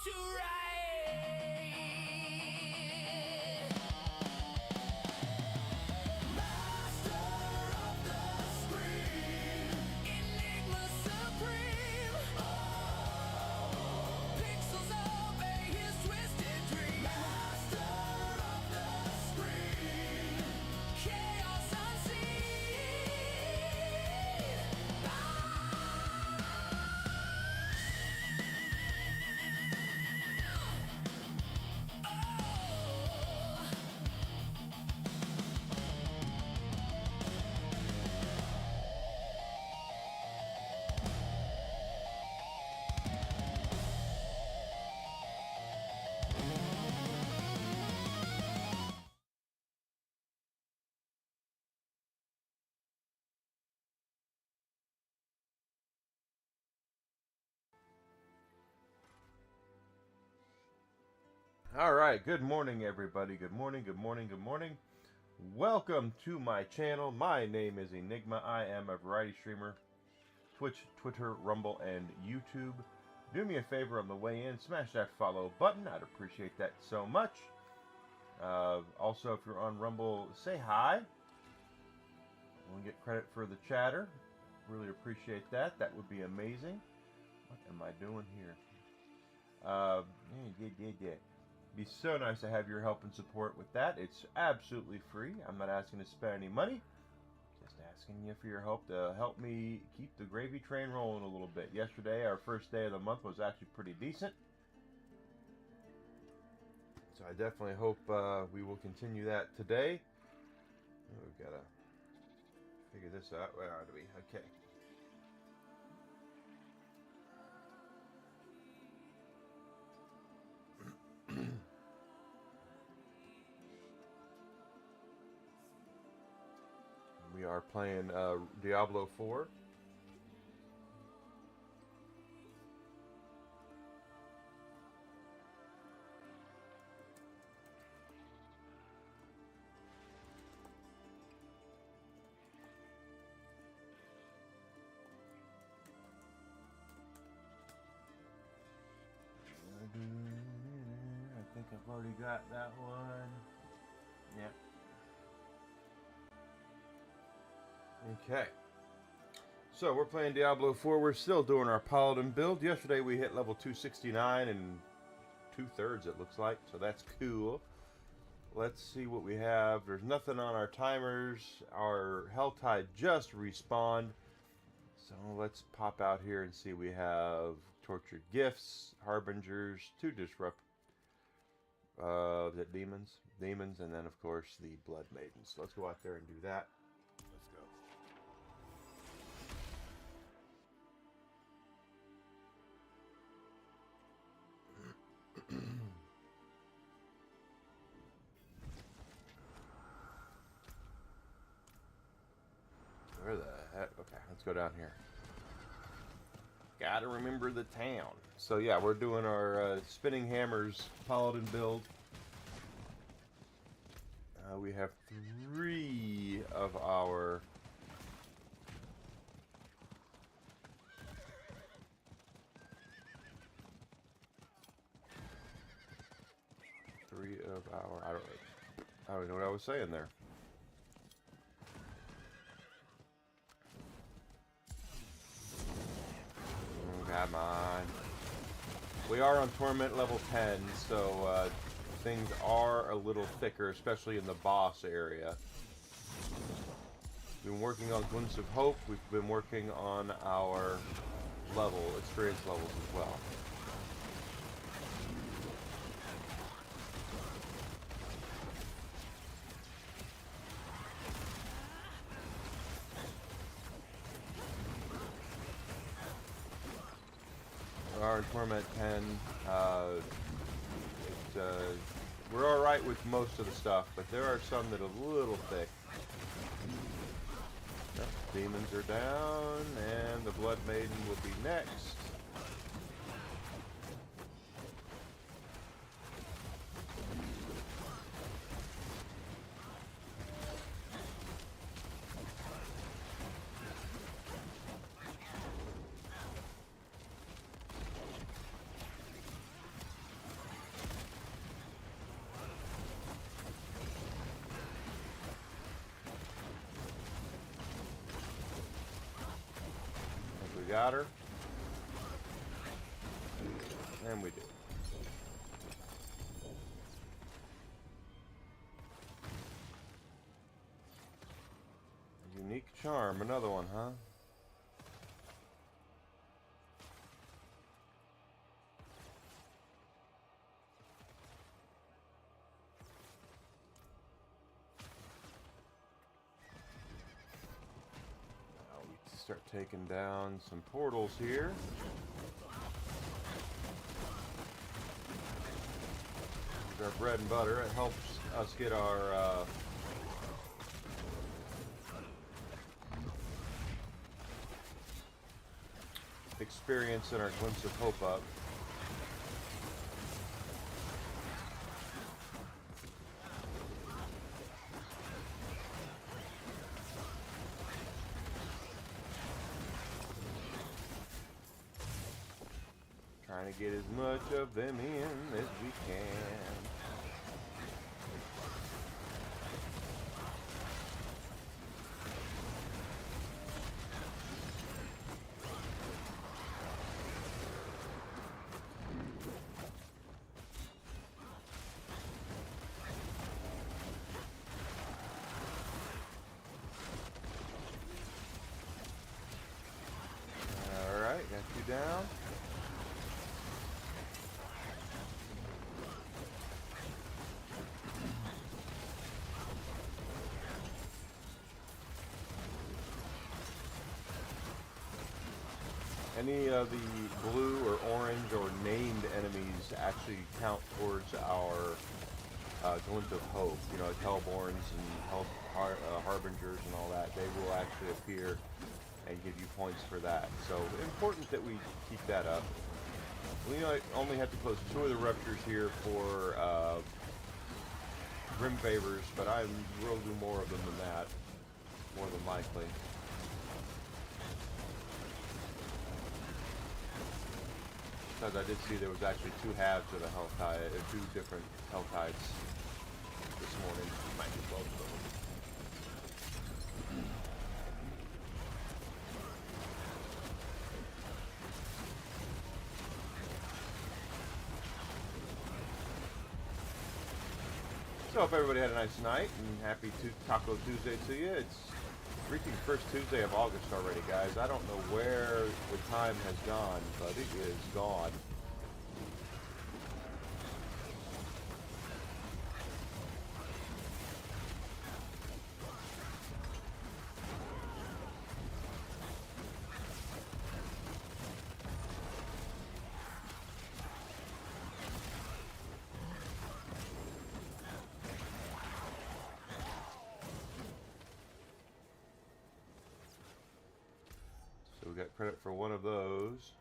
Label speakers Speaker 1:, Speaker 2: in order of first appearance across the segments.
Speaker 1: to ride. Master of the screen, Enigma supreme. Oh, pixels obey his twisted dream. Master of the screen, chaos unseen.
Speaker 2: All right, good morning, everybody. Good morning, good morning, good morning. Welcome to my channel. My name is Enigma. I am a variety streamer, Twitch, Twitter, Rumble, and YouTube. Do me a favor on the way in, smash that follow button. I'd appreciate that so much. Also, if you're on Rumble, say hi. We'll get credit for the chatter. Really appreciate that. That would be amazing. What am I doing here? Be so nice to have your help and support with that. It's absolutely free. I'm not asking to spend any money. Just asking you for your help to help me keep the gravy train rolling a little bit. Yesterday, our first day of the month, was actually pretty decent. So I definitely hope we will continue that today. Oh, we've got to figure this out. Where are we? Okay. We are playing Diablo 4. I think I've already got that one. Yep. Okay. So we're playing Diablo 4. We're still doing our Paladin build. Yesterday we hit level 269 and 2/3 it looks like. So that's cool. Let's see what we have. There's nothing on our timers. Our Helltide just respawned. So let's pop out here and see. We have Tortured Gifts, Harbingers, 2 Disrupt. The demons, and then of course the Blood Maidens. So let's go out there and do that. Let's go. Where the heck? Okay, let's go down here. Gotta remember the town. So yeah, we're doing our Spinning Hammers Paladin build. We have 3 of our I don't even know what I was saying there. Come on. We are on Torment level 10, so things are a little thicker, especially in the boss area. We've been working on Glints of Hope. We've been working on our experience levels as well. We are in Torment 10. We're alright with most of the stuff, but there are some that are a little thick. Yep, demons are down, and the Blood Maiden will be next. got her? And we do. Unique charm, another one, huh? Now we start taking down some portals here. This is our bread and butter. It helps us get our experience and our glimpse of hope up. Trying to get as much of them in as we can. Alright, got you down. Any of the blue or orange or named enemies actually count towards our glimpse of hope. You know, like Hellborns and Harbingers and all that. They will actually appear and give you points for that. So important that we keep that up. We only have to close 2 of the ruptures here for Grim Favors, but I will do more of them than that, more than likely. Because I did see there was actually 2 halves of the Helltide, 2 different Helltides this morning. Might be both of them. So hope everybody had a nice night and happy Taco Tuesday to you. It's reaching first Tuesday of August already, guys. I don't know where the time has gone, but it is gone. So we got credit for one of those.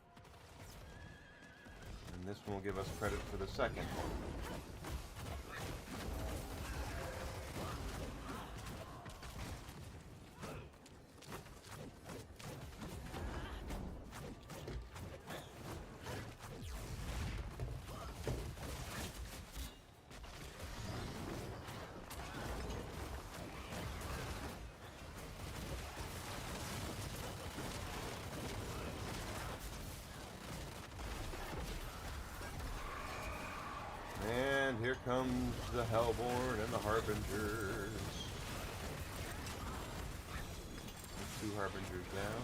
Speaker 2: And this one will give us credit for the second. And here comes the Hellborn and the Harbingers. 2 Harbingers down.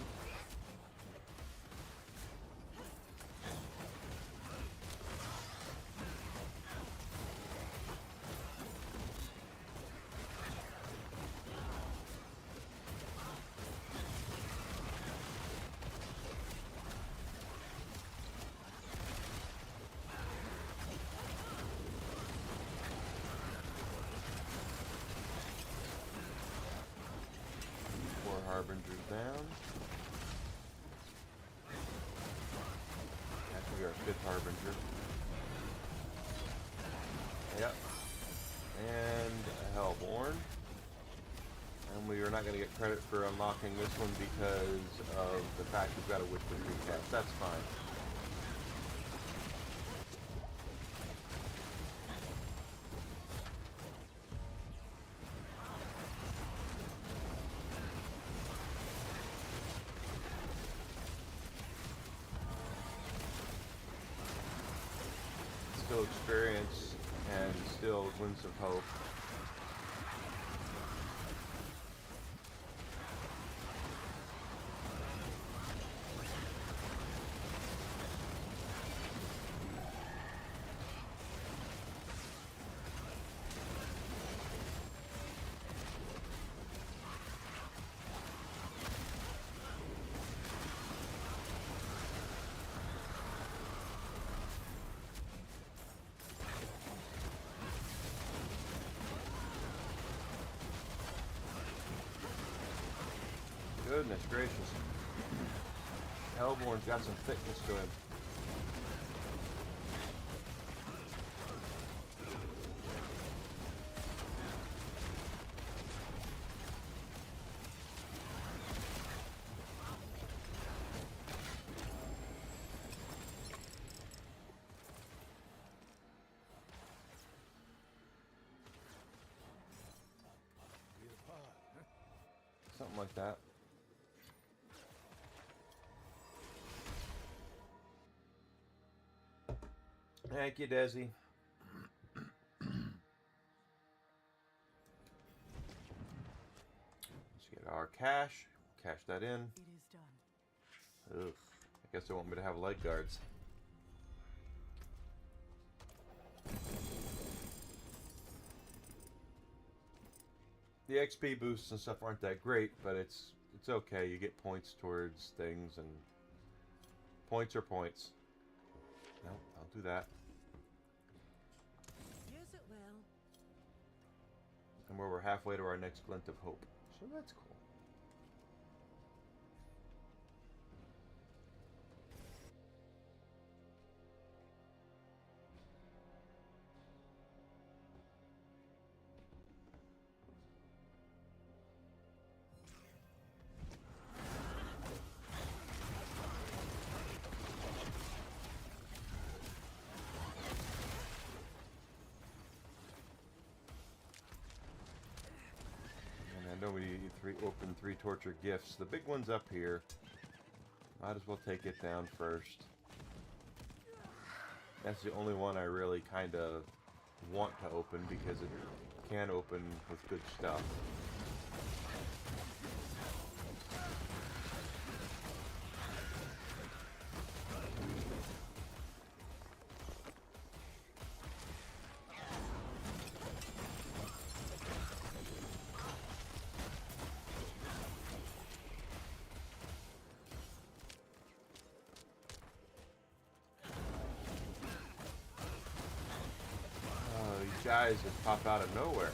Speaker 2: Harbingers down. Actually, our 5th Harbinger. Yep. And a Hellborn. And we are not going to get credit for unlocking this one because of the fact we've got a Whisper recast. That's fine. kill experience and still win some hope. Goodness gracious. Hellborn's got some thickness to him. Something like that. Thank you, Desi. Let's get our cash. Cash that in.
Speaker 1: It is done.
Speaker 2: Ugh. I guess they want me to have leg guards. The XP boosts and stuff aren't that great, but it's okay. You get points towards things, and points are points. No, I'll do that.
Speaker 1: Yes, it will.
Speaker 2: And we're halfway to our next glint of hope. So that's cool. I know we open 3 torture gifts. The big one's up here. Might as well take it down first. That's the only one I really kind of want to open because it can open with good stuff. Guys just pop out of nowhere.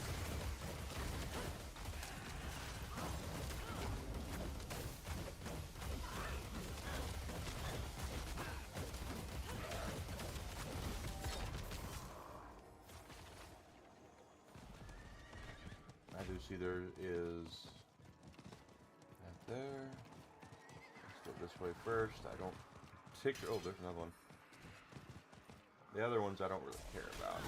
Speaker 2: I do see there is that there. Let's go this way first. I don't particularly. Oh, there's another one. The other ones I don't really care about.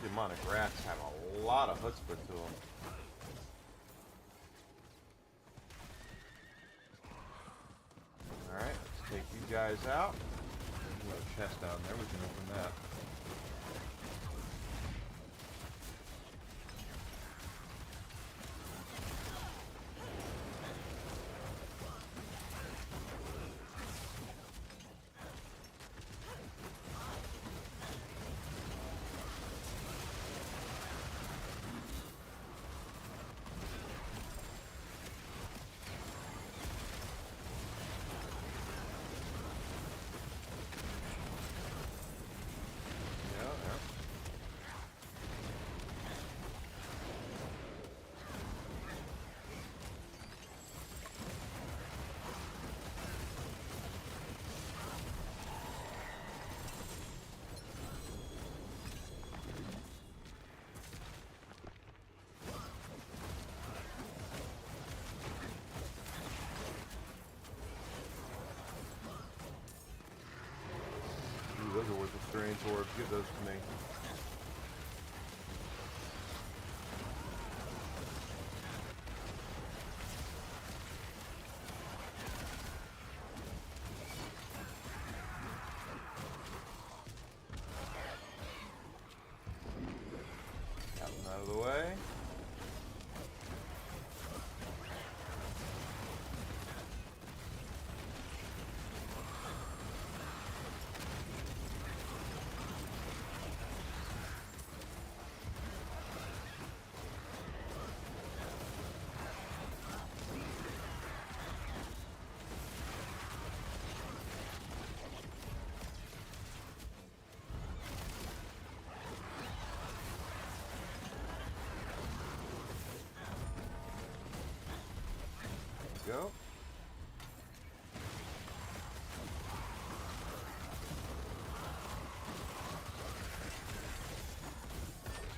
Speaker 2: Demonic rats have a lot of chutzpah to them. Alright, let's take you guys out. There's a chest down there, we can open that. Yeah. those are worth experience orbs. Give those to me. That one out of the way. Go.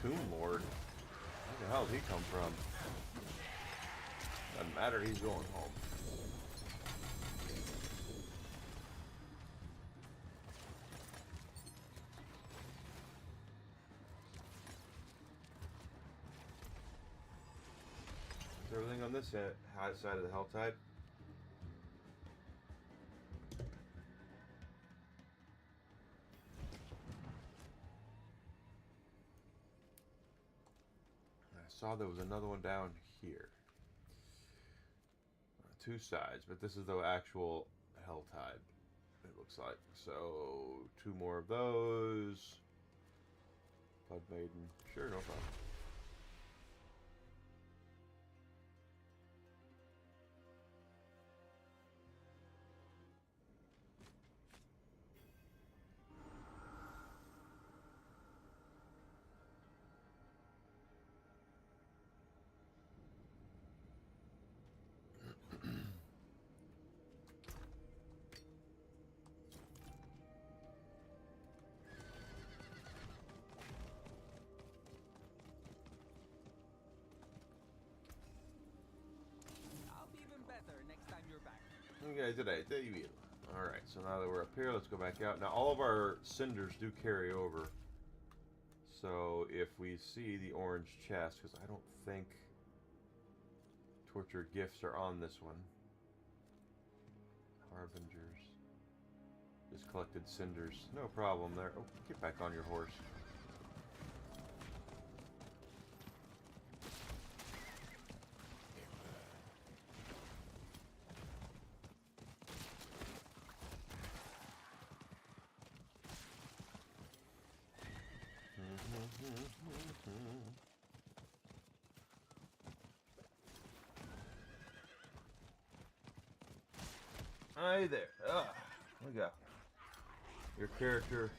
Speaker 2: Tomb Lord. Where the hell did he come from? Doesn't matter, he's going home. Is everything on this high side of the hell tide? I saw there was another one down here. Two sides, but this is the actual hell tide, it looks like. So, two more of those. Blood Maiden. Sure, no problem. Okay, today, Diablo. Alright, so now that we're up here, let's go back out. Now, all of our cinders do carry over. So, if we see the orange chest, because I don't think tortured gifts are on this one. Harbingers. Just collected cinders. No problem there. Oh, get back on your horse. Hi there. Look out. Your character.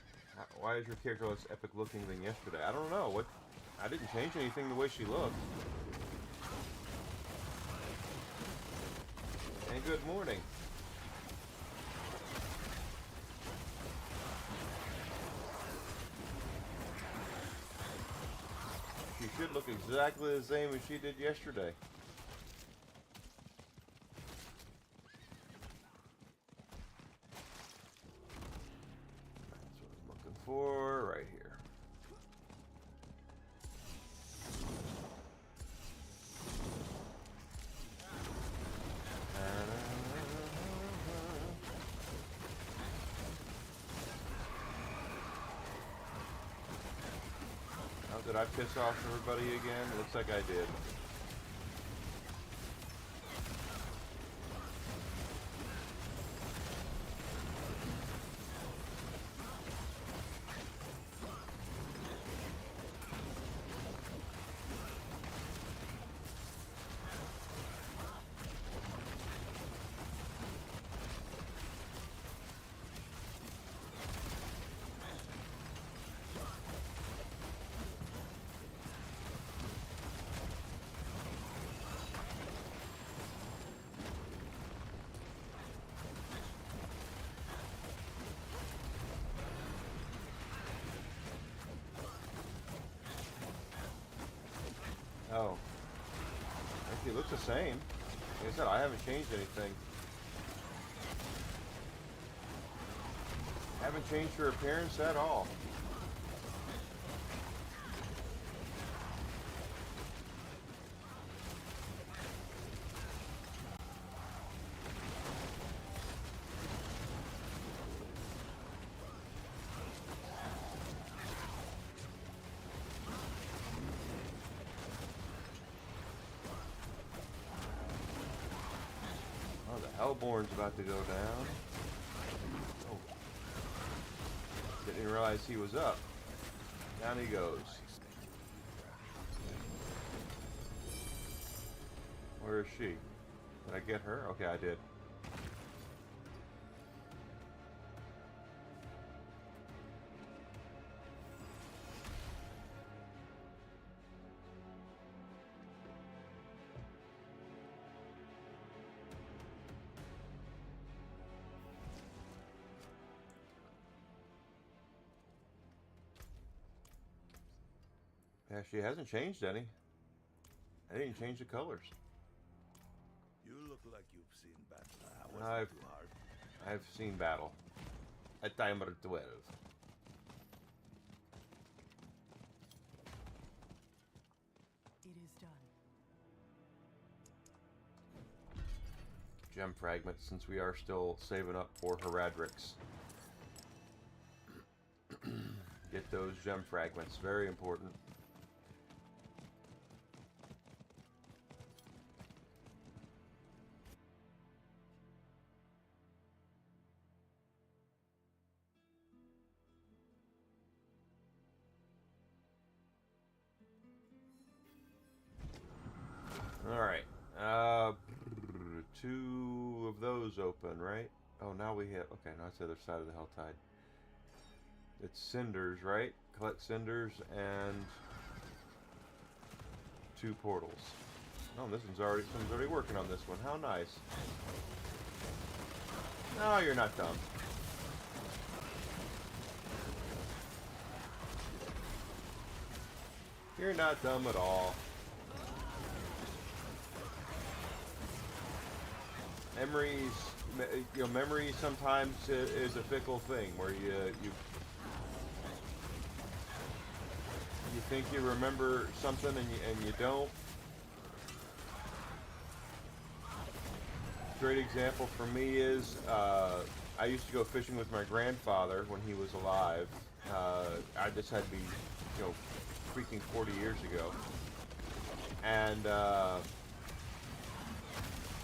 Speaker 2: Why is your character less epic looking than yesterday? I don't know. I didn't change anything the way she looked. And good morning. She should look exactly the same as she did yesterday. That's what I'm looking for right here. Did I piss off everybody again? Looks like I did. Oh. I think he looks the same. Like I said, I haven't changed anything. Haven't changed her appearance at all. Oh, the Hellborn's about to go down. Oh. Didn't realize he was up. Down he goes. Where is she? Did I get her? Okay, I did. Yeah, she hasn't changed any. I didn't change the colors.
Speaker 3: You look like you've seen battle. Too hard.
Speaker 2: I've seen battle. At timer 12.
Speaker 1: It is done.
Speaker 2: Gem fragments, since we are still saving up for Heradrix. Get those gem fragments, very important. Alright, 2 of those open, right? Oh, now we hit, okay, now it's the other side of the Helltide. It's cinders, right? Collect cinders and 2 portals. Oh, someone's already working on this one, how nice. No, you're not dumb. You're not dumb at all. Memory sometimes is a fickle thing where you think you remember something and you don't. Great example for me is I used to go fishing with my grandfather when he was alive. I just had to be, freaking 40 years ago, and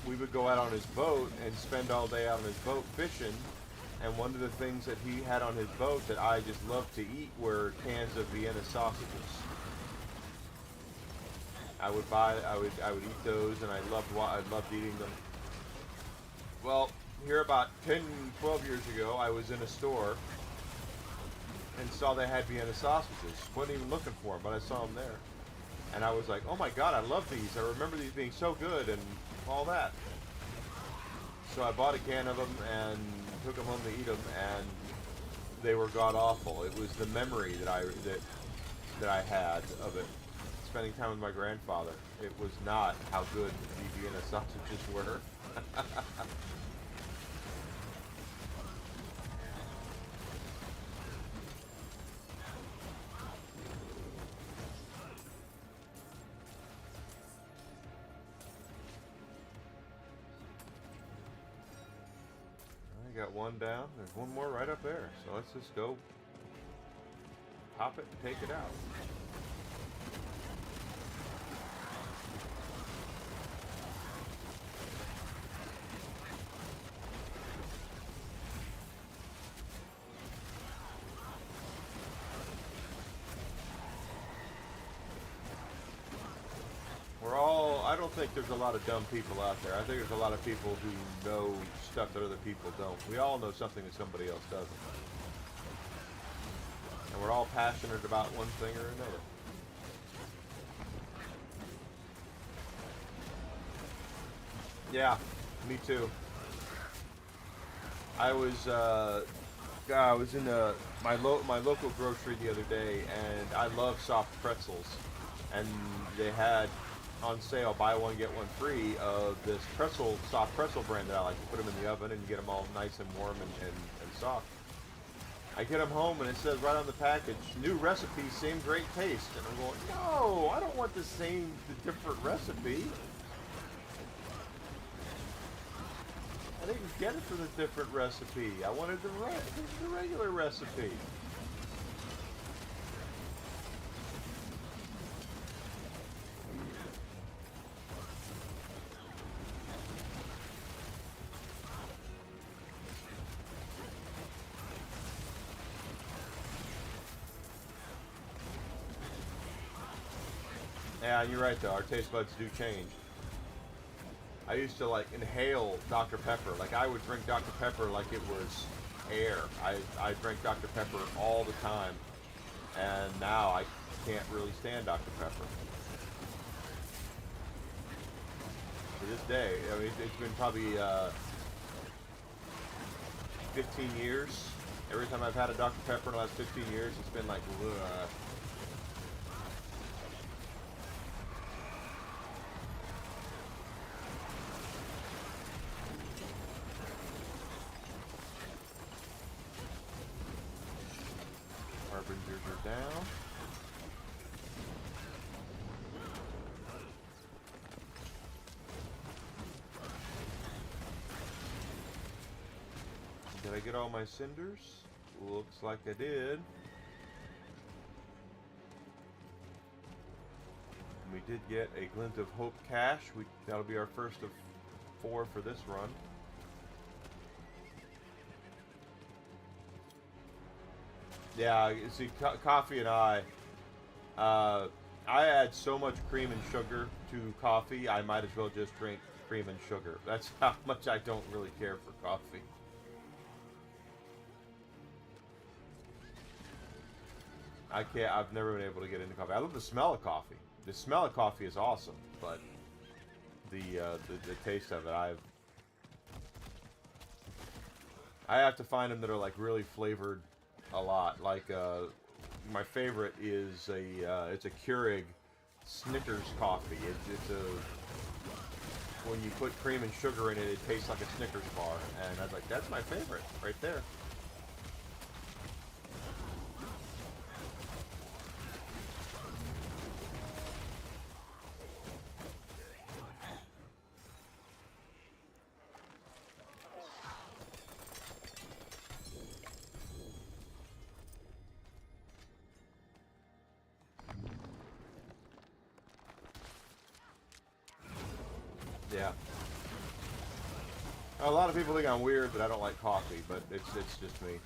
Speaker 2: we would go out on his boat and spend all day out on his boat fishing, and one of the things that he had on his boat that I just loved to eat were cans of Vienna sausages. I would eat those, and I loved eating them. Well, here about 10, 12 years ago, I was in a store and saw they had Vienna sausages. Wasn't even looking for them, but I saw them there. And I was like, oh my god, I love these. I remember these being so good and all that. So I bought a can of them and took them home to eat them, and they were god-awful. It was the memory that I had of it. Spending time with my grandfather. It was not how good the Vienna sausages were. I got one down. There's one more right up there. So let's just go pop it and take it out. I don't think there's a lot of dumb people out there. I think there's a lot of people who know stuff that other people don't. We all know something that somebody else doesn't. And we're all passionate about one thing or another. Yeah, me too. I was in my local grocery the other day, and I love soft pretzels, and they had on sale buy one get one free of this soft pretzel brand that I like. You put them in the oven and you get them all nice and warm and soft. I get them home and it says right on the package, new recipe, same great taste. And I'm going, no, I don't want the different recipe. I didn't get it for the different recipe. I wanted the regular recipe. Yeah, you're right though. Our taste buds do change. I used to like inhale Dr. Pepper. Like I would drink Dr. Pepper like it was air. I drank Dr. Pepper all the time, and now I can't really stand Dr. Pepper. To this day, I mean, it's been probably 15 years. Every time I've had a Dr. Pepper in the last 15 years, it's been like, ugh. Harbingers are down. Did I get all my cinders? Looks like I did. We did get a Glint of Hope cache. That'll be our first of 4 for this run. Yeah, you see, coffee and I add so much cream and sugar to coffee, I might as well just drink cream and sugar. That's how much I don't really care for coffee. I've never been able to get into coffee. I love the smell of coffee. The smell of coffee is awesome, but the taste of it, I have to find them that are like really flavored a lot. Like my favorite is it's a Keurig Snickers coffee. It's a, when you put cream and sugar in it, it tastes like a Snickers bar, and I was like, that's my favorite right there. Yeah. A lot of people think I'm weird that I don't like coffee, but it's just me.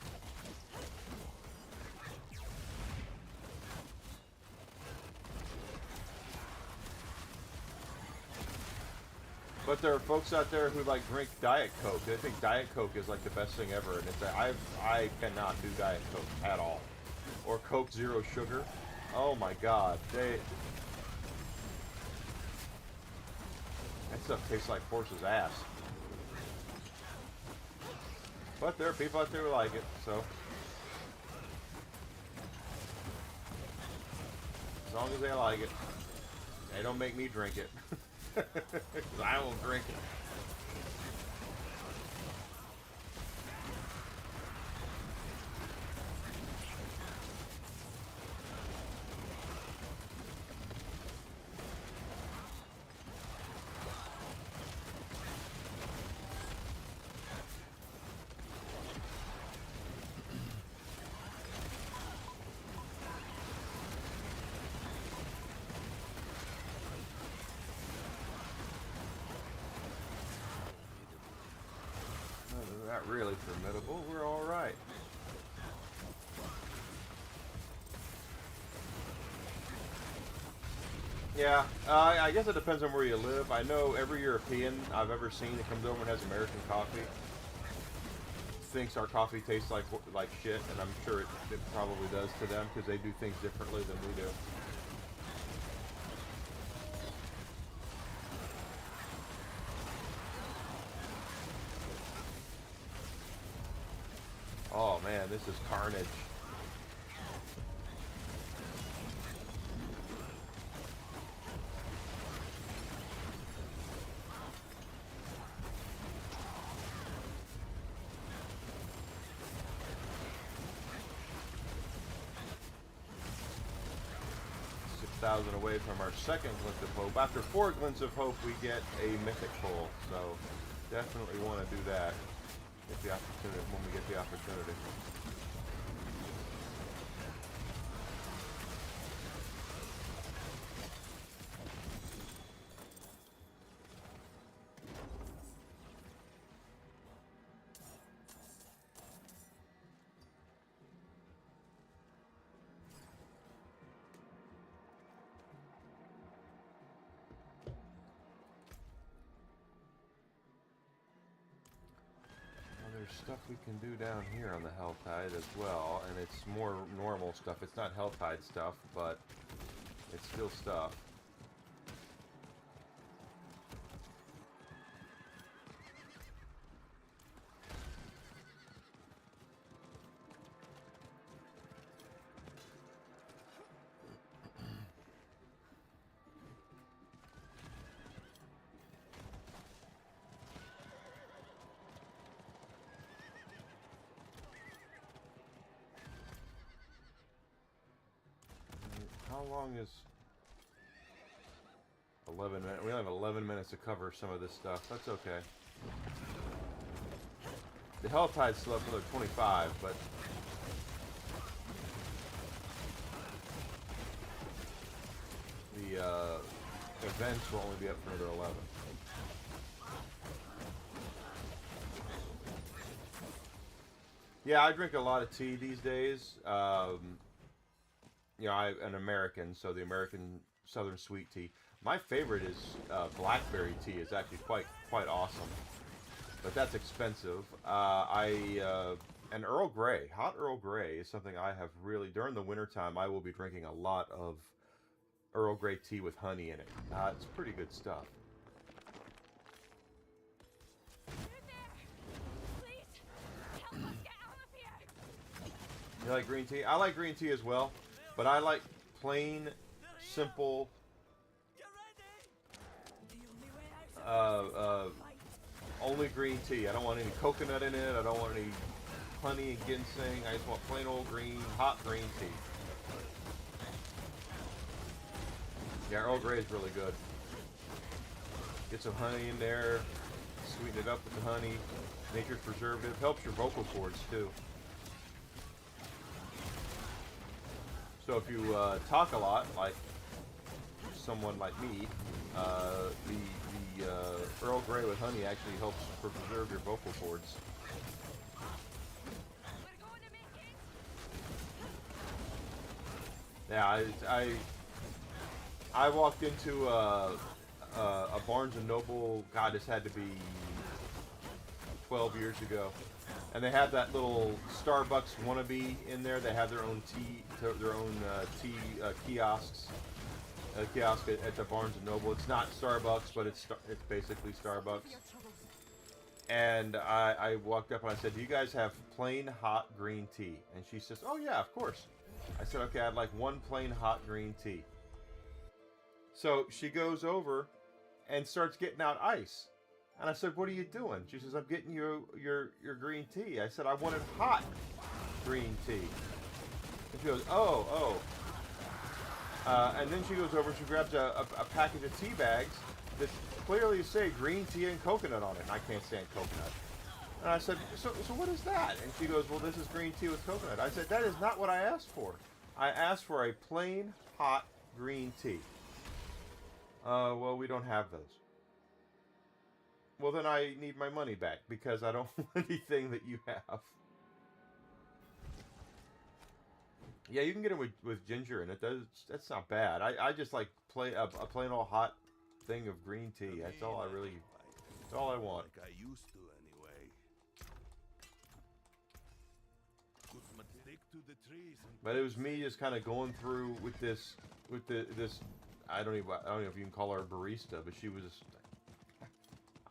Speaker 2: But there are folks out there who like drink Diet Coke. They think Diet Coke is like the best thing ever, and it's I cannot do Diet Coke at all, or Coke Zero Sugar. Oh my God, that stuff tastes like horse's ass. But there are people out there who like it, so as long as they like it, they don't make me drink it. 'Cause I won't drink it. Not really formidable. We're all right. Yeah, I guess it depends on where you live. I know every European I've ever seen that comes over and has American coffee thinks our coffee tastes like shit, and I'm sure it probably does to them because they do things differently than we do. Oh man, this is carnage. 1,000 away from our second glint of hope. After 4 glints of hope, we get a mythic pull. So definitely want to do that if the opportunity, when we get the opportunity. There's stuff we can do down here on the Helltide as well, and it's more normal stuff. It's not Helltide stuff, but it's still stuff. How long is 11 minutes? We only have 11 minutes to cover some of this stuff. That's okay. The Helltide's still up another 25, but the events will only be up for another 11. Yeah, I drink a lot of tea these days. You know, I'm an American, so the American Southern Sweet Tea. My favorite is blackberry tea. Is actually quite awesome, but that's expensive. And Earl Grey, hot Earl Grey is something I have really, during the wintertime, I will be drinking a lot of Earl Grey tea with honey in it. It's pretty good stuff. You like green tea? I like green tea as well. But I like plain, simple, only green tea. I don't want any coconut in it. I don't want any honey and ginseng. I just want plain old green, hot green tea. Yeah, Earl Grey is really good. Get some honey in there, sweeten it up with the honey. Nature's preservative. Helps your vocal cords too. So if you talk a lot, like someone like me, the Earl Grey with honey actually helps preserve your vocal cords. Yeah, I walked into a Barnes and Noble. God, this had to be 12 years ago. And they have that little Starbucks wannabe in there. They have their own tea kiosks. A kiosk at the Barnes and Noble. It's not Starbucks, but it's basically Starbucks. And I walked up and I said, "Do you guys have plain hot green tea?" And she says, "Oh yeah, of course." I said, "Okay, I'd like one plain hot green tea." So she goes over and starts getting out ice. And I said, "What are you doing?" She says, "I'm getting you your green tea." I said, "I wanted hot green tea." And she goes, "Oh." And then she goes over and she grabs a package of tea bags that clearly say green tea and coconut on it. And I can't stand coconut. And I said, so what is that?" And she goes, "Well, this is green tea with coconut." I said, "That is not what I asked for. I asked for a plain, hot green tea." Well, we don't have those." "Well, then I need my money back because I don't want anything that you have." Yeah, you can get it with ginger in it. That's not bad. I just like a plain old hot thing of green tea. That's all I really. That's all I want.
Speaker 3: Like I used to, anyway. Put my stick to the trees and
Speaker 2: But it was me just kind of going through with this I don't know if you can call her a barista, but she was.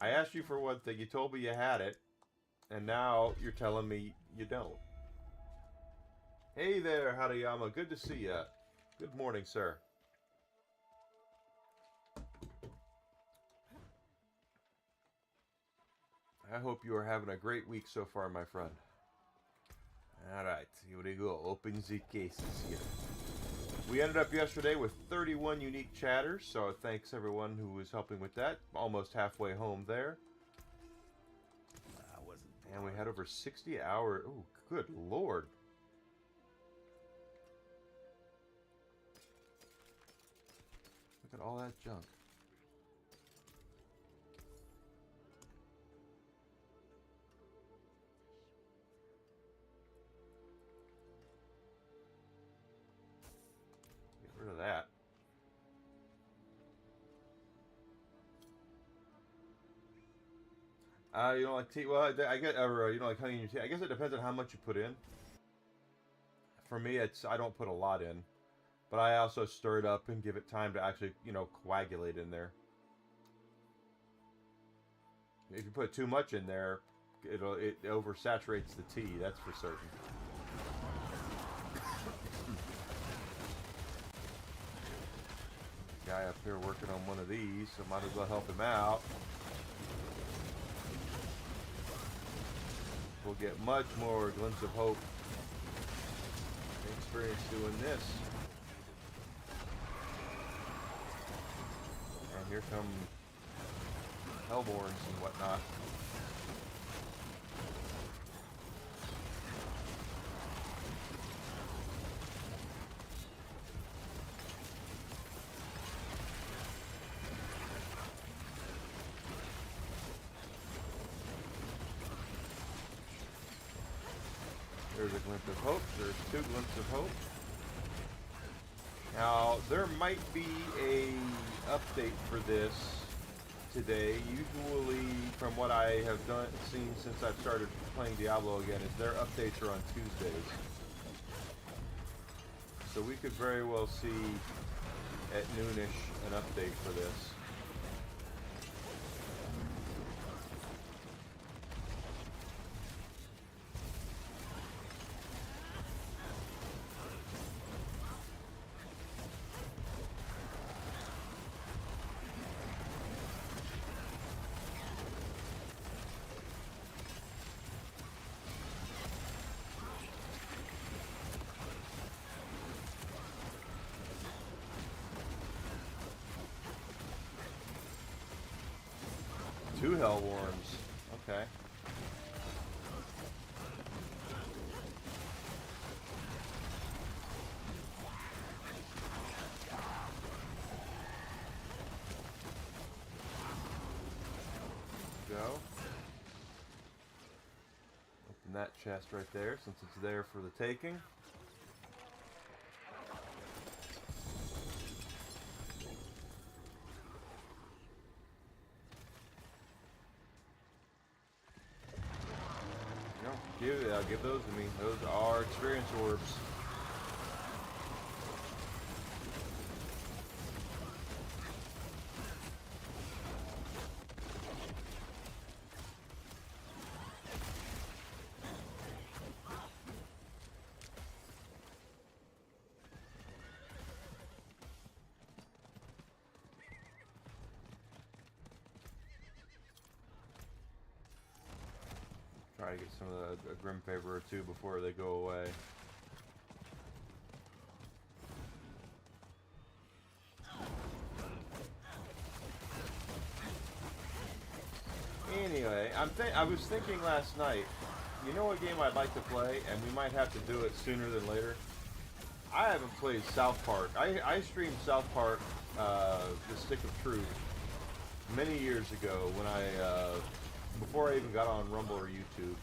Speaker 2: I asked you for one thing. You told me you had it, and now you're telling me you don't. Hey there, Hariyama. Good to see you. Good morning, sir. I hope you are having a great week so far, my friend. Alright, here we go. Open the cases here. We ended up yesterday with 31 unique chatters, so thanks everyone who was helping with that. Almost halfway home there.
Speaker 3: I wasn't.
Speaker 2: And we had over 60 hours. Oh, good lord. Look at all that junk. Get rid of that. You don't like tea? Well, I get, or you don't like honey in your tea. I guess it depends on how much you put in. For me, I don't put a lot in, but I also stir it up and give it time to actually, coagulate in there. If you put too much in there, it oversaturates the tea. That's for certain. Guy up here working on one of these, so might as well help him out. We'll get much more glimpse of hope and experience doing this. And here come Hellborns and whatnot. There's a glimpse of hope. There's two glimpses of hope. Now, there might be a update for this today. Usually, from what I have seen since I've started playing Diablo again, is their updates are on Tuesdays. So we could very well see at noonish an update for this. Two Hellworms. Okay. Go. Open that chest right there since it's there for the taking. Give those to me. Those are experience orbs. Try to get some of the Grim Favor or two before they go away. Anyway, I was thinking last night, you know what game I'd like to play, and we might have to do it sooner than later? I haven't played South Park. I streamed South Park, The Stick of Truth, many years ago when before I even got on Rumble or YouTube.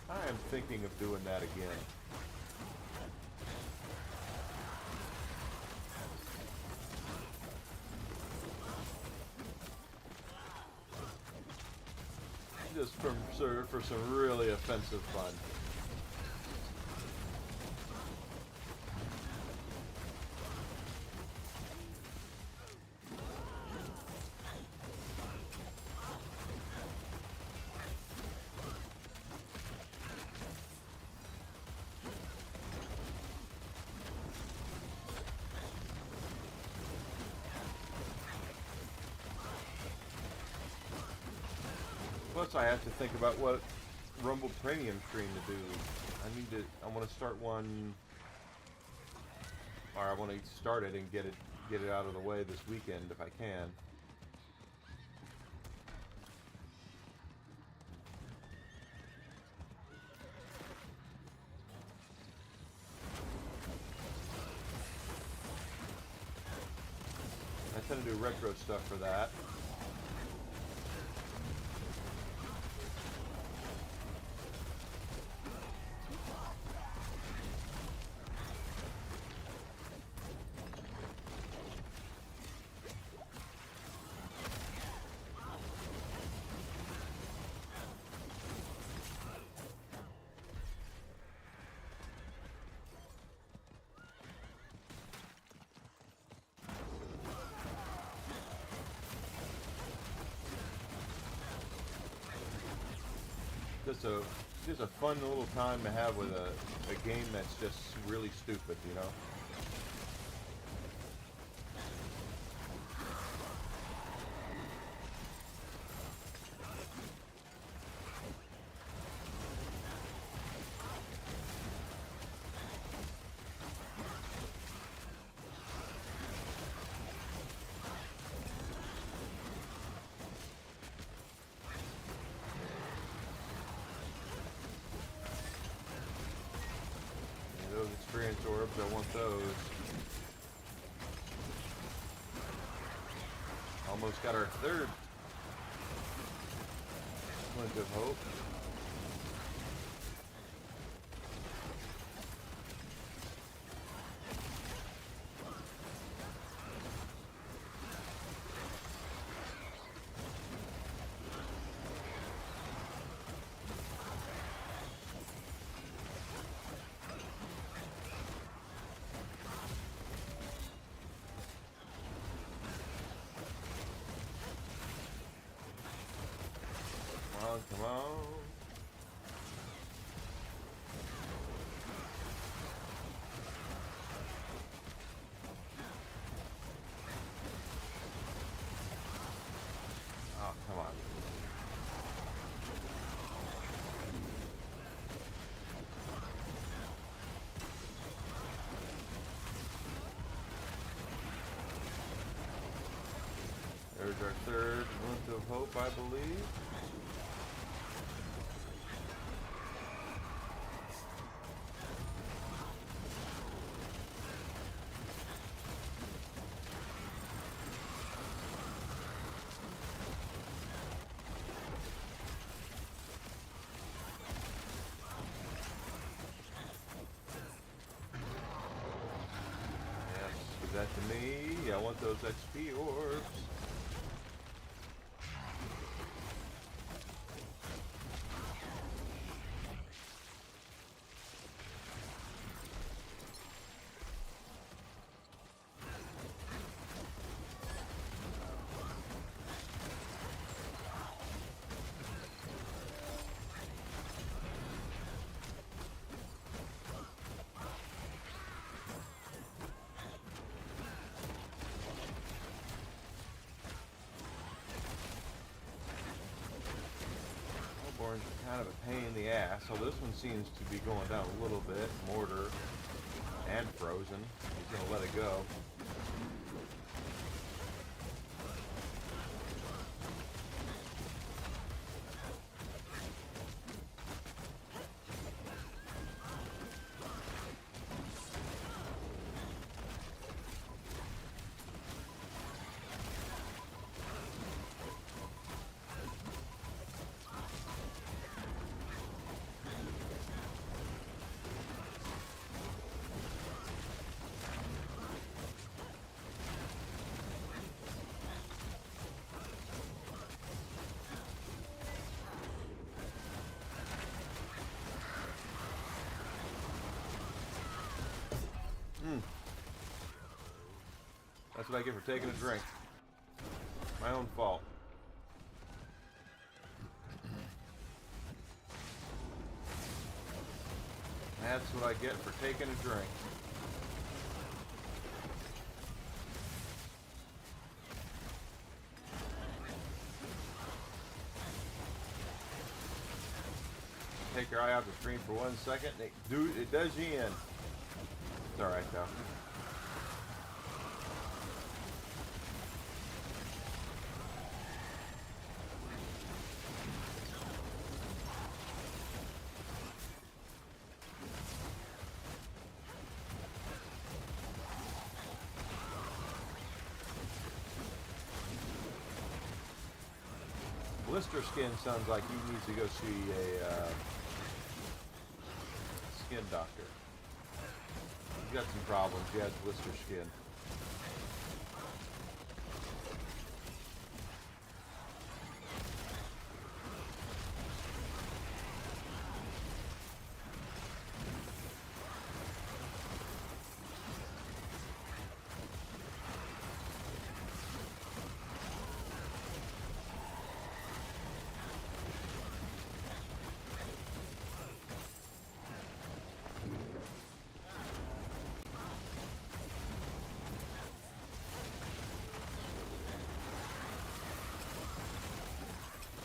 Speaker 2: I am thinking of doing that again. Just for some really offensive fun. Plus, I have to think about what Rumble Premium stream to do. I want to start one or I want to start it and get it out of the way this weekend if I can. I tend to do retro stuff for that. Just a fun little time to have with a game that's just really stupid, you know. Those experience orbs, I want those. Almost got our third glint of hope. Come on. Oh, come on. There's our third glint of hope, I believe. Give that to me. I want those XP orbs. Kind of a pain in the ass. So this one seems to be going down a little bit. Mortar and frozen. He's gonna let it go. That's what I get for taking a drink. My own fault. That's what I get for taking a drink. Take your eye off the screen for 1 second. Dude, it does you in. It's alright though. Blister Skin sounds like he needs to go see a skin doctor. He's got some problems. He has blister skin.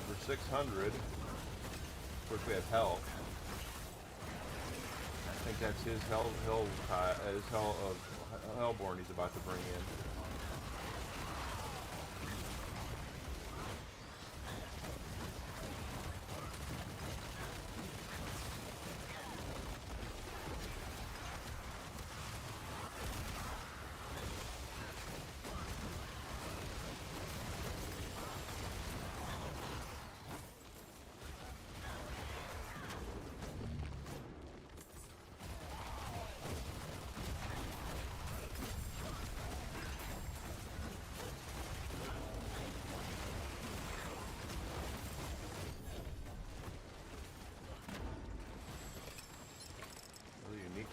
Speaker 2: For 600, of course we have health. I think that's his Hellborn he's about to bring in.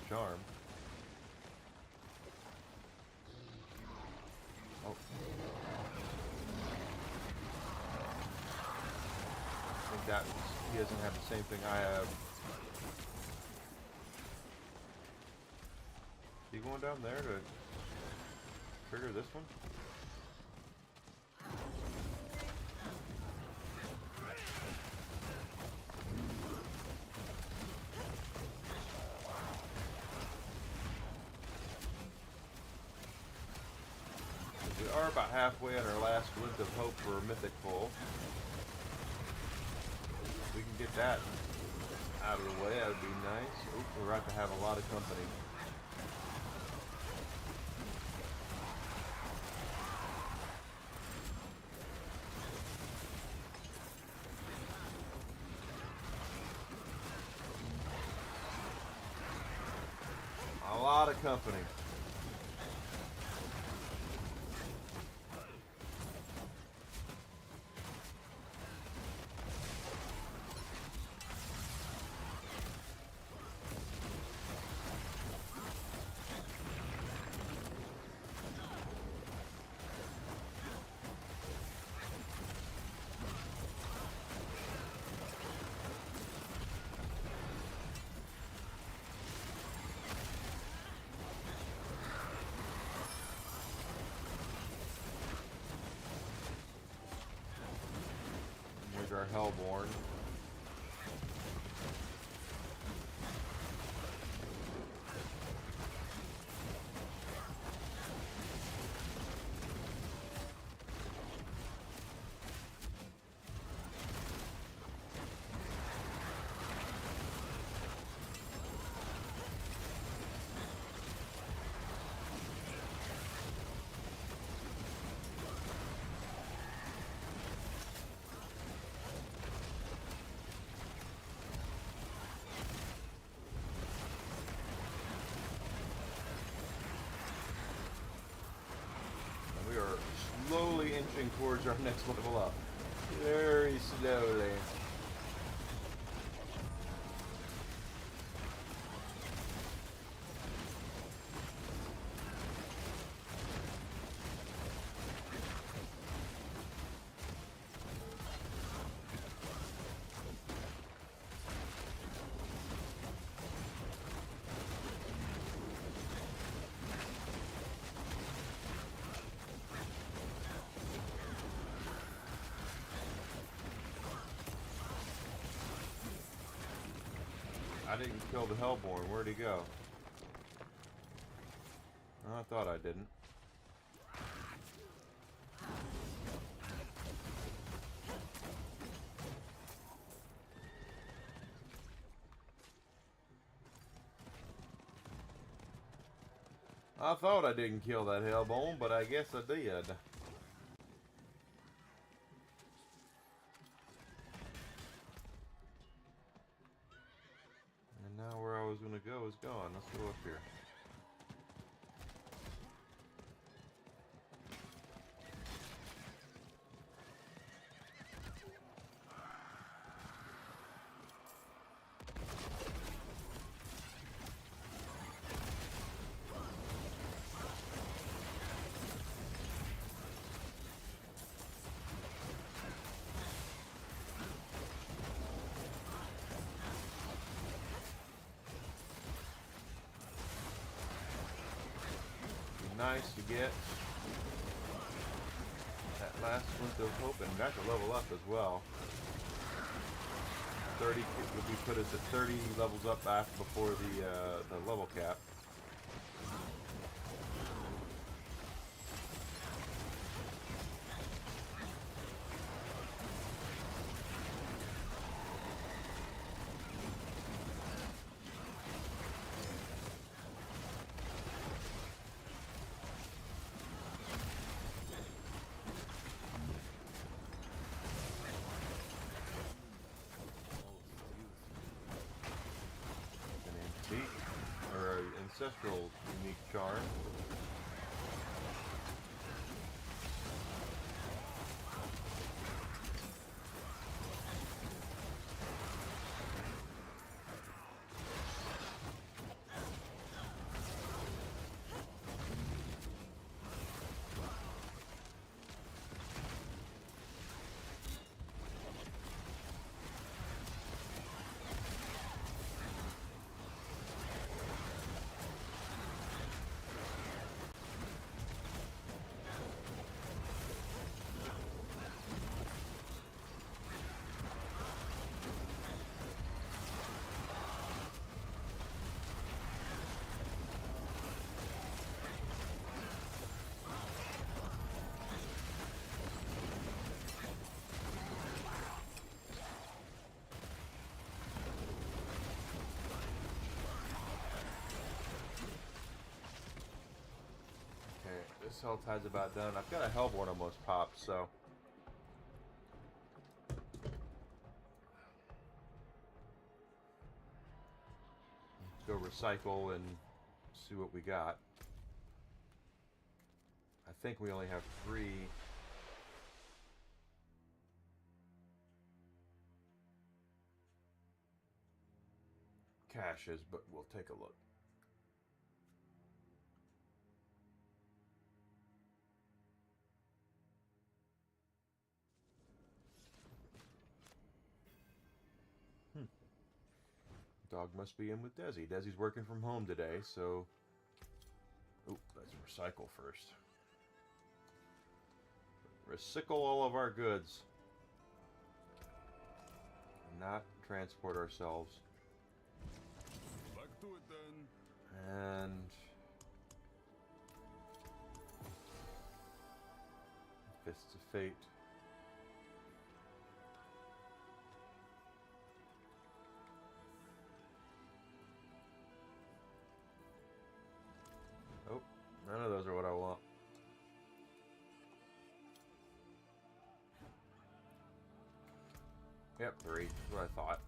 Speaker 2: Charm. Oh. I think that he doesn't have the same thing I have. Is he going down there to trigger this one? We are about halfway on our last glint of hope for a mythic pull. If we can get that out of the way, that would be nice. Oops, we're about to have a lot of company. A lot of company. Our Hellborn. We are slowly inching towards our next level up. Very slowly. I didn't kill the Hellborn. Where'd he go? Oh, I thought I didn't. I thought I didn't kill that Hellborn, but I guess I did. was gone. Let's go up here. Nice to get that last glint of hope, and got to level up as well. 30 would be put us at 30 levels up after before the level cap. Or ancestral unique charm. This health tide's about done. I've got a Hellborn almost popped, so. Let's go recycle and see what we got. I think we only have 3. Caches, but we'll take a look. Dog must be in with Desi. Desi's working from home today, so... Oop, let's recycle first. Recycle all of our goods. Not transport ourselves.
Speaker 3: Back to it then.
Speaker 2: And... Fists of Fate. None of those are what I want. Yep, 3. That's what I thought.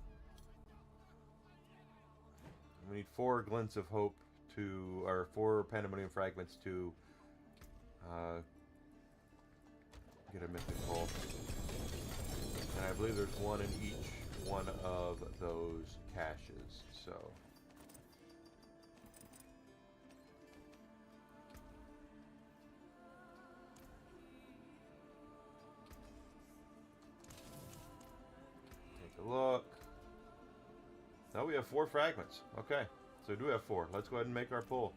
Speaker 2: We need 4 glints of hope to, or 4 pandemonium fragments to get a mythic pull. And I believe there's 1 in each one of those caches, so... Look. Now we have 4 fragments. Okay. So we do have 4. Let's go ahead and make our pull.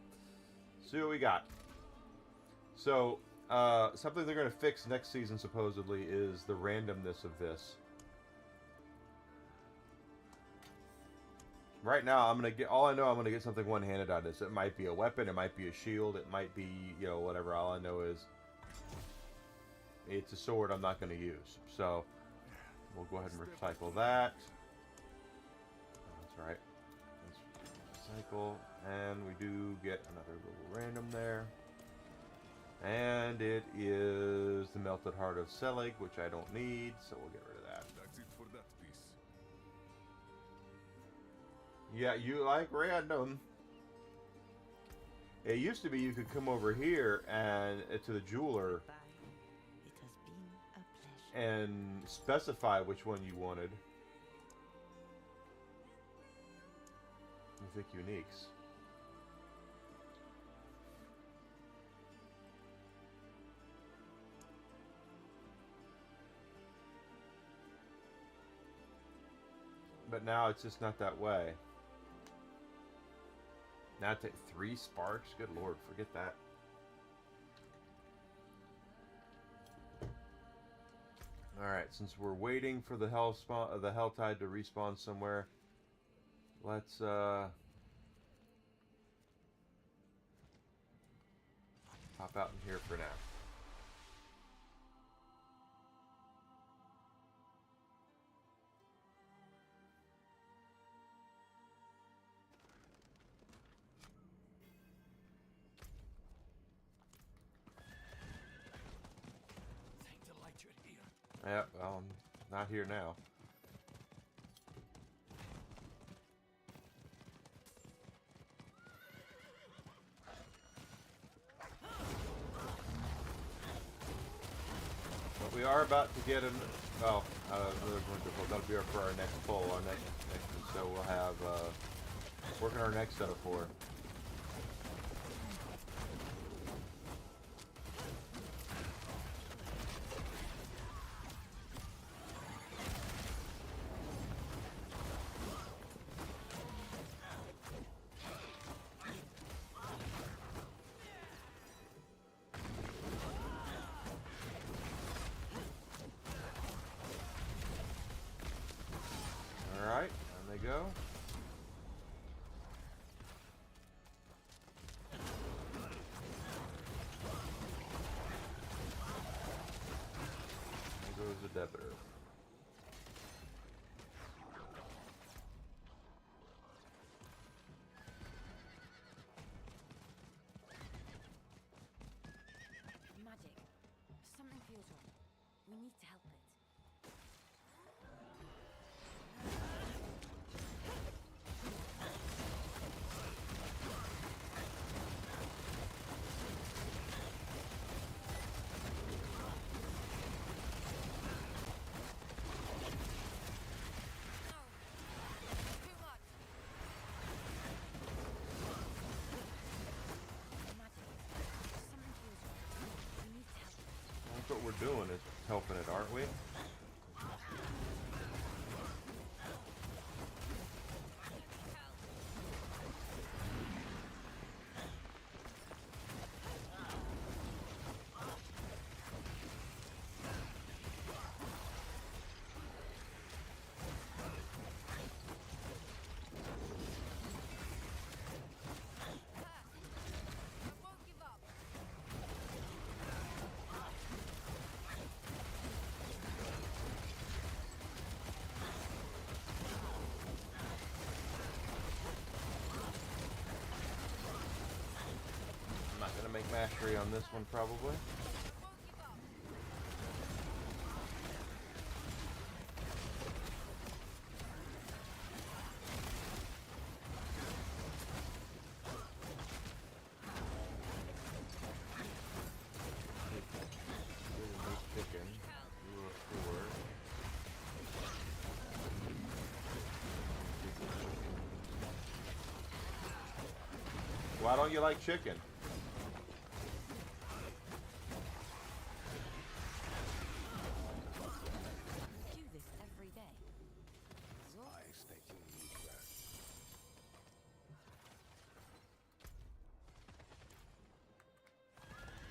Speaker 2: See what we got. So, something they're going to fix next season, supposedly, is the randomness of this. Right now, I'm going to get... All I know, I'm going to get something one-handed out of this. It might be a weapon. It might be a shield. It might be, you know, whatever. All I know is... It's a sword I'm not going to use. So... We'll go ahead and recycle that. That's right. Let's recycle. And we do get another little random there. And it is the Melted Heart of Selig, which I don't need, so we'll get rid of that.
Speaker 3: That's it for that piece.
Speaker 2: Yeah, you like random. It used to be you could come over here and to the jeweler
Speaker 1: Bye. It has been a pleasure.
Speaker 2: and specify which one you wanted. Mythic uniques. But now it's just not that way. Now take 3 sparks? Good lord, forget that. Alright, since we're waiting for the hell tide to respawn somewhere, let's pop out in here for now.
Speaker 3: Think the light you're here.
Speaker 2: Yeah, well, I'm not here now. But we are about to get an well, that'll be for our next pull, our next so we'll have working our next set of 4. Alright, and they go. There goes the debtor.
Speaker 4: Magic. Something feels wrong. We need to help it.
Speaker 2: That's what we're doing, is helping it, aren't we? I'm not gonna make mastery on this one, probably. Chicken. You are 4. Why don't you like chicken?
Speaker 4: Do this every day.
Speaker 3: I expect you to eat that.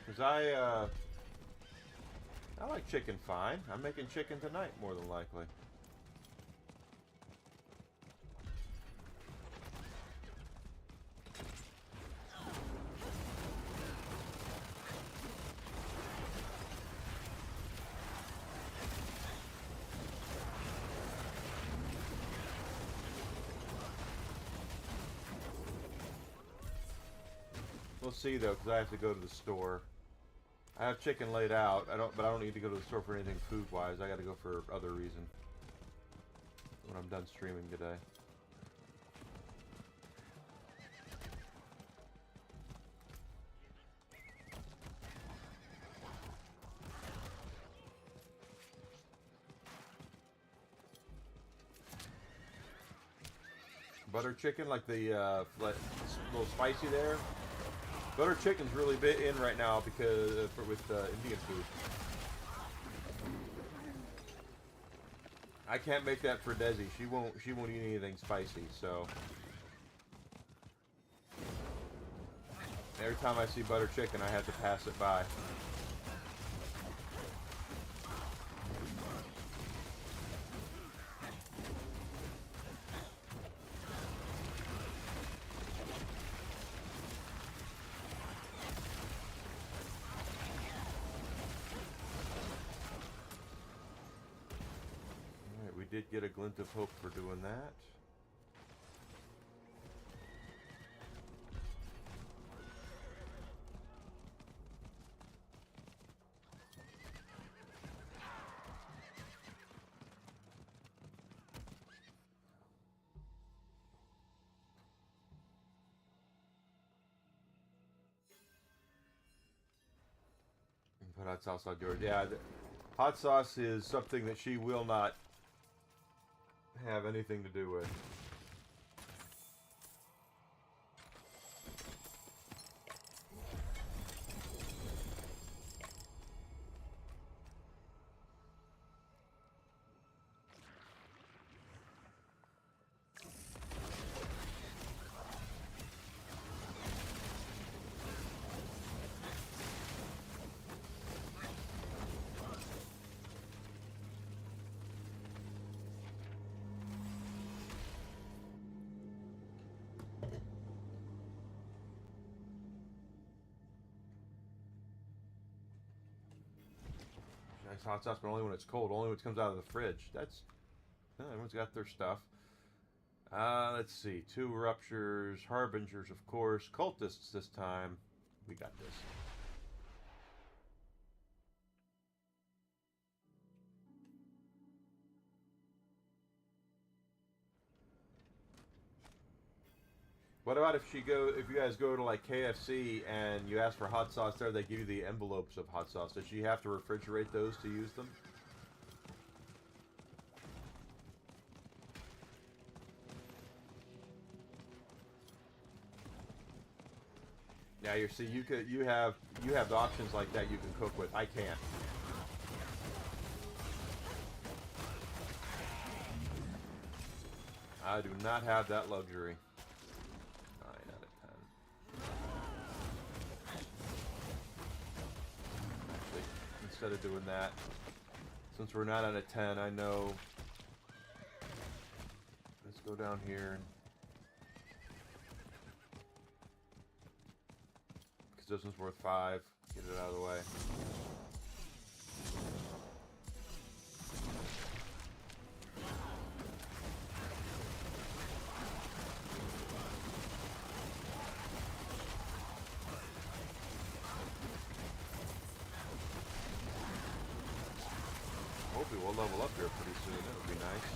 Speaker 2: Because I like chicken fine. I'm making chicken tonight, more than likely. We'll see though, because I have to go to the store. I have chicken laid out. But I don't need to go to the store for anything food-wise. I got to go for other reason when I'm done streaming today. butter chicken, like the little spicy there. Butter chicken's really bit in right now because with Indian food. I can't make that for Desi. She won't eat anything spicy. So every time I see butter chicken, I have to pass it by. Did get a glint of hope for doing that. And put hot sauce on yours. Yeah, hot sauce is something that she will not have anything to do with. Nice hot sauce, but only when it's cold. Only when it comes out of the fridge. That's... everyone's got their stuff. Let's see. 2 ruptures. Harbingers, of course. Cultists this time. We got this. What about if you guys go to like KFC and you ask for hot sauce there, they give you the envelopes of hot sauce. Does she have to refrigerate those to use them? Yeah, you have options like that you can cook with. I can't. I do not have that luxury. Instead of doing that, since we're not at a 10, I know. Let's go down here. Because this one's worth 5. Get it out of the way. Hopefully we'll level up here pretty soon. That would be nice.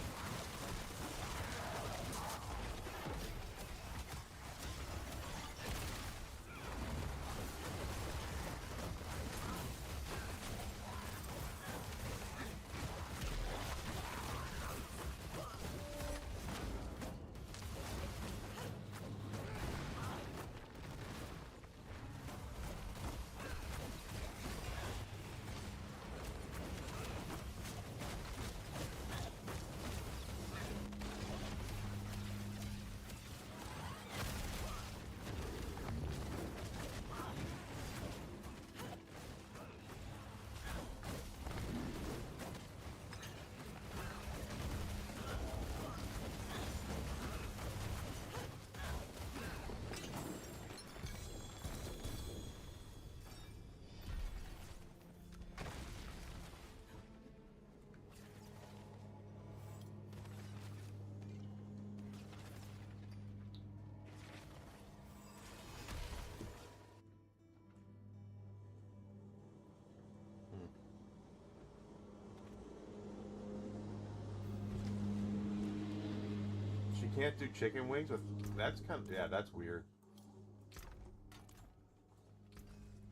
Speaker 2: Can't do chicken wings with... That's kind of... Yeah, that's weird.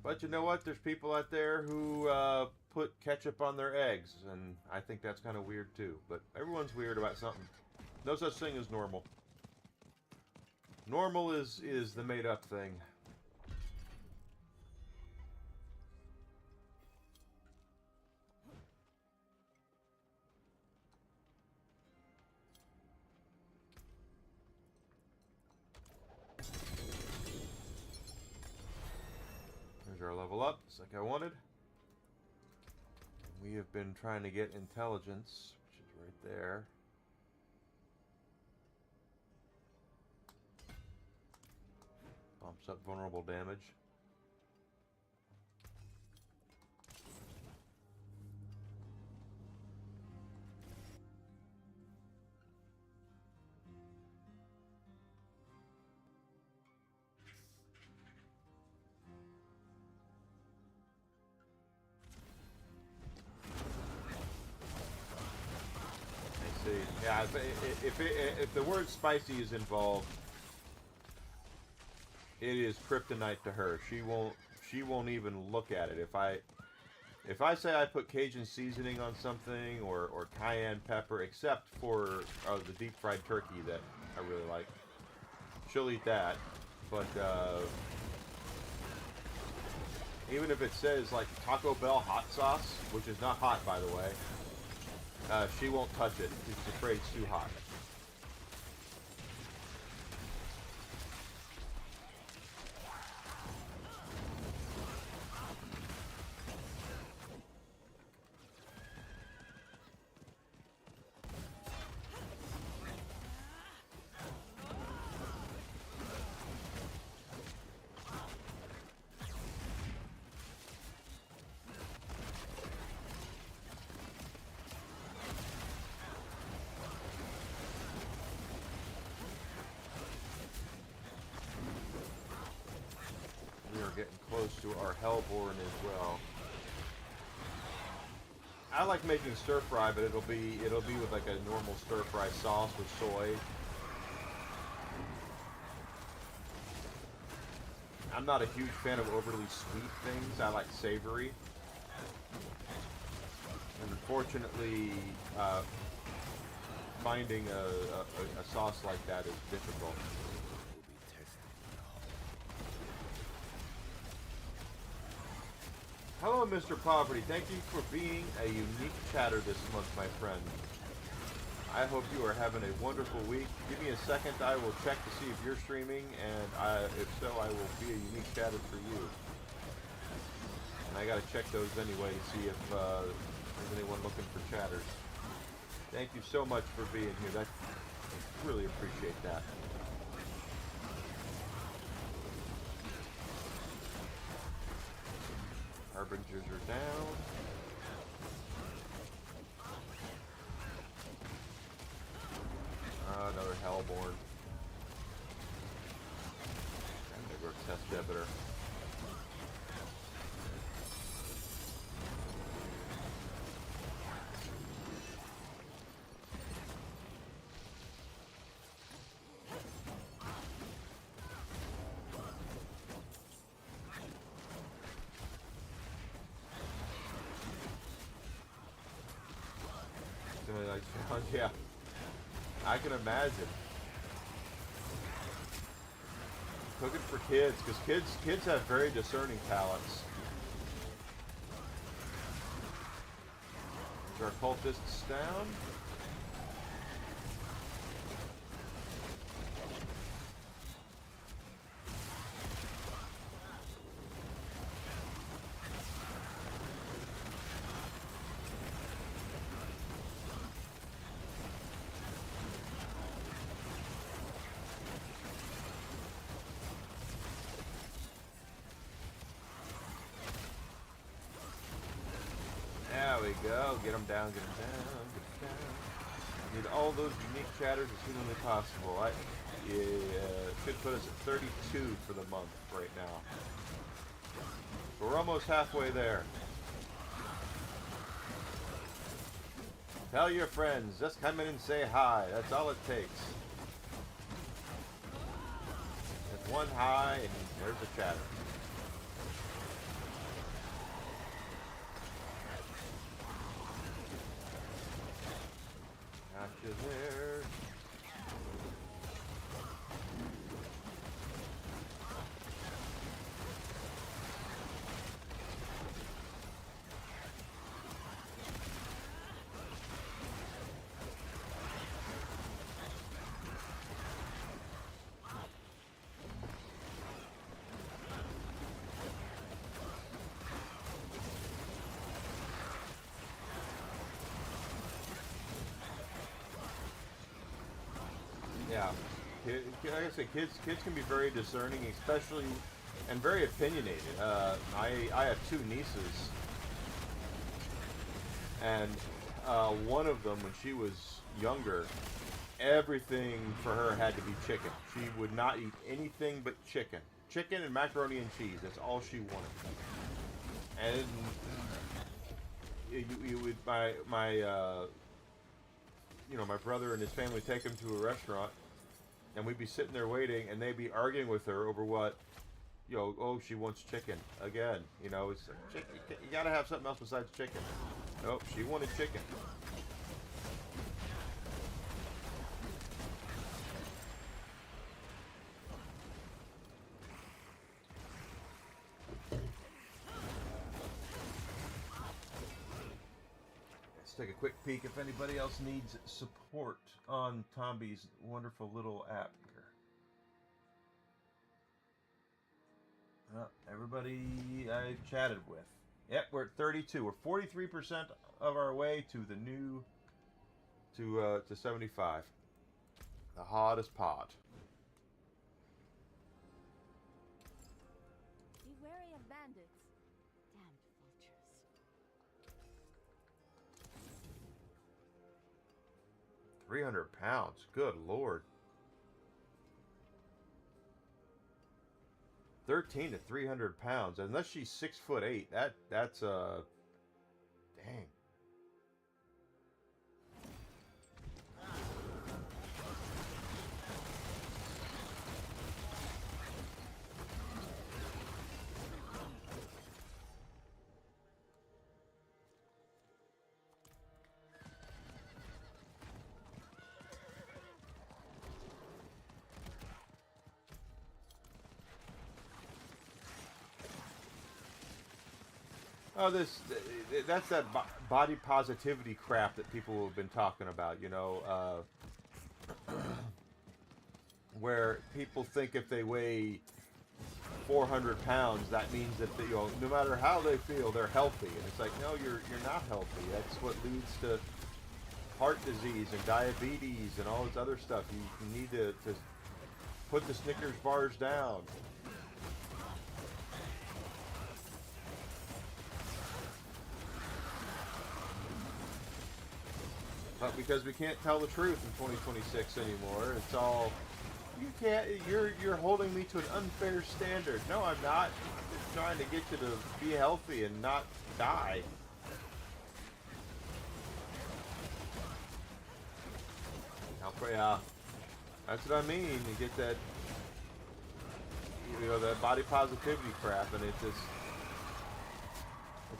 Speaker 2: But you know what? There's people out there who put ketchup on their eggs, and I think that's kind of weird too. But everyone's weird about something. No such thing as normal. Normal is the made up thing. There's our level up, just like I wanted. We have been trying to get intelligence, which is right there. Bumps up vulnerable damage. Yeah, if the word spicy is involved, it is kryptonite to her. She won't even look at it. If I say I put Cajun seasoning on something or cayenne pepper, except for the deep fried turkey that I really like, she'll eat that. But even if it says like Taco Bell hot sauce, which is not hot by the way. She won't touch it. She's afraid it's too hot. Getting close to our Hellborn as well. I like making stir fry, but it'll be with like a normal stir fry sauce with soy. I'm not a huge fan of overly sweet things. I like savory. And unfortunately, finding a sauce like that is difficult. Hello, Mr. Poverty. Thank you for being a unique chatter this month, my friend. I hope you are having a wonderful week. Give me a second. I will check to see if you're streaming, and if so, I will be a unique chatter for you. And I got to check those anyway to see if there's anyone looking for chatters. Thank you so much for being here. I really appreciate that. Harbingers are down. Another Hellborn. And there goes Test Debitor. Yeah, I can imagine. Cooking for kids, because kids have very discerning palates. Is our cultists down? Go. Get them down, get them down, get them down. Need all those unique chatters as humanly possible. Should put us at 32 for the month right now. So we're almost halfway there. Tell your friends, just come in and say hi. That's all it takes. There's one hi, and there's a chatter. Gotcha there. like I said, kids can be very discerning, especially, and very opinionated. I have two nieces, and one of them, when she was younger, everything for her had to be chicken. She would not eat anything but chicken. Chicken and macaroni and cheese. That's all she wanted. And you would my brother and his family would take him to a restaurant, and we'd be sitting there waiting, and they'd be arguing with her over what, oh, she wants chicken again. It's like, chicken. You gotta have something else besides chicken. Nope, she wanted chicken. Take a quick peek if anybody else needs support on Tomby's wonderful little app here. Everybody I chatted with. Yep, we're at 32. We're 43% of our way to the new to 75. The hottest pot.
Speaker 4: Be wary of bandits. Damned vultures.
Speaker 2: 300 pounds. Good Lord. 13 to 300 pounds. Unless she's 6'8", that's dang. Oh, that's that body positivity crap that people have been talking about, where people think if they weigh 400 pounds, that means that no matter how they feel, they're healthy. And it's like, no, you're not healthy. That's what leads to heart disease and diabetes and all this other stuff. You need to put the Snickers bars down. But because we can't tell the truth in 2026 anymore, it's all, you can't, you're holding me to an unfair standard. No, I'm not. I'm just trying to get you to be healthy and not die. That's what I mean. You get that, that body positivity crap, and it's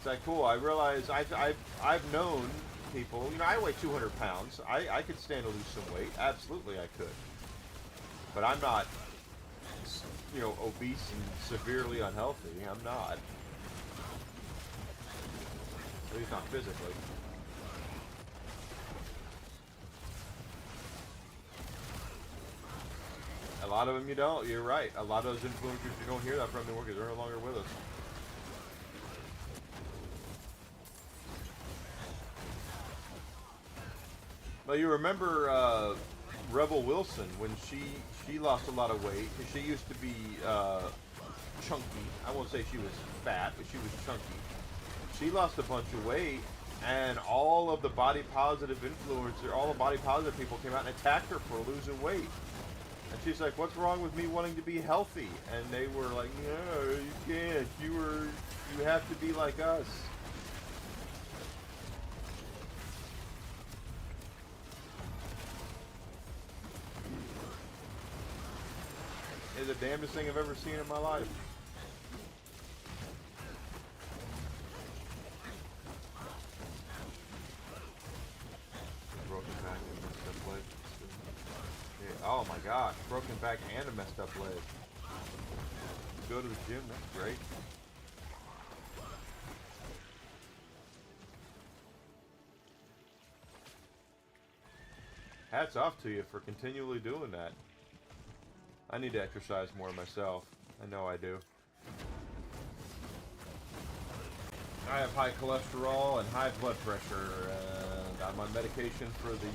Speaker 2: like, cool. I realize I've known people, I weigh 200 pounds. I could stand to lose some weight. Absolutely, I could. But I'm not, obese and severely unhealthy. I'm not. At least not physically. A lot of them you don't. You're right. A lot of those influencers you don't hear that from anymore because they're no longer with us. Well, you remember Rebel Wilson when she lost a lot of weight. She used to be chunky. I won't say she was fat, but she was chunky. She lost a bunch of weight, and all of the body positive influencers, all the body positive people came out and attacked her for losing weight. And she's like, "What's wrong with me wanting to be healthy?" And they were like, "No, you can't. You have to be like us." It's the damnedest thing I've ever seen in my life. Broken back and messed up leg. Yeah, oh my gosh, broken back and a messed up leg. Go to the gym, that's great. Hats off to you for continually doing that. I need to exercise more myself. I know I do. I have high cholesterol and high blood pressure. I'm on medication for the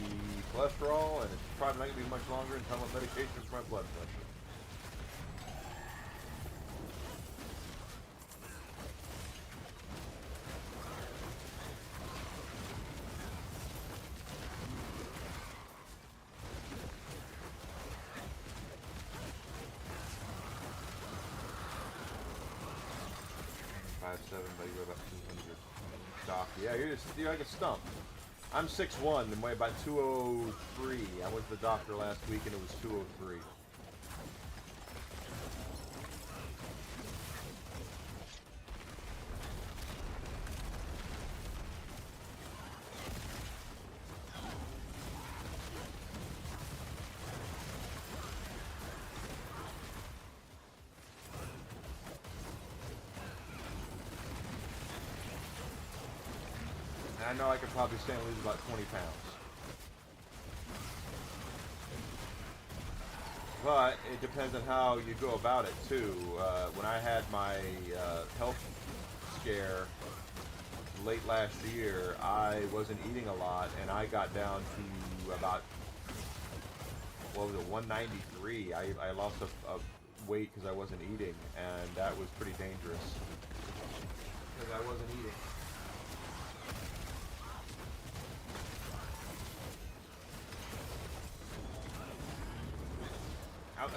Speaker 2: cholesterol, and it's probably not going to be much longer until I'm on medication for my blood pressure. 5'7", but you weigh about 200. Doc, yeah, you're like a stump. I'm 6'1" and weigh about 203. I went to the doctor last week and it was 203. I know I could probably stand to lose about 20 pounds. But it depends on how you go about it, too. When I had my health scare late last year, I wasn't eating a lot, and I got down to about, what was it, 193. I lost a weight because I wasn't eating, and that was pretty dangerous. Because I wasn't eating.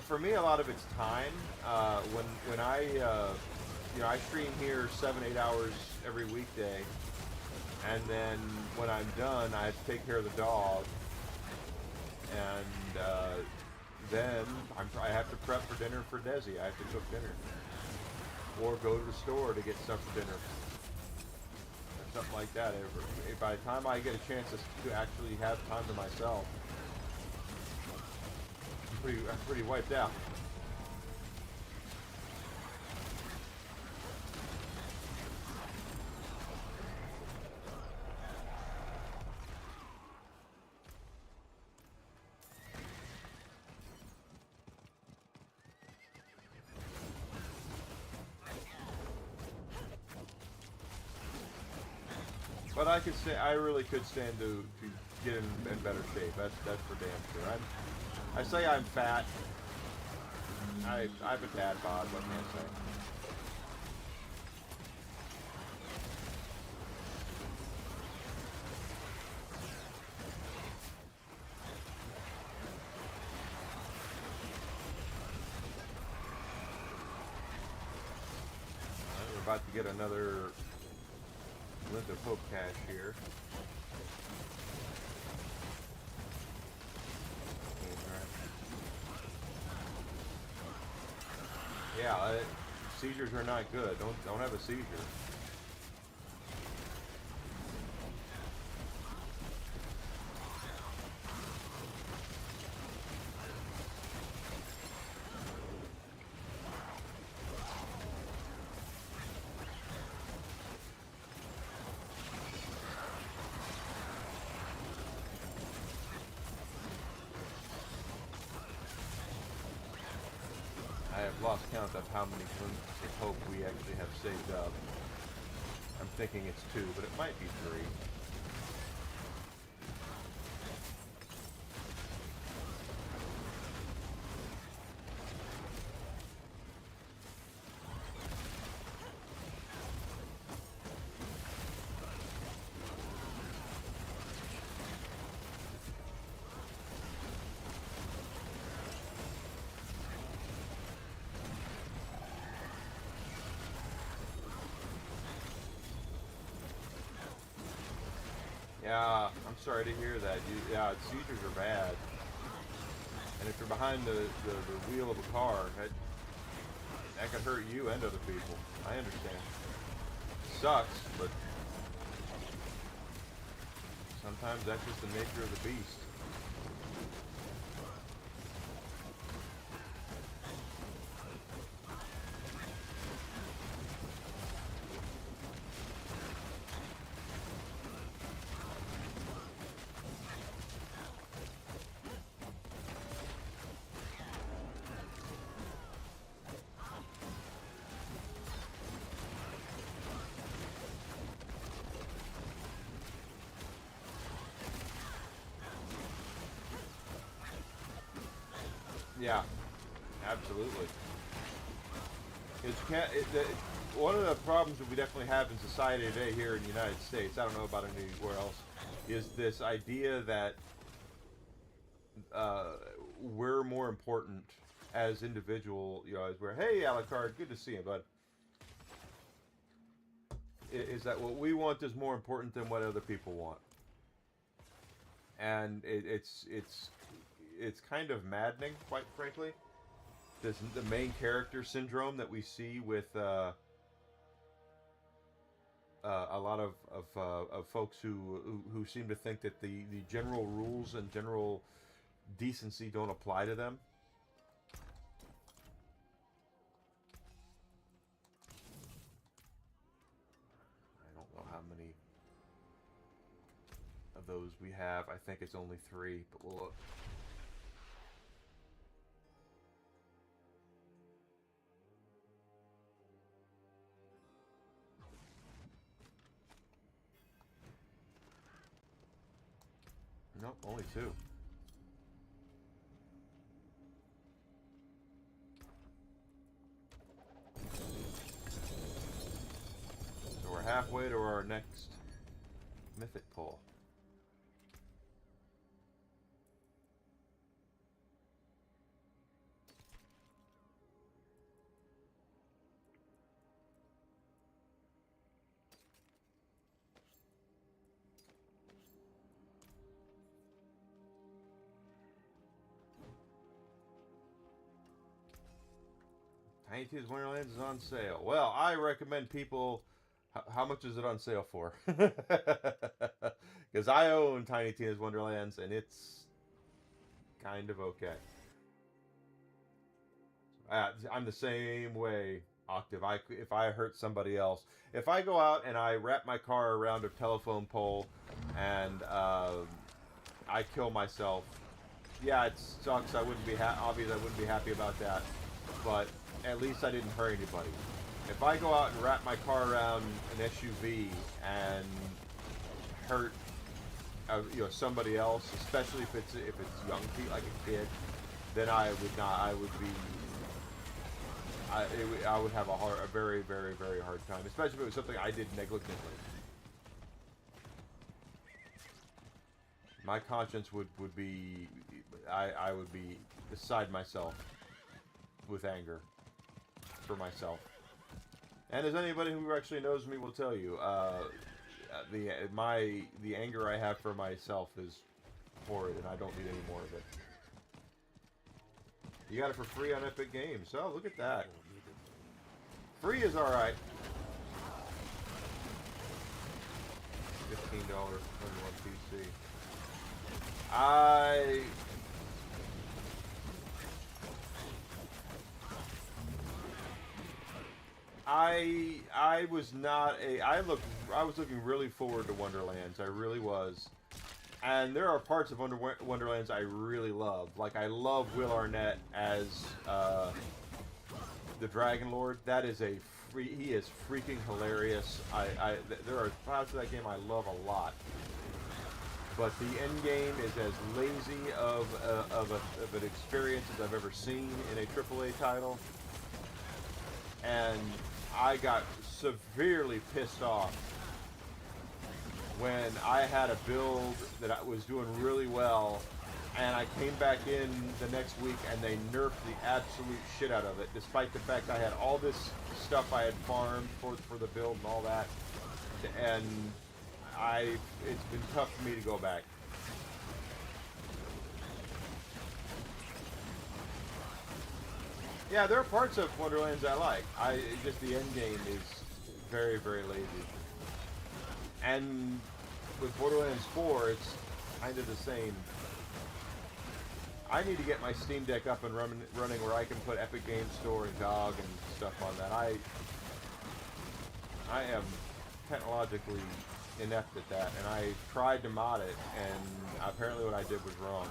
Speaker 2: For me, a lot of it's time. When I, I stream here 7-8 hours every weekday, and then when I'm done, I have to take care of the dog, and then I have to prep for dinner for Desi. I have to cook dinner, or go to the store to get stuff for dinner, or something like that. By the time I get a chance to actually have time to myself, I'm pretty wiped out. But I really could stand to get in better shape. That's for damn sure. I say I'm fat. I have a dad bod, what can I say? We're about to get another Linda Pope cache here. Yeah, seizures are not good. Don't have a seizure. I have lost count of how many glimpses of hope we actually have saved up. I'm thinking it's 2, but it might be 3. Yeah, I'm sorry to hear that. Yeah, seizures are bad. And if you're behind the wheel of a car, that could hurt you and other people. I understand. It sucks, but sometimes that's just the nature of the beast. Yeah, absolutely. It's can't. One of the problems that we definitely have in society today here in the United States, I don't know about anywhere else, is this idea that we're more important as individual. You know, as we're, hey, Alucard, good to see you, bud. Is that what we want is more important than what other people want? And it's kind of maddening, quite frankly. The main character syndrome that we see with a lot of folks who seem to think that the general rules and general decency don't apply to them. I don't know how many of those we have. I think it's only 3, but we'll look. Nope, only 2. So we're halfway to our next mythic pull. Tiny Tina's Wonderlands is on sale. Well, I recommend people. How much is it on sale for? Because I own Tiny Tina's Wonderlands, and it's kind of okay. I'm the same way, Octave. If I hurt somebody else, if I go out and I wrap my car around a telephone pole, and I kill myself, yeah, it sucks. I wouldn't be obvious. I wouldn't be happy about that, but at least I didn't hurt anybody. If I go out and wrap my car around an SUV and hurt, somebody else, especially if it's young people, like a kid, then I would not. I would be. I would have a very, very, very hard time, especially if it was something I did negligently. My conscience would be. I would be beside myself with anger for myself. And as anybody who actually knows me will tell you, the anger I have for myself is horrid, and I don't need any more of it. You got it for free on Epic Games. Oh, look at that. Free is all right. $15 on PC. I was not a. I was looking really forward to Wonderlands. I really was. And there are parts of Wonderlands I really love. Like, I love Will Arnett as the Dragon Lord. That is he is freaking hilarious. There are parts of that game I love a lot. But the end game is as lazy of an experience as I've ever seen in a AAA title. And I got severely pissed off when I had a build that I was doing really well, and I came back in the next week and they nerfed the absolute shit out of it, despite the fact I had all this stuff I had farmed for the build and all that, and it's been tough for me to go back. Yeah, there are parts of Wonderlands I like. Just the end game is very, very lazy. And with Borderlands 4, it's kind of the same. I need to get my Steam Deck up and running where I can put Epic Games Store and GOG and stuff on that. I am technologically inept at that, and I tried to mod it, and apparently what I did was wrong.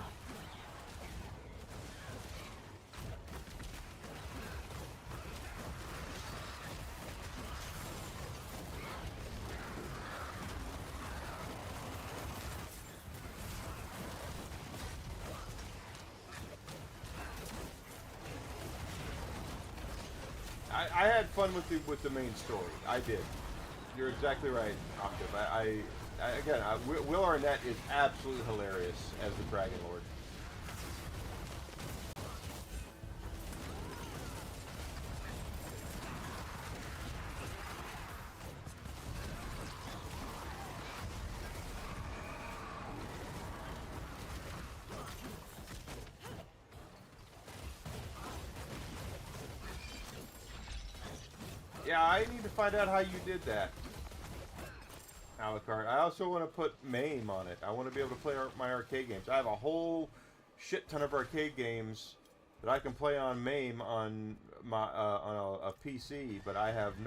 Speaker 2: I had fun with the main story. I did. You're exactly right, Octave. Again, Will Arnett is absolutely hilarious as the Dragon Lord. Yeah, I need to find out how you did that, Alucard. I also want to put MAME on it. I want to be able to play my arcade games. I have a whole shit ton of arcade games that I can play on MAME on my on a PC, but I haven't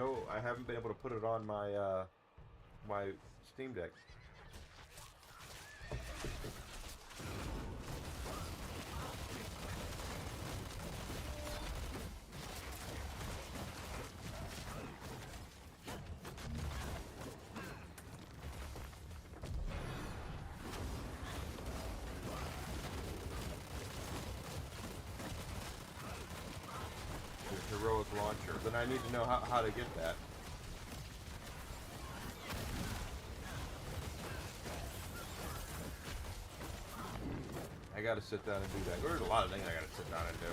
Speaker 2: been able to put it on my my Steam Deck. Heroic launcher. Then I need to know how to get that. I gotta sit down and do that. There's a lot of things I gotta sit down and do.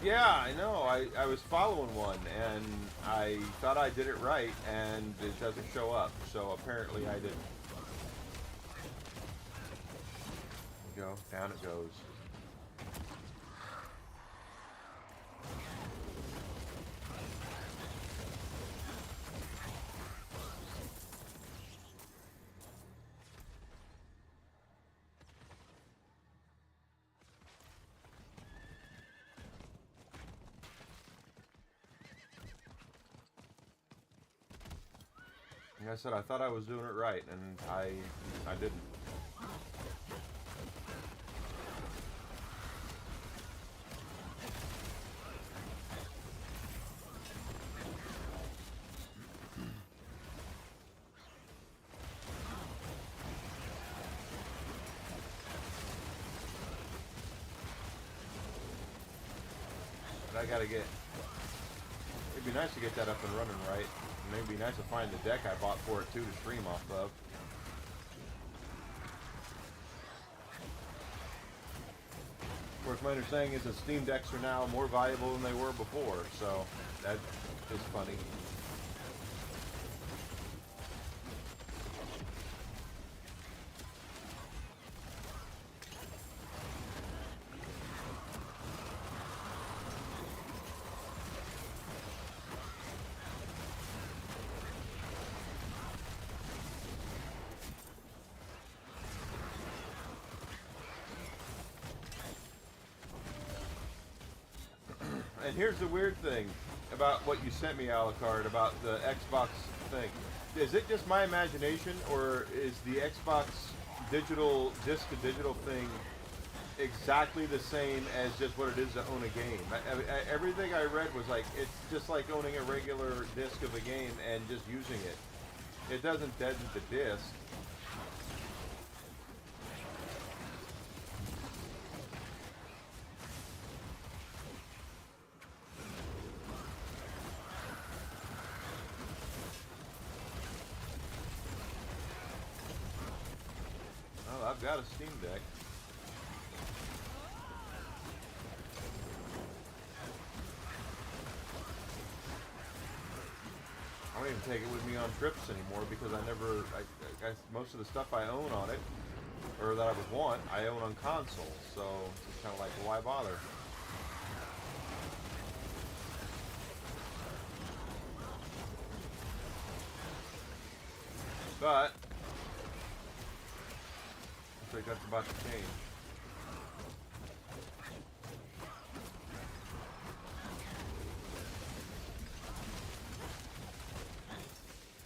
Speaker 2: Yeah, I know. I was following one, and I thought I did it right, and it doesn't show up. So apparently I didn't. There you go. Down it goes. Like I said, I thought I was doing it right, and I didn't. But I gotta get. It'd be nice to get that up and running right. And it'd be nice to find the deck I bought for it too to stream off of. Of course, my understanding is that Steam decks are now more valuable than they were before, so that is funny. And here's the weird thing about what you sent me, Alucard, about the Xbox thing. Is it just my imagination, or is the Xbox digital disc-to-digital thing exactly the same as just what it is to own a game? Everything I read was like, it's just like owning a regular disc of a game and just using it. It doesn't deaden the disc. I've got a Steam Deck. I don't even take it with me on trips anymore because I most of the stuff I own on it, or that I would want, I own on console. So it's just kind of like, well, why bother? But I think that's about to change.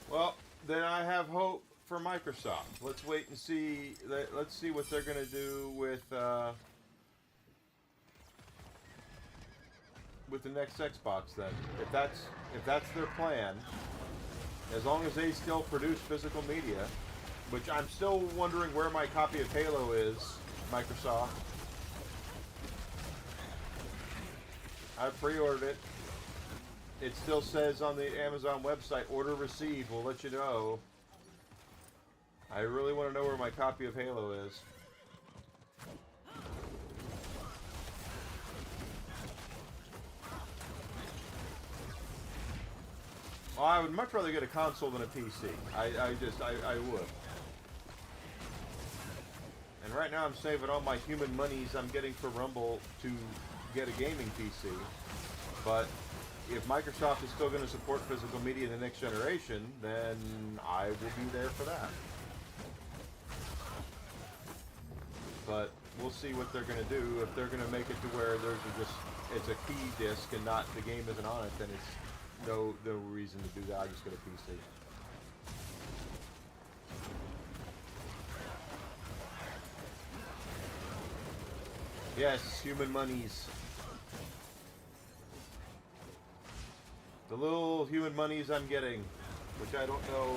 Speaker 2: Well, then I have hope for Microsoft. Let's wait and see. Let's see what they're going to do with with the next Xbox then. If that's their plan, as long as they still produce physical media, which I'm still wondering where my copy of Halo is, Microsoft. I pre-ordered it. It still says on the Amazon website, order received. We'll let you know. I really want to know where my copy of Halo is. Well, I would much rather get a console than a PC. I would. And right now I'm saving all my human monies I'm getting for Rumble to get a gaming PC. But if Microsoft is still going to support physical media in the next generation, then I will be there for that. But we'll see what they're going to do. If they're going to make it to where it's a key disc and not the game isn't on it, then it's no reason to do that. I'll just get a PC. Yes, human monies. The little human monies I'm getting, which I don't know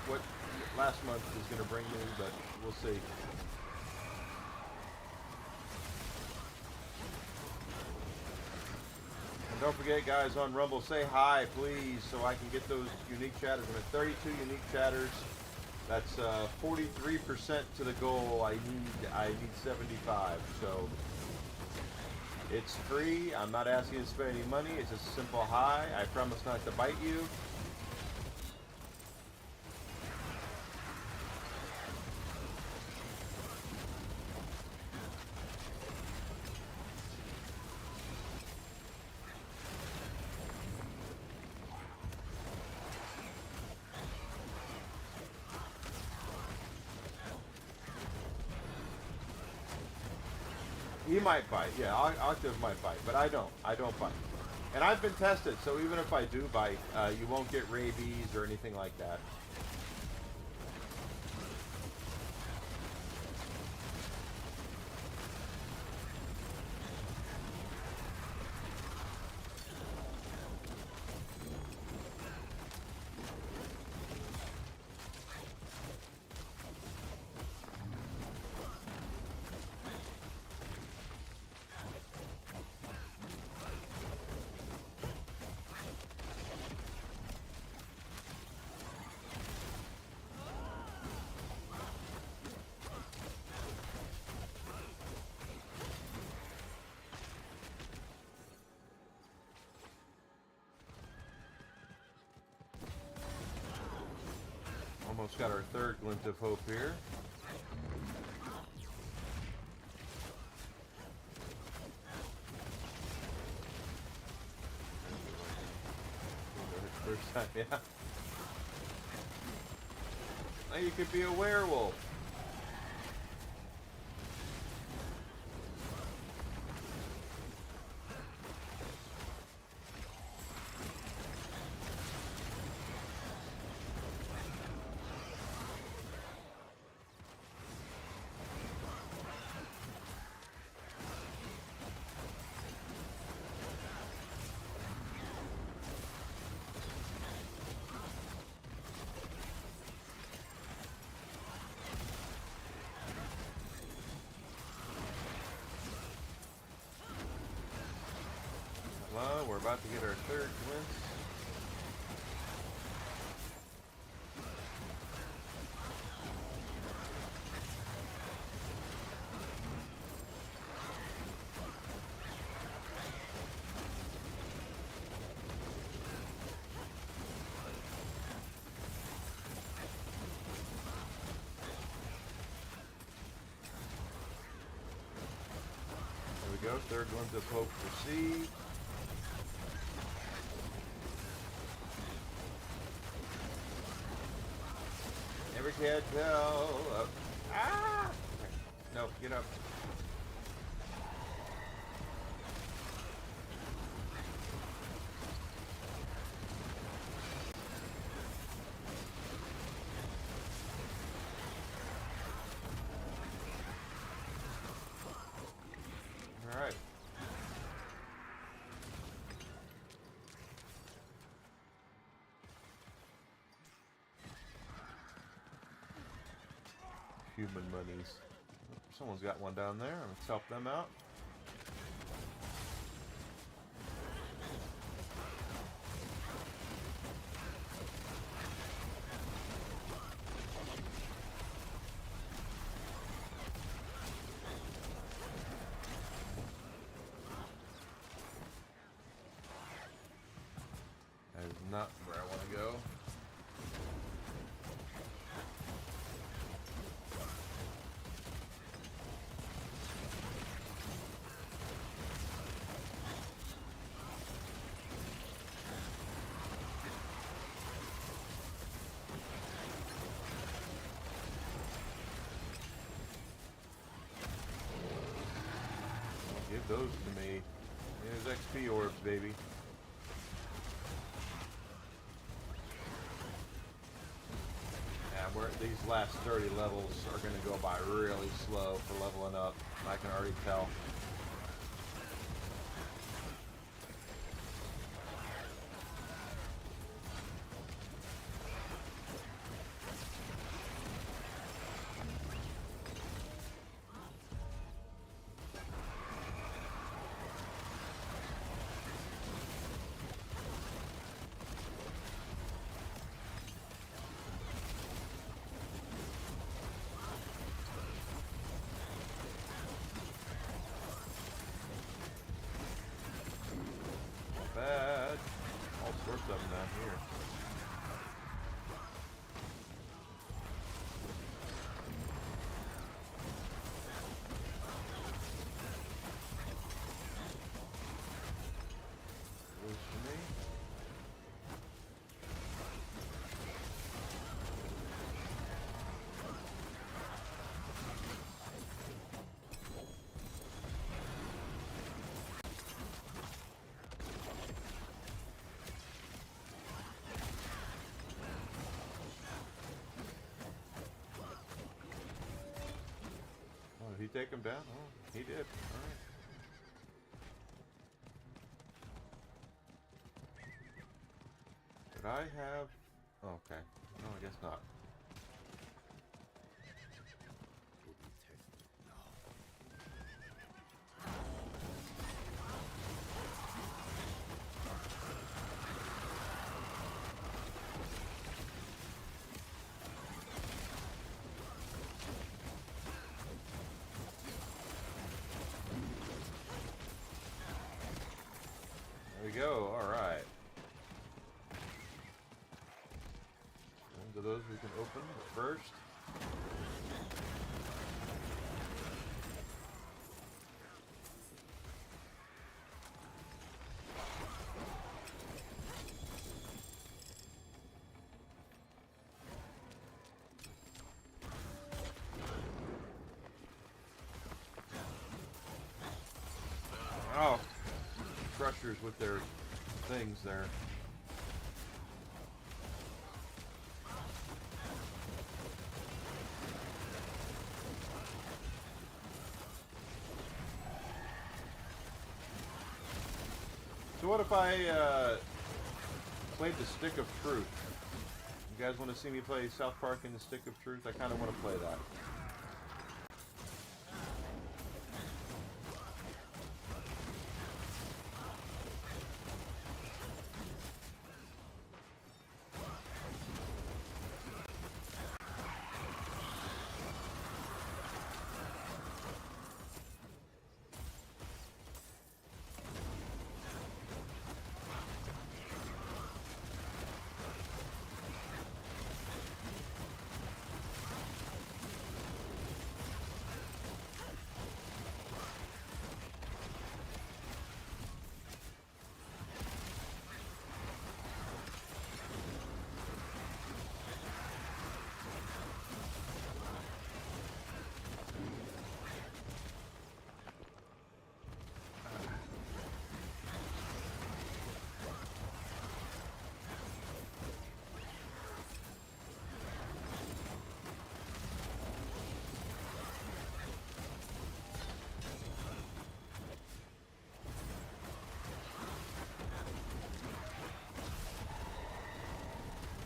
Speaker 2: what last month is going to bring me, but we'll see. And don't forget, guys, on Rumble, say hi, please, so I can get those unique chatters. I'm at 32 unique chatters. That's 43% to the goal. I need 75. So it's free. I'm not asking you to spend any money. It's a simple hi. I promise not to bite you. He might bite, yeah. Octave might bite, but I don't. I don't bite. And I've been tested, so even if I do bite, you won't get rabies or anything like that. Almost got our third glint of hope here. First time, yeah. Now you could be a werewolf. Well, we're about to get our third glimpse. There we go, third glimpse of hope received. Never can tell. Up. Ah! No, get up. All right. human monies. Someone's got one down there. Let's help them out. That is not where I want to go. Give those to me. There's XP orbs, baby. Yeah, these last 30 levels are going to go by really slow for leveling up. I can already tell. Bad. All sorts of them down here. Those for me. Did he take him down? Oh, he did. All right. Did I have... Oh, okay. No, I guess not.
Speaker 3: Will be tested now.
Speaker 2: There we go. All right. Ones of those we can open first. Oh, crushers with their things there. So what if I played the Stick of Truth? You guys want to see me play South Park in the Stick of Truth? I kind of want to play that.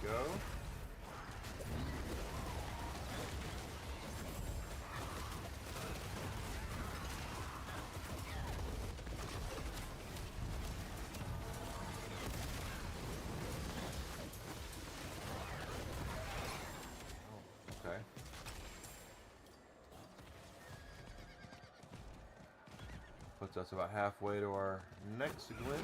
Speaker 2: Go. puts us about halfway to our next glimpse.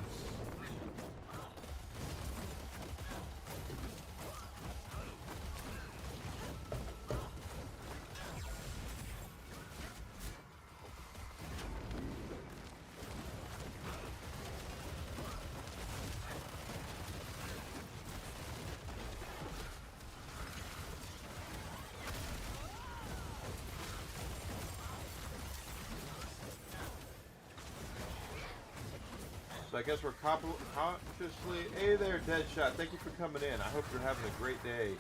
Speaker 2: So I guess we're consciously... Hey there, Deadshot. Thank you for coming in. I hope you're having a great day.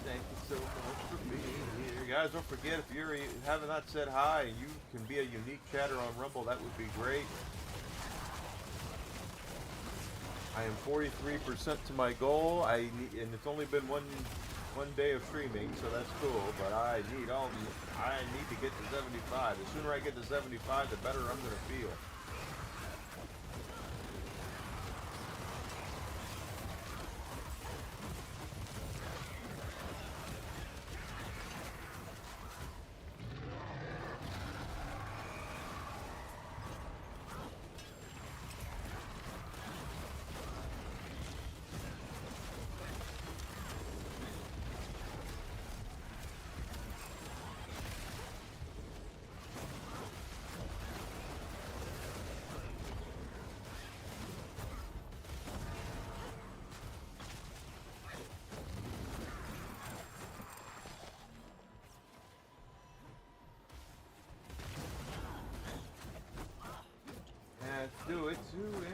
Speaker 2: Thank you so much for being here. Guys, don't forget, if you have not said hi and you can be a unique chatter on Rumble, that would be great. I am 43% to my goal. And it's only been one day of streaming, so that's cool. But I need to get to 75. The sooner I get to 75, the better I'm gonna feel. Let's do it to it.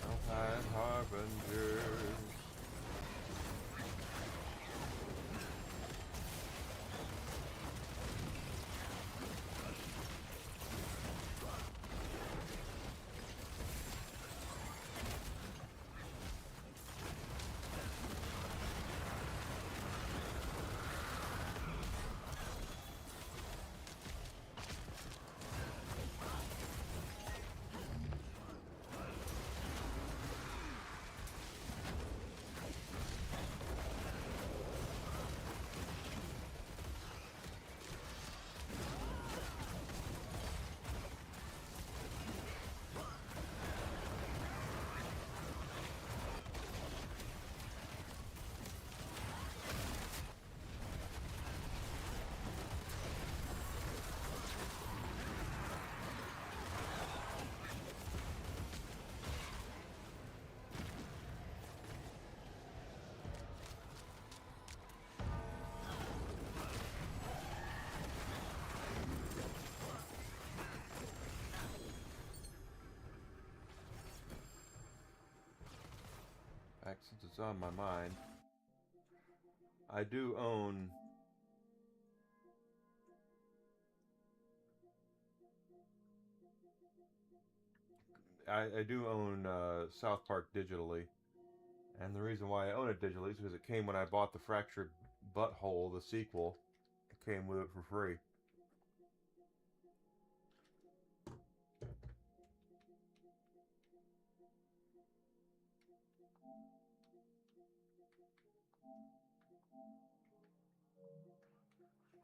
Speaker 2: Alpine Harbingers. Since it's on my mind, I do own South Park digitally, and the reason why I own it digitally is because it came when I bought the Fractured Butthole, the sequel. It came with it for free.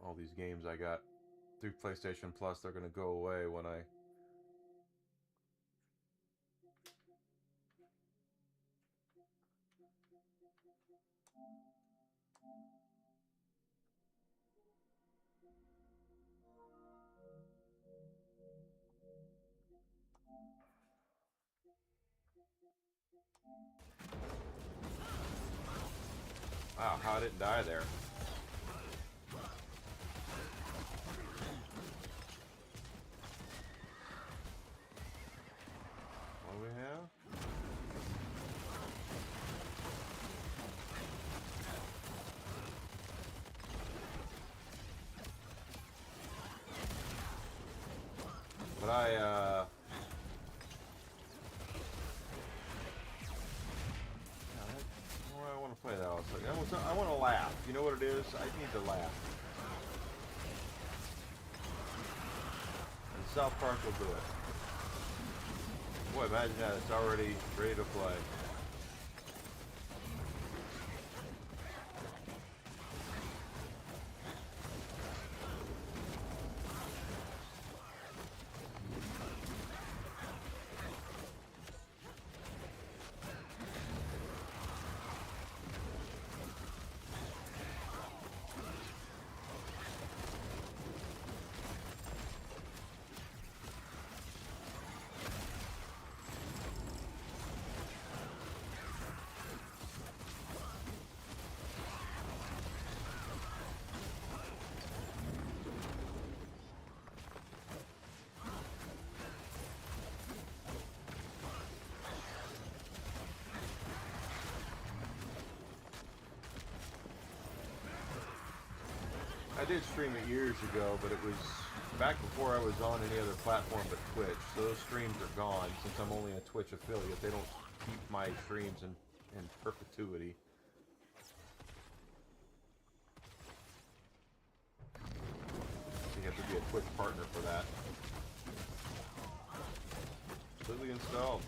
Speaker 2: All these games I got through PlayStation Plus, they're going to go away when I... Wow, how I didn't die there. What do we have? But I want to laugh. You know what it is? I need to laugh. And South Park will do it. Boy, imagine that. It's already ready to play. I did stream it years ago, but it was back before I was on any other platform but Twitch. So those streams are gone since I'm only a Twitch affiliate. They don't keep my streams in perpetuity. So you have to be a Twitch partner for that. Completely installed.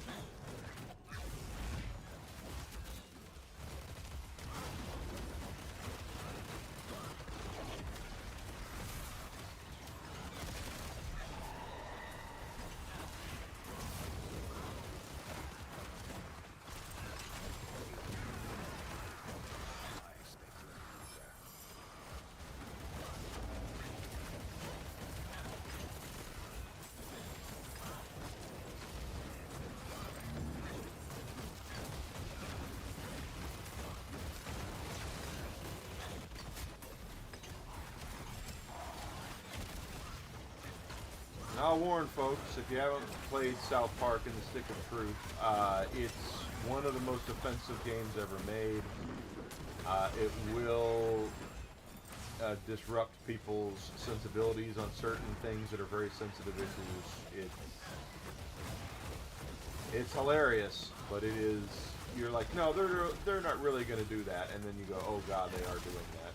Speaker 2: I'll warn folks, if you haven't played South Park and the Stick of Truth, it's one of the most offensive games ever made. It will disrupt people's sensibilities on certain things that are very sensitive issues. It's hilarious, but it is, you're like, no, they're not really going to do that, and then you go, oh god, they are doing that.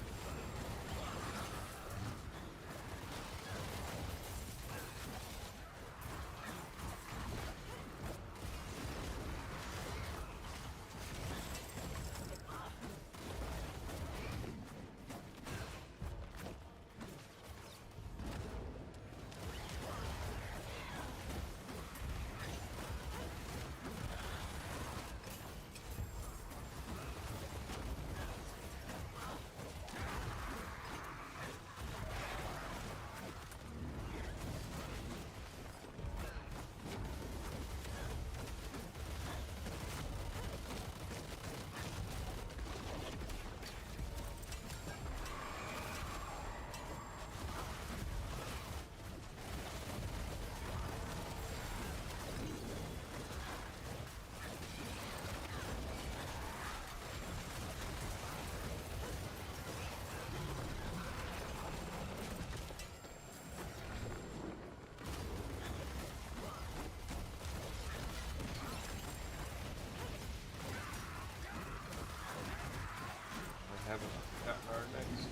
Speaker 2: Haven't gotten our next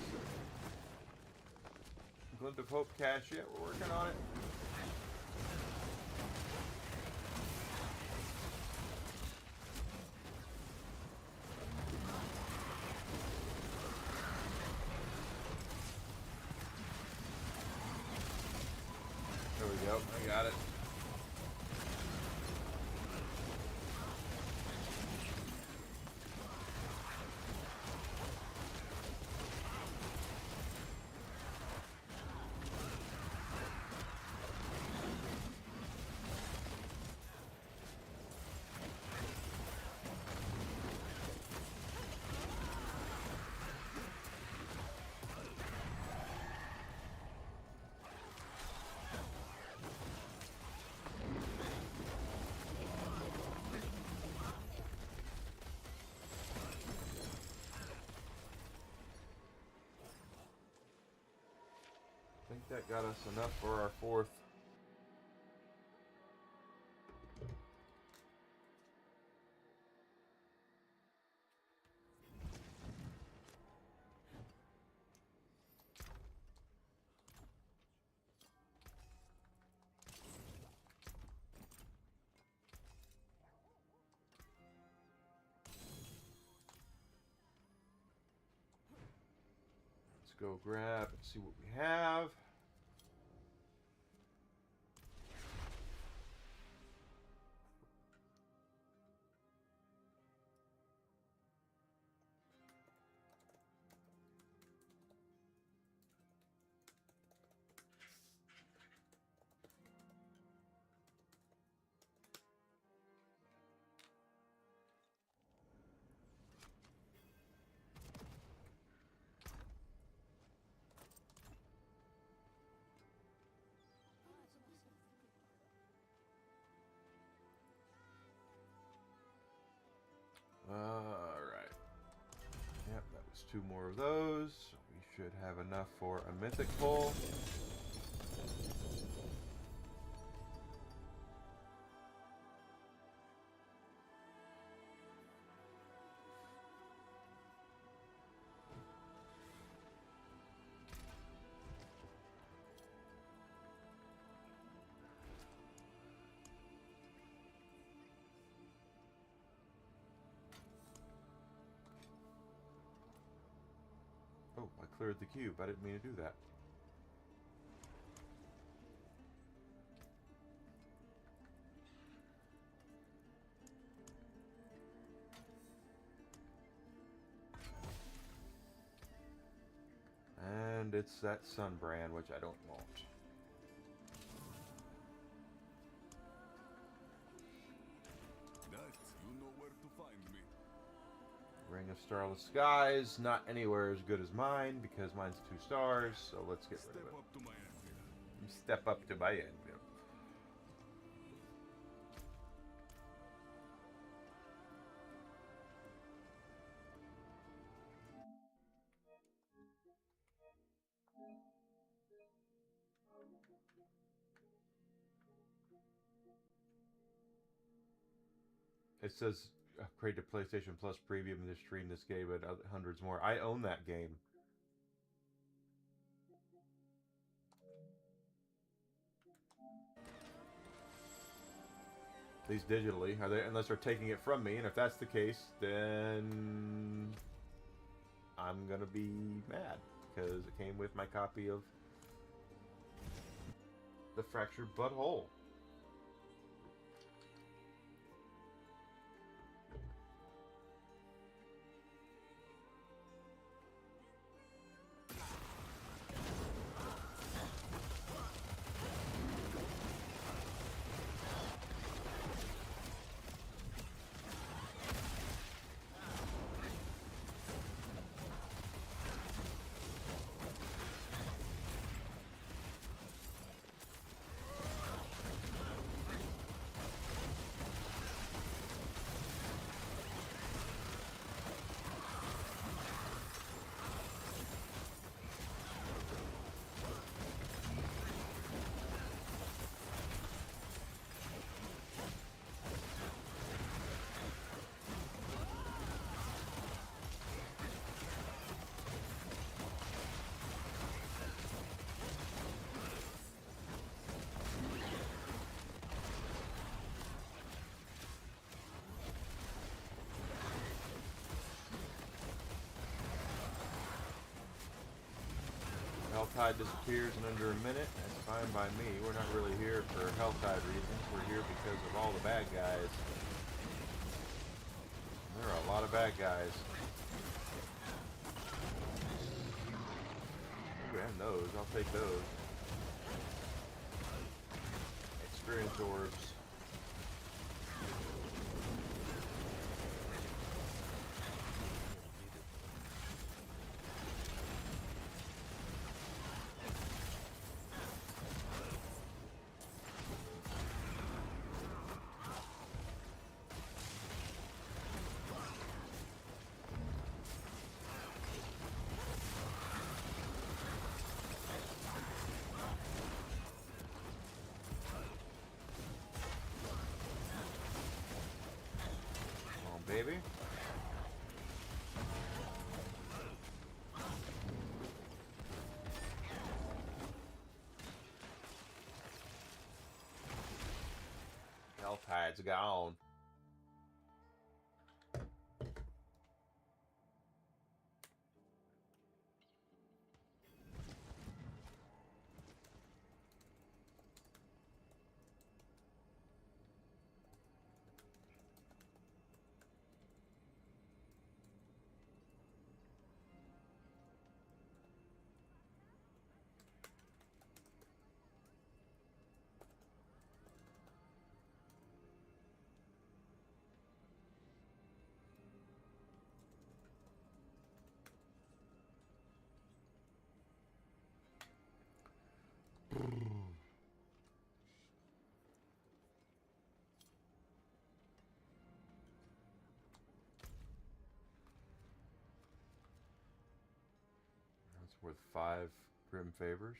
Speaker 2: Glint of Hope cache yet. We're working on it. There we go. I got it. I think that got us enough for our fourth. go grab and see what we have. Alright. Yep, that was 2 more of those. So we should have enough for a mythic pull. Oh, I cleared the cube. I didn't mean to do that. And it's that sun brand, which I don't want.
Speaker 3: That you know where to find me.
Speaker 2: Ring of Starless Skies, not anywhere as good as mine because mine's 2 stars, so let's get rid of it.
Speaker 3: Step up to my anvil.
Speaker 2: Step up to my anvil. It says upgrade to PlayStation Plus Premium to stream this game and hundreds more. I own that game. At least digitally, are they? Unless they're taking it from me, and if that's the case, then I'm gonna be mad because it came with my copy of The Fractured Butthole. Helltide disappears in under a minute. That's fine by me. We're not really here for Helltide reasons. We're here because of all the bad guys. There are a lot of bad guys. Ooh, and those. I'll take those. Experience orbs. Baby. Helltide's gone. Worth 5 grim favors.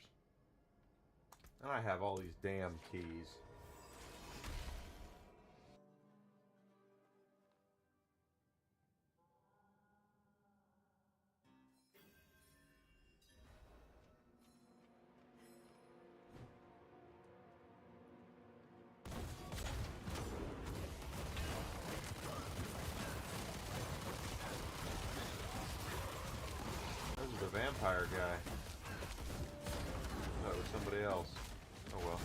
Speaker 2: And I have all these damn keys. This is the vampire guy. No, it was somebody else. Oh well.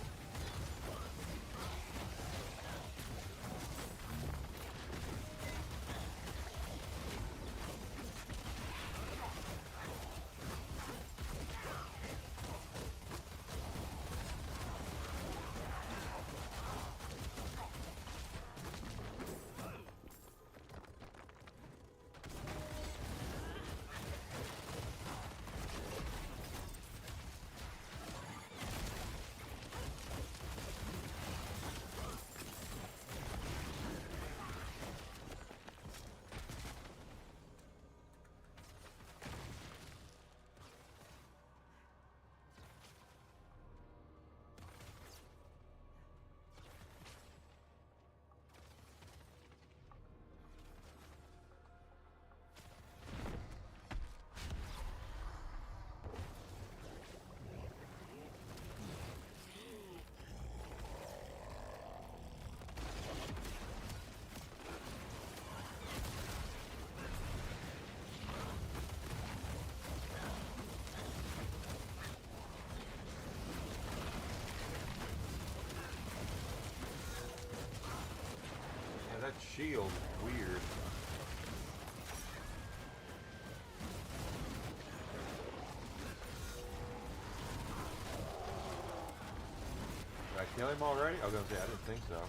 Speaker 2: That shield is weird. Did I kill him already? I was gonna say I didn't think so.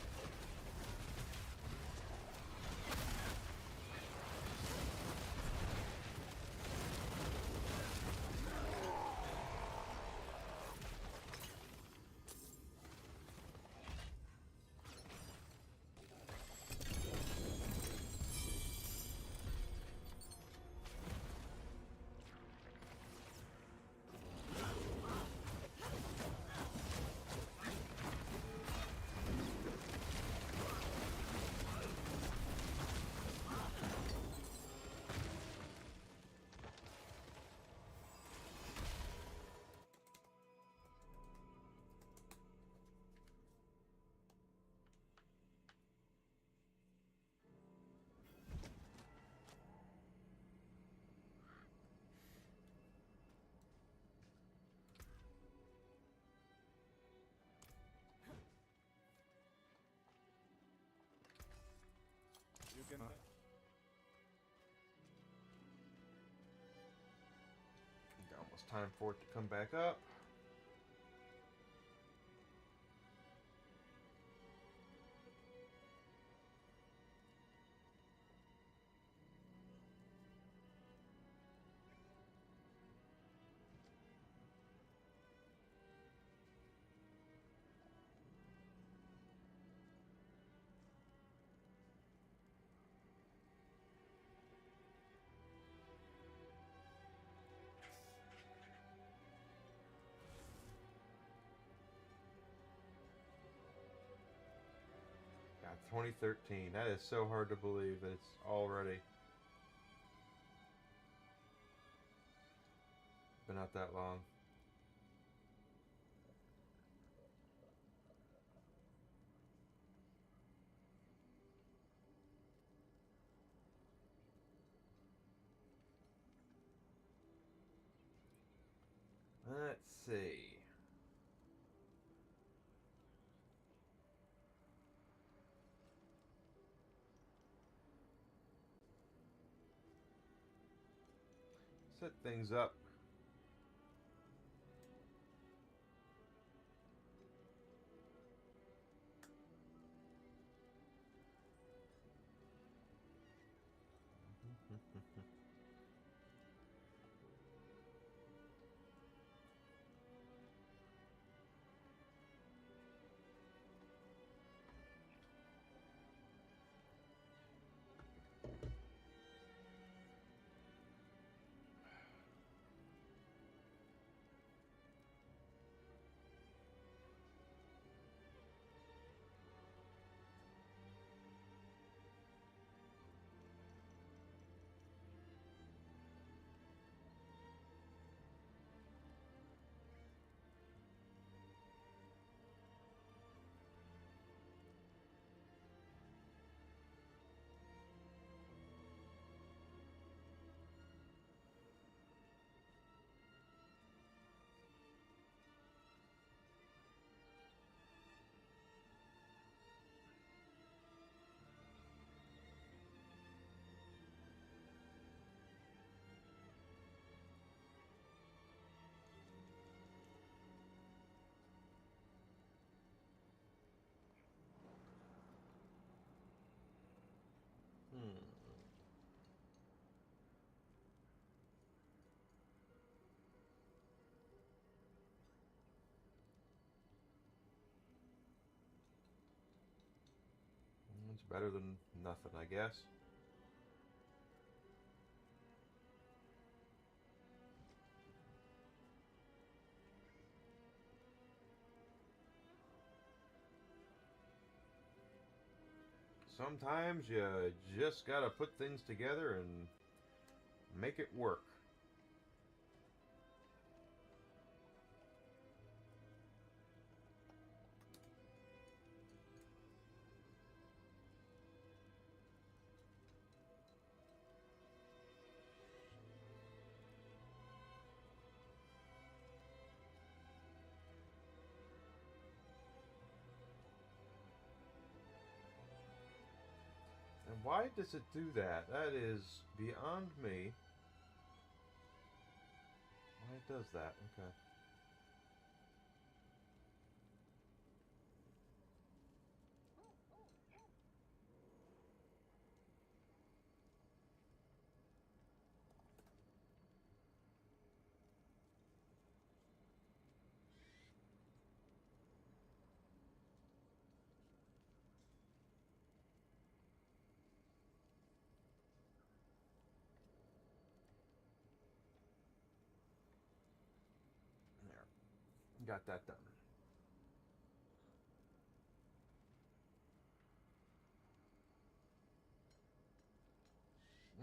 Speaker 3: You can.
Speaker 2: Almost time for it to come back up. God, 2013. That is so hard to believe that it's already been out that long. Let's see. Set things up. better than nothing, I guess. Sometimes you just gotta put things together and make it work. And why does it do that? That is beyond me. Why it does that? Okay. There. Got that done.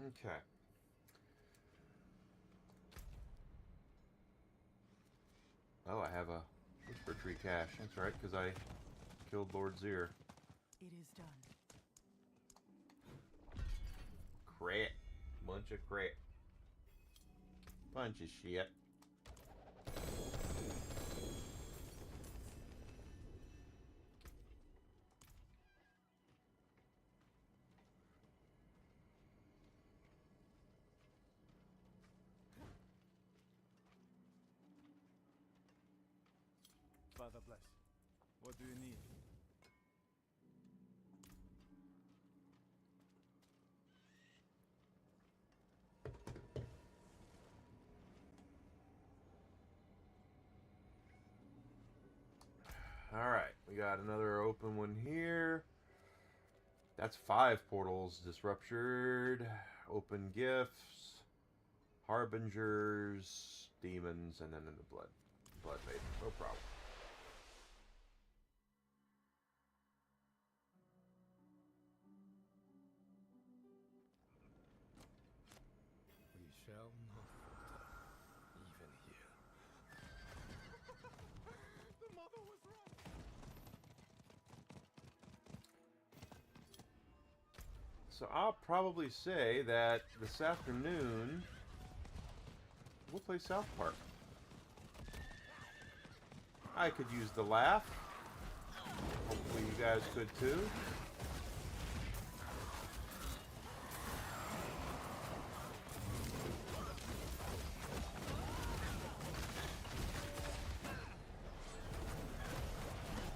Speaker 2: Okay. Oh, I have a whisper tree cache. That's right, because I killed Lord Zir.
Speaker 1: It is done.
Speaker 2: Crap. Bunch of crap. Bunch of shit.
Speaker 3: Father bless. What do you need?
Speaker 2: Alright, we got another open one here. That's 5 portals. Disruptured, open gifts, harbingers, demons, and then in the blood maiden. No problem.
Speaker 3: We shall not falter, even here. The mother was right.
Speaker 2: So I'll probably say that this afternoon we'll play South Park. I could use the laugh. Hopefully you guys could too.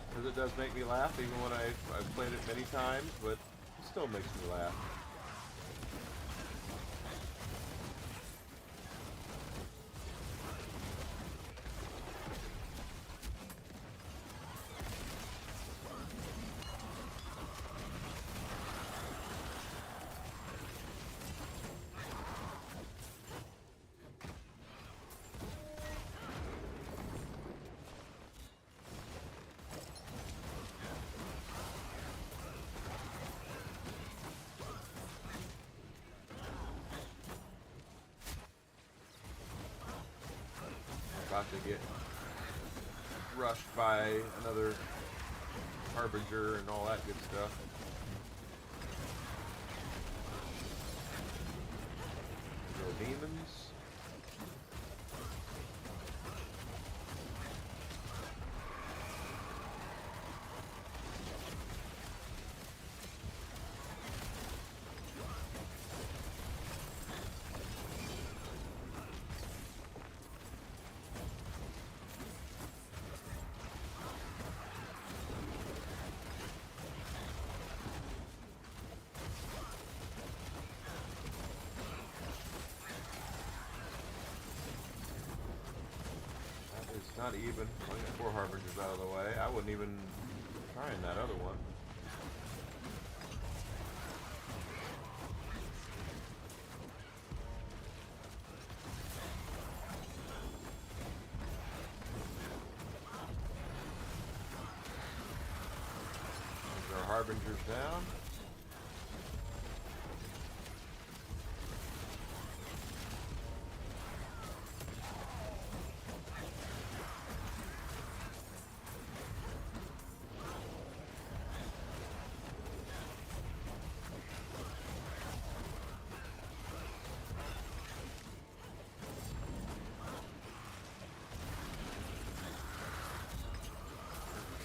Speaker 2: Because it does make me laugh, even when I've played it many times, but it still makes me laugh. About to get rushed by another harbinger and all that good stuff. No demons. Not even. Only got 4 harbingers out of the way. I wouldn't even try in that other one. Harbingers down.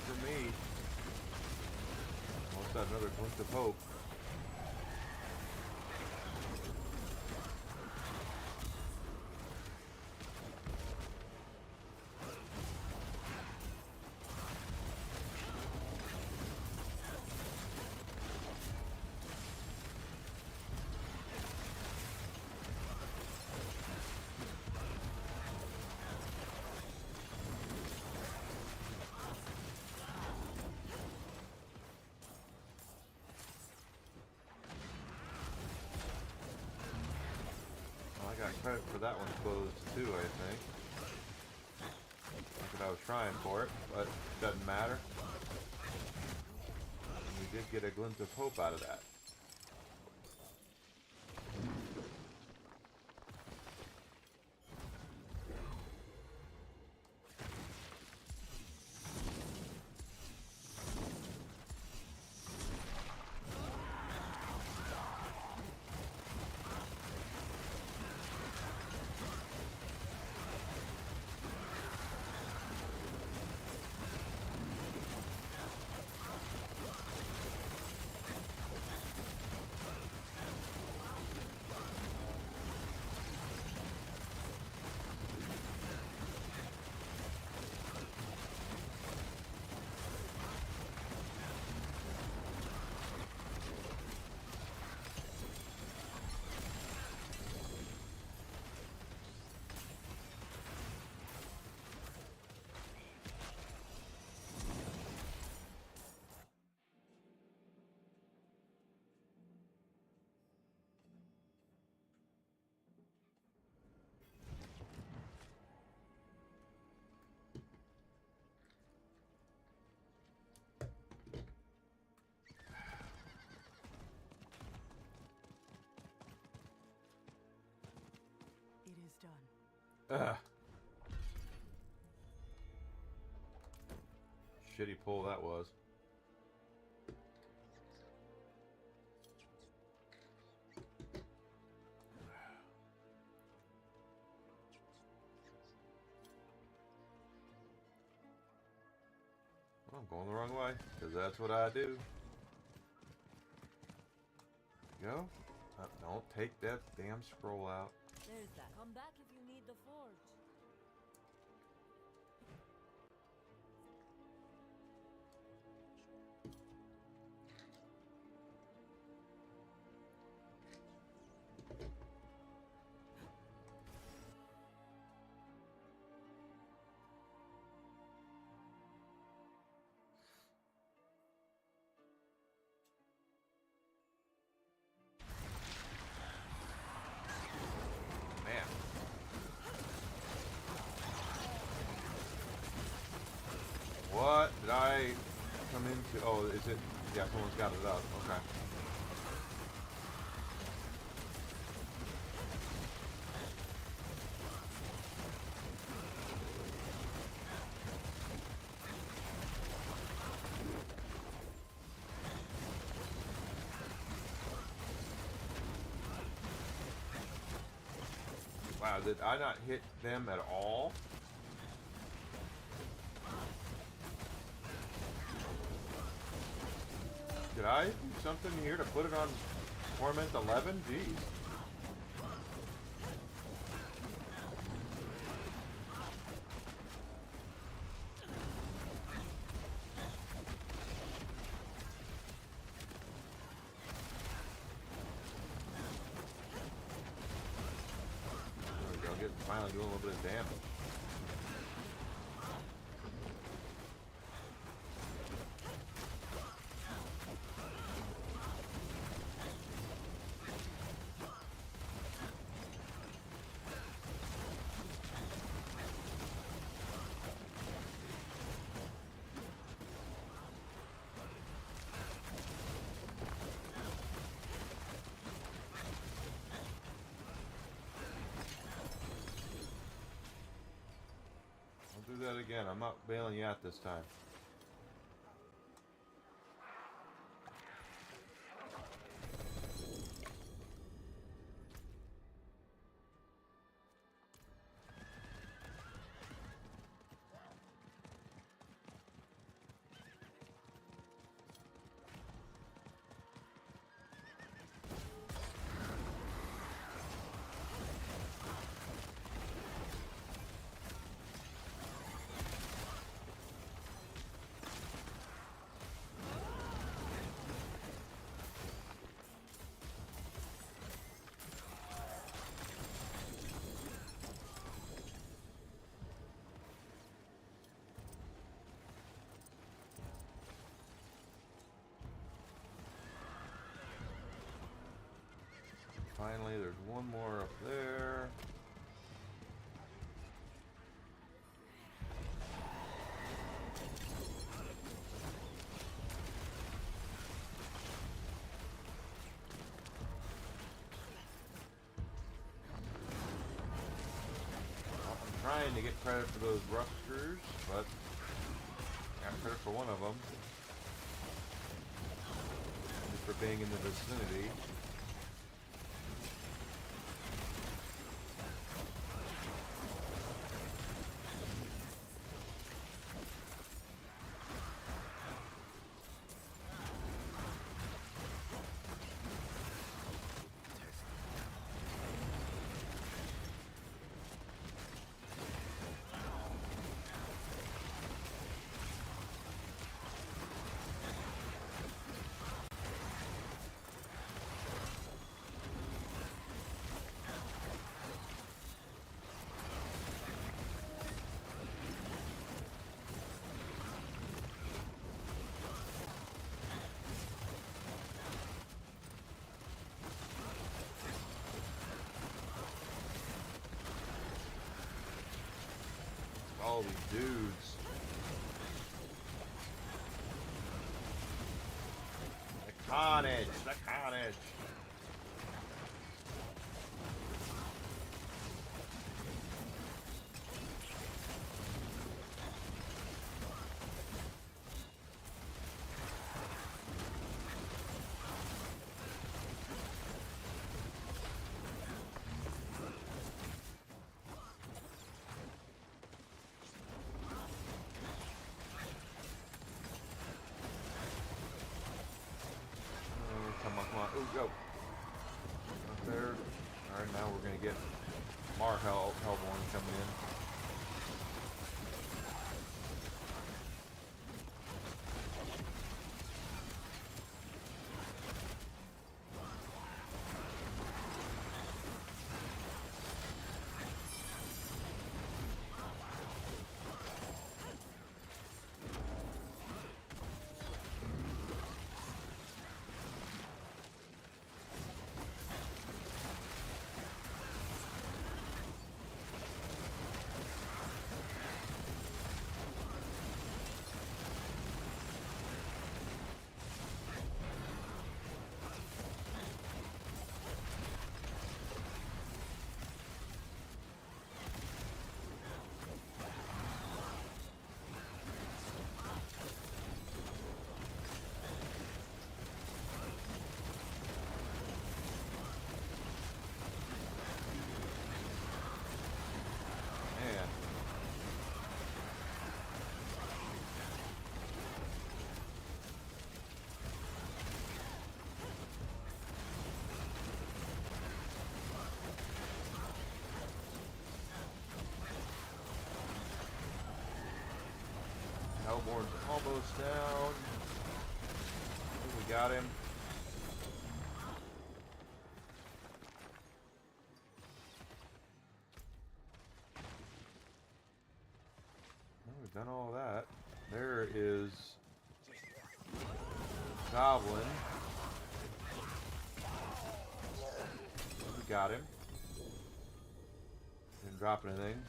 Speaker 2: For me, almost got another glimpse of hope. I got credit for that one closed too, I think. Not that I was trying for it, but it doesn't matter. And we did get a glimpse of hope out of that.
Speaker 1: It is done.
Speaker 2: Ugh. Shitty pull that was. Well, I'm going the wrong way, because that's what I do. Go. Don't take that damn scroll out.
Speaker 4: There's that. Come back if you need the forge.
Speaker 2: Man. What did I come into? Oh, is it? Yeah, someone's got it up. Okay. Wow, did I not hit them at all? Did I do something here to put it on Torment 11? Jeez. There we go, finally doing a little bit of damage. do that again. I'm not bailing you out this time. Finally, there's one more up there. I'm trying to get credit for those ruptures, but I got credit for one of them. Just for being in the vicinity. All these dudes. The carnage, the carnage. Come on, come on. Ooh, go. Up there. Alright, now we're going to get more Hellborn coming in. Hellborn's almost down. We got him. Well, we've done all that. There is Goblin. We got him. Didn't drop anything.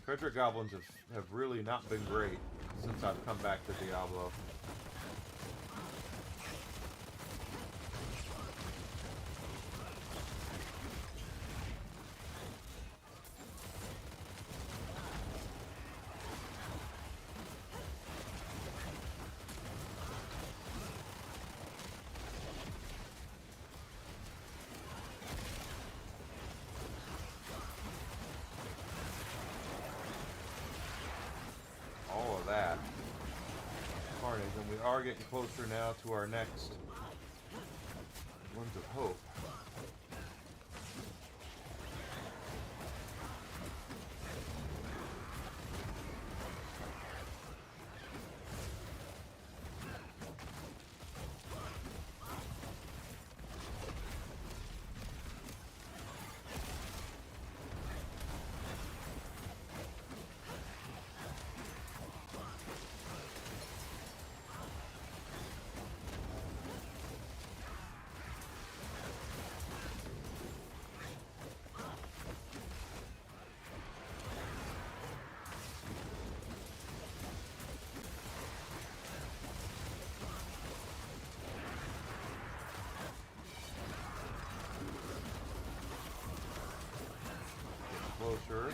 Speaker 2: Treasure Goblins have really not been great since I've come back to Diablo. getting closer now to our next Ones of Hope. Closer.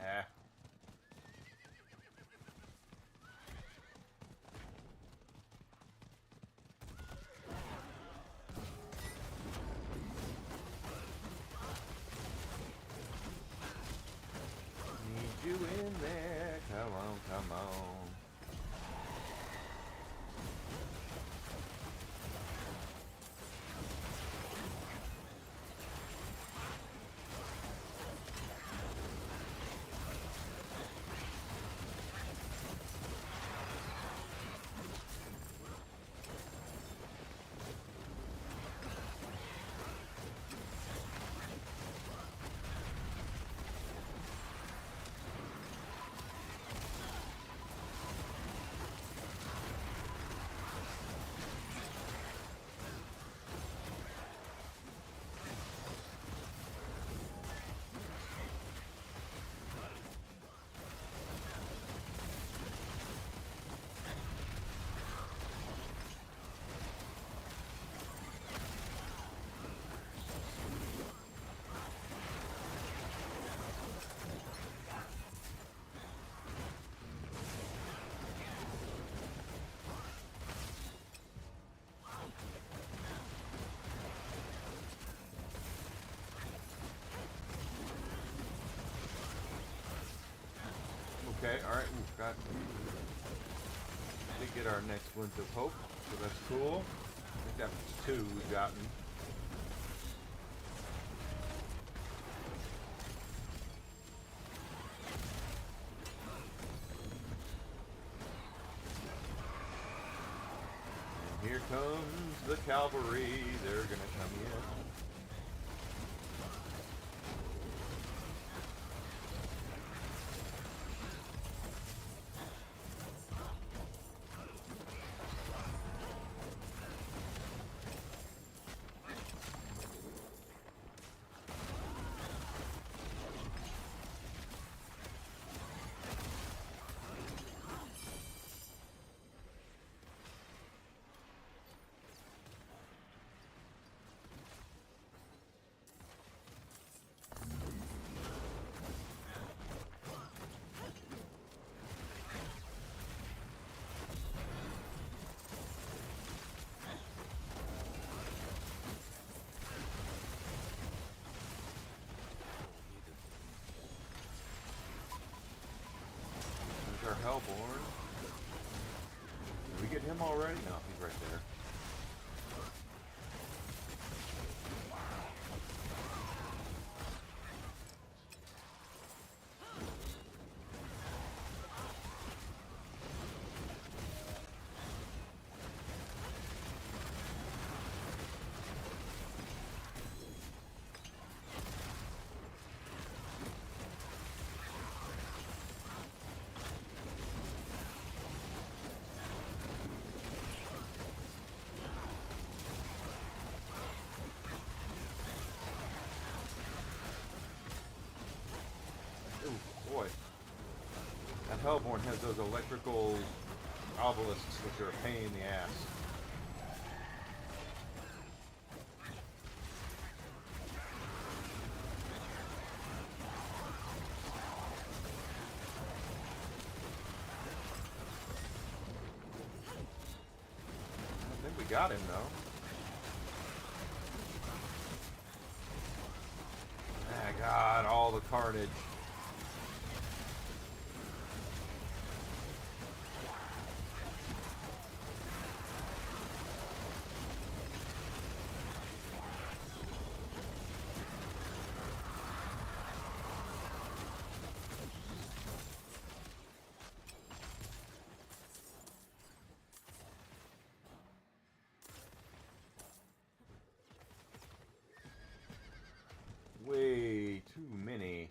Speaker 2: Ah. Need you in there. Come on, come on. Okay, alright, we've got to get our next Winds of Hope, so that's cool. I think that was 2 we've gotten. And here comes the cavalry, they're gonna come in. Our Hellborn. Did we get him already? No, he's right there. Boy, that Hellborn has those electrical obelisks which are a pain in the ass. got him though. Ah, God, all the carnage. Way too many.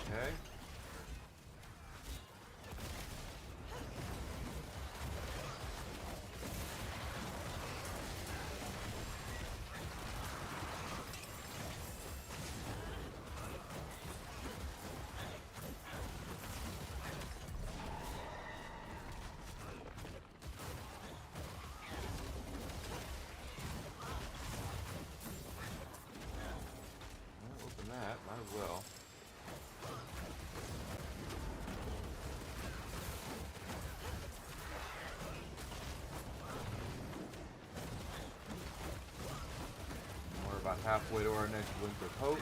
Speaker 2: Okay. Open that, might as well. We're about halfway to our next Winter of Hope.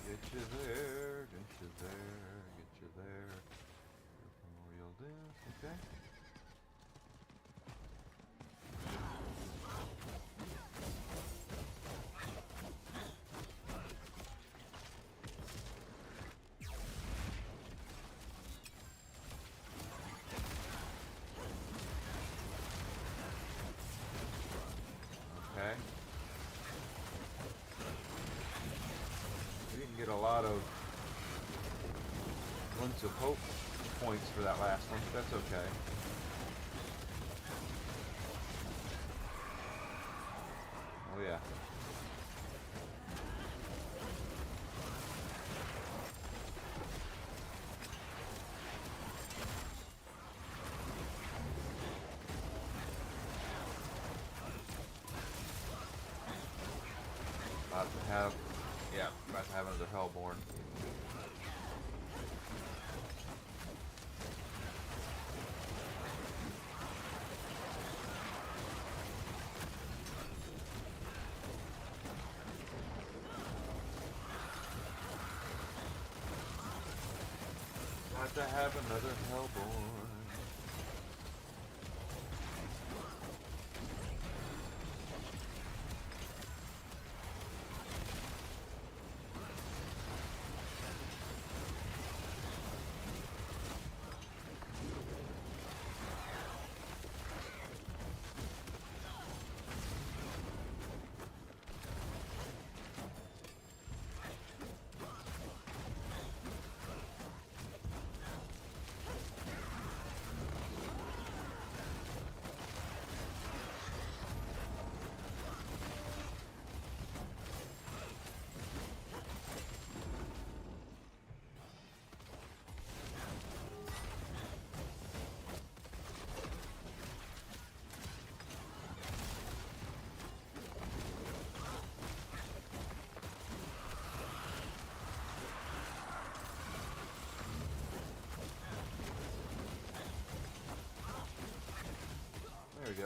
Speaker 2: Get you there, get you there, get you there. Your Memorial Dance, okay. Okay. We didn't get a lot of Winds of Hope points for that last one, but that's okay. Oh yeah. About to have, yeah, about to have another Hellborn. About to have another Hellborn.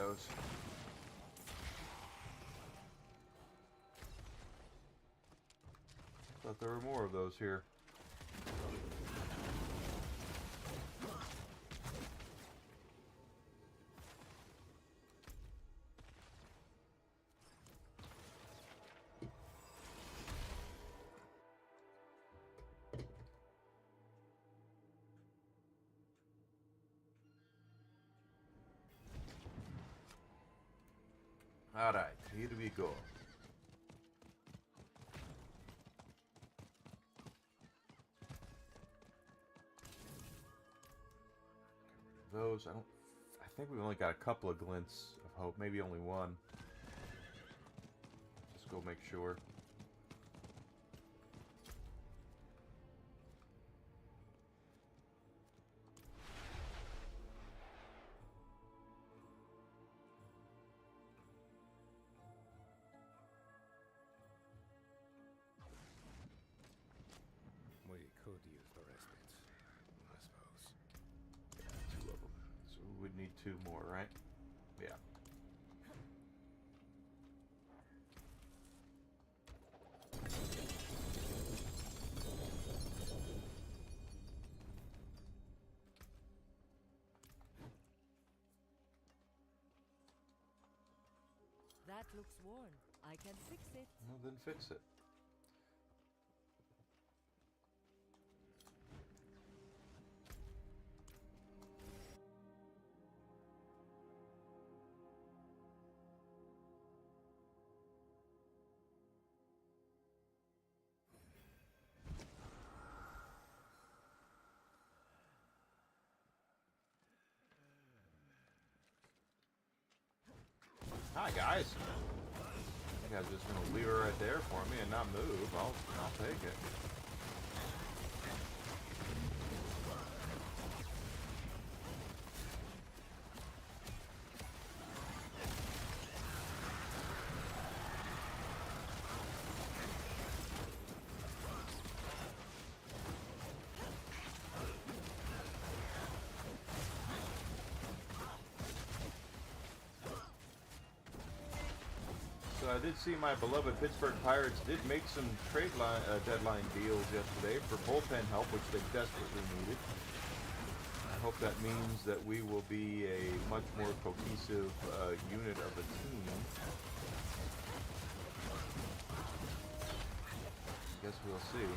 Speaker 2: goes. Thought there were more of those here. Alright, here we go. Those, I think we've only got a couple of glints of hope, maybe only one. Just go make sure.
Speaker 3: We could use the respite, I suppose.
Speaker 2: Yeah, 2 of them. So we would need 2 more, right? Yeah.
Speaker 1: That looks worn. I can fix it.
Speaker 2: Well, then fix it. Hi guys. You guys just gonna leave her right there for me and not move. I'll take it. So I did see my beloved Pittsburgh Pirates did make some deadline deals yesterday for bullpen help, which they desperately needed. I hope that means that we will be a much more cohesive unit of a team. I guess we'll see.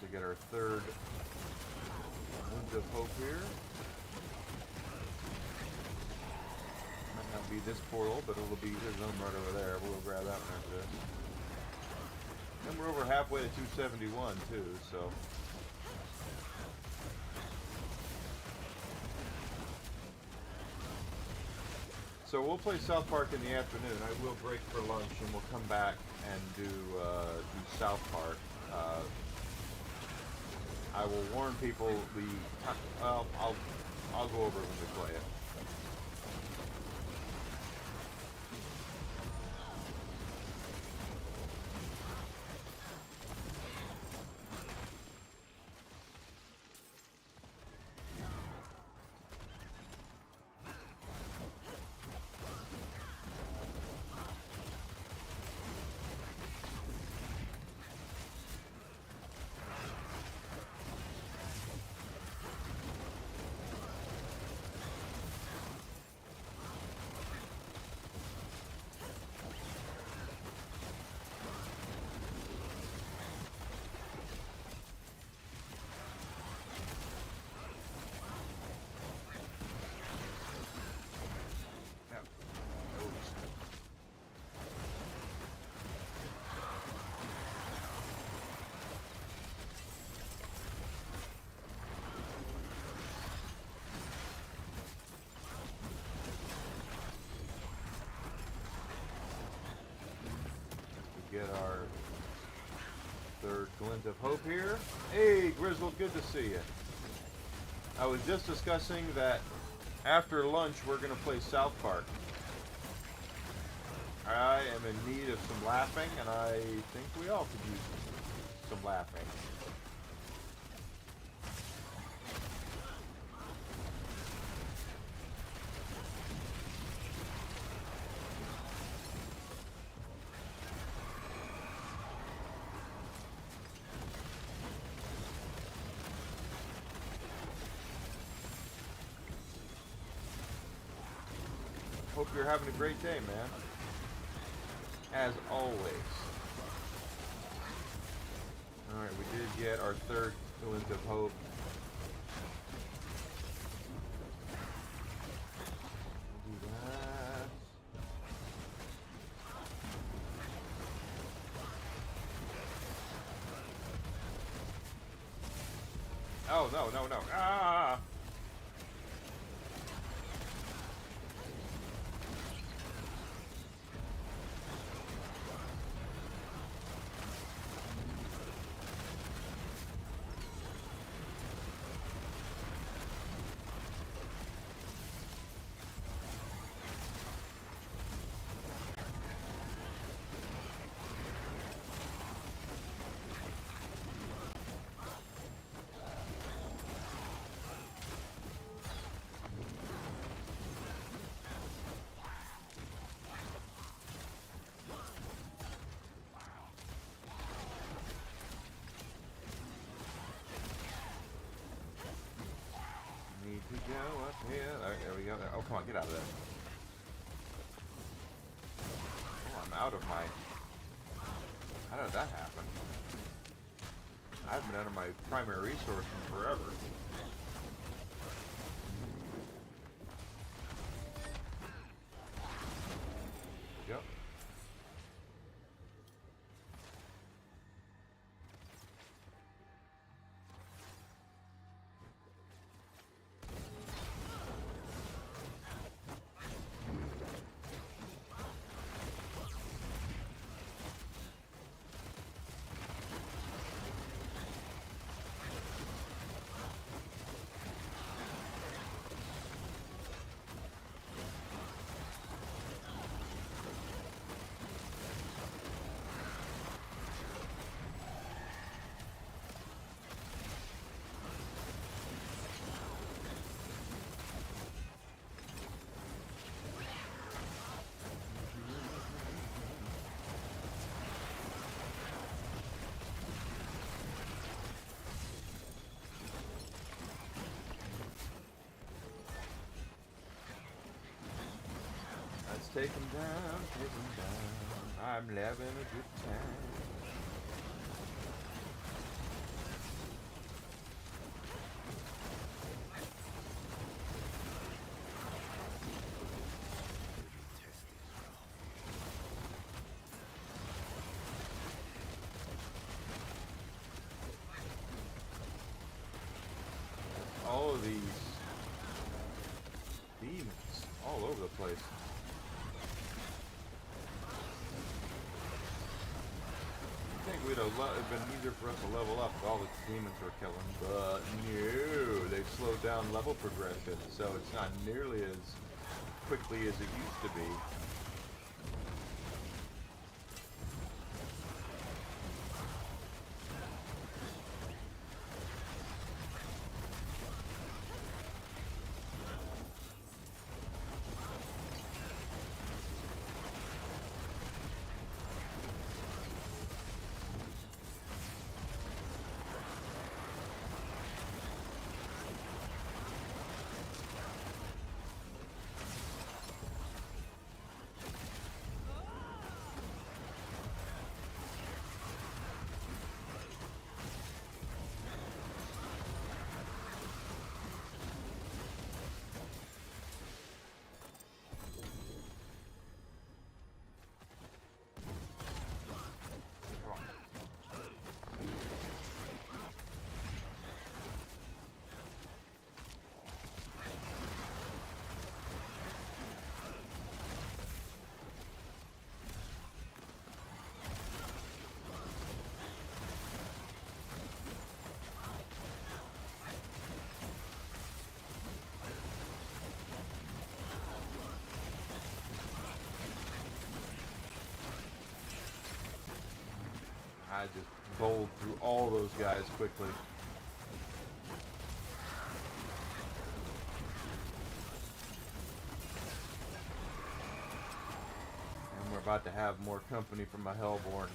Speaker 2: To get our third Winds of Hope here. Might not be this portal, but it'll be, there's one right over there. We'll grab that one after this. And we're over halfway to 271 too, so. So we'll play South Park in the afternoon. I will break for lunch and we'll come back and do South Park. I will warn people well, I'll go over it when we play it. get our third glint of hope here. Hey, Grizzle, good to see you. I was just discussing that after lunch we're going to play South Park. I am in need of some laughing, and I think we all could use some laughing. Hope you're having a great day, man. As always. Alright, we did get our third glint of hope. We'll do that. Oh, no, no, no. Ah! We go up here. Alright, there we go. Oh, come on, get out of there. Oh, I'm out of my... How did that happen? I've been out of my primary resource in forever. Yep. Let's take him down, take him down. I'm having a good time. All of these demons all over the place. I think we'd have been easier for us to level up with all the demons we're killing, but no, they've slowed down level progression, so it's not nearly as quickly as it used to be. just bowled through all those guys quickly. And we're about to have more company from my Hellborn.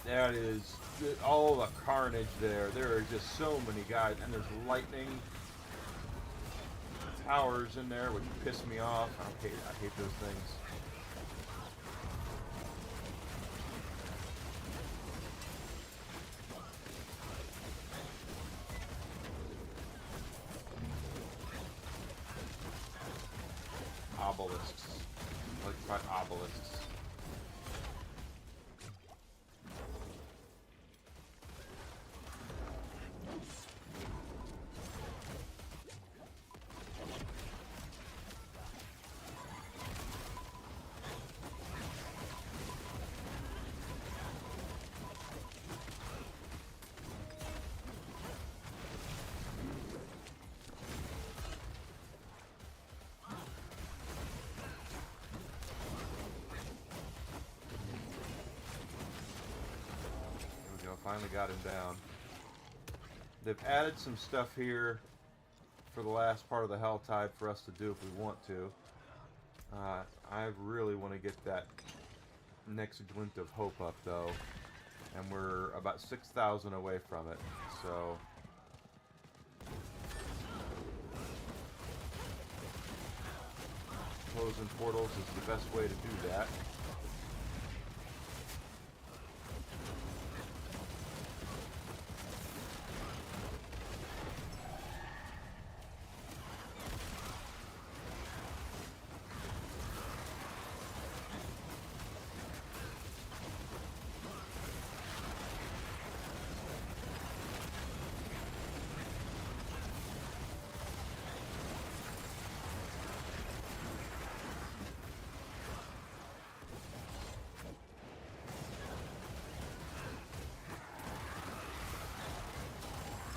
Speaker 2: That is all the carnage there. There are just so many guys, and there's lightning towers in there, which piss me off. I hate those things. Obelisks. Electrified obelisks. Finally got him down. They've added some stuff here for the last part of the Hell Tide for us to do if we want to. I really want to get that next glint of hope up though, and we're about 6,000 away from it. So closing portals is the best way to do that.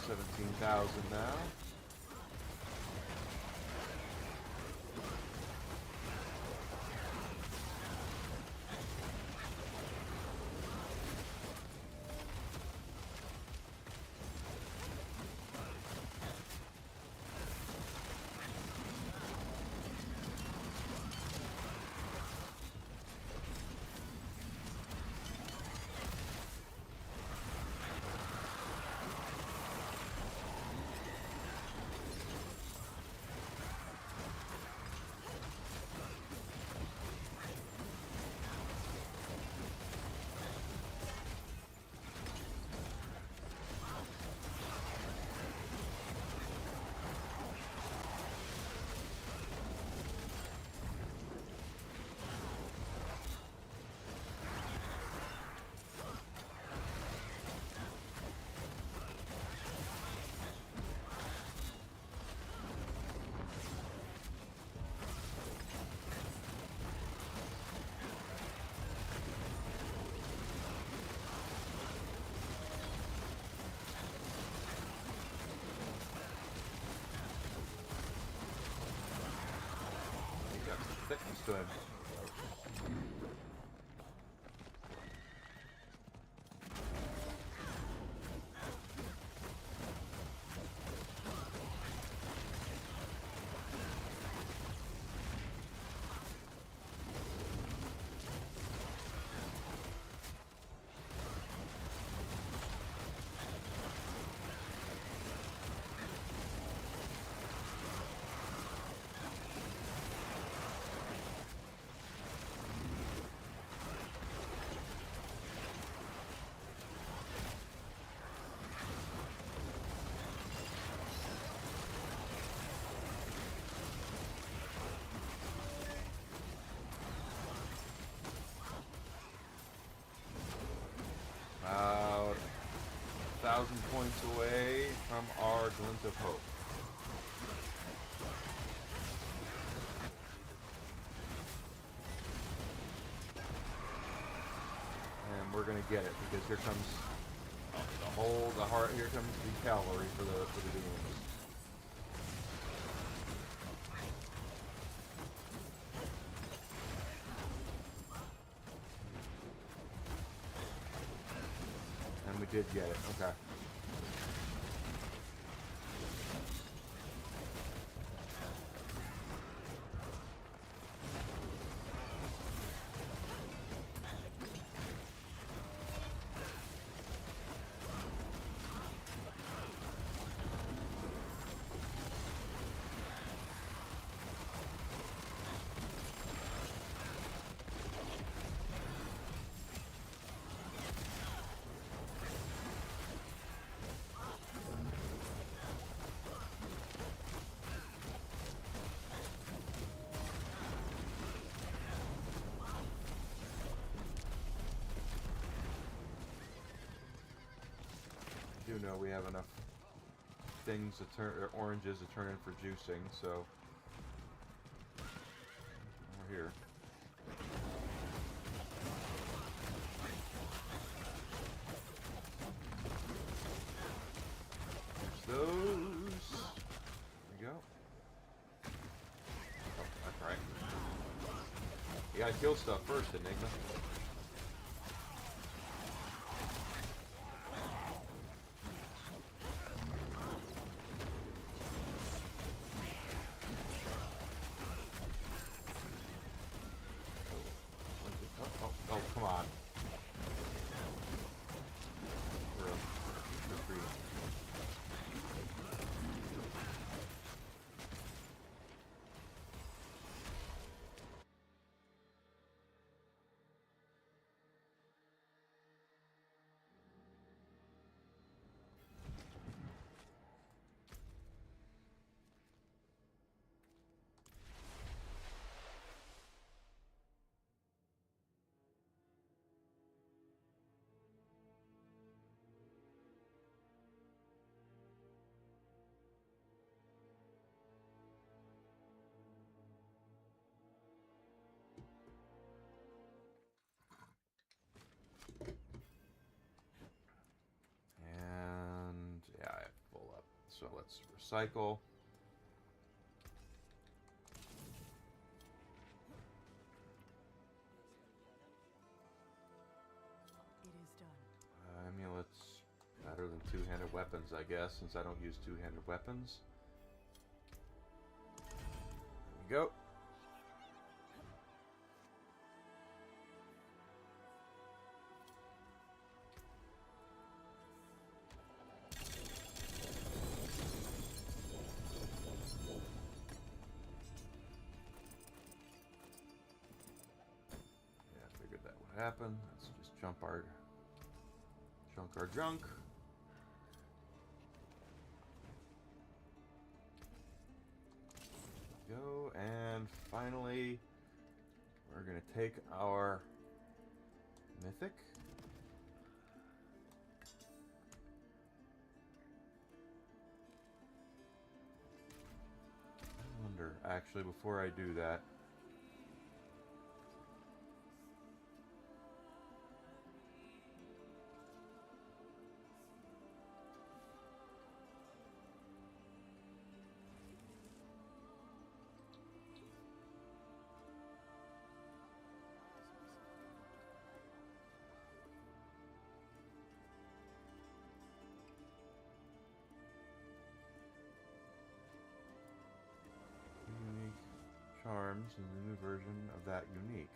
Speaker 2: $17,000 now. Thickness to him. 1,000 points away from our glint of hope. And we're gonna get it because here comes the heart. Here comes the cavalry for the demons. And we did get it. Okay. I do know we have enough things to turn, or oranges to turn in for juicing, so we're here. There's those. There we go. Oh, that's right. You gotta kill stuff first, Enigma. Oh, come on. And yeah, I have full up. So let's recycle.
Speaker 1: It is done.
Speaker 2: Amulets better than two-handed weapons, I guess, since I don't use two-handed weapons. There we go. Happen. Let's just junk our junk. Go, and finally we're gonna take our mythic. I wonder, actually, before I do that, charms in the new version of that unique.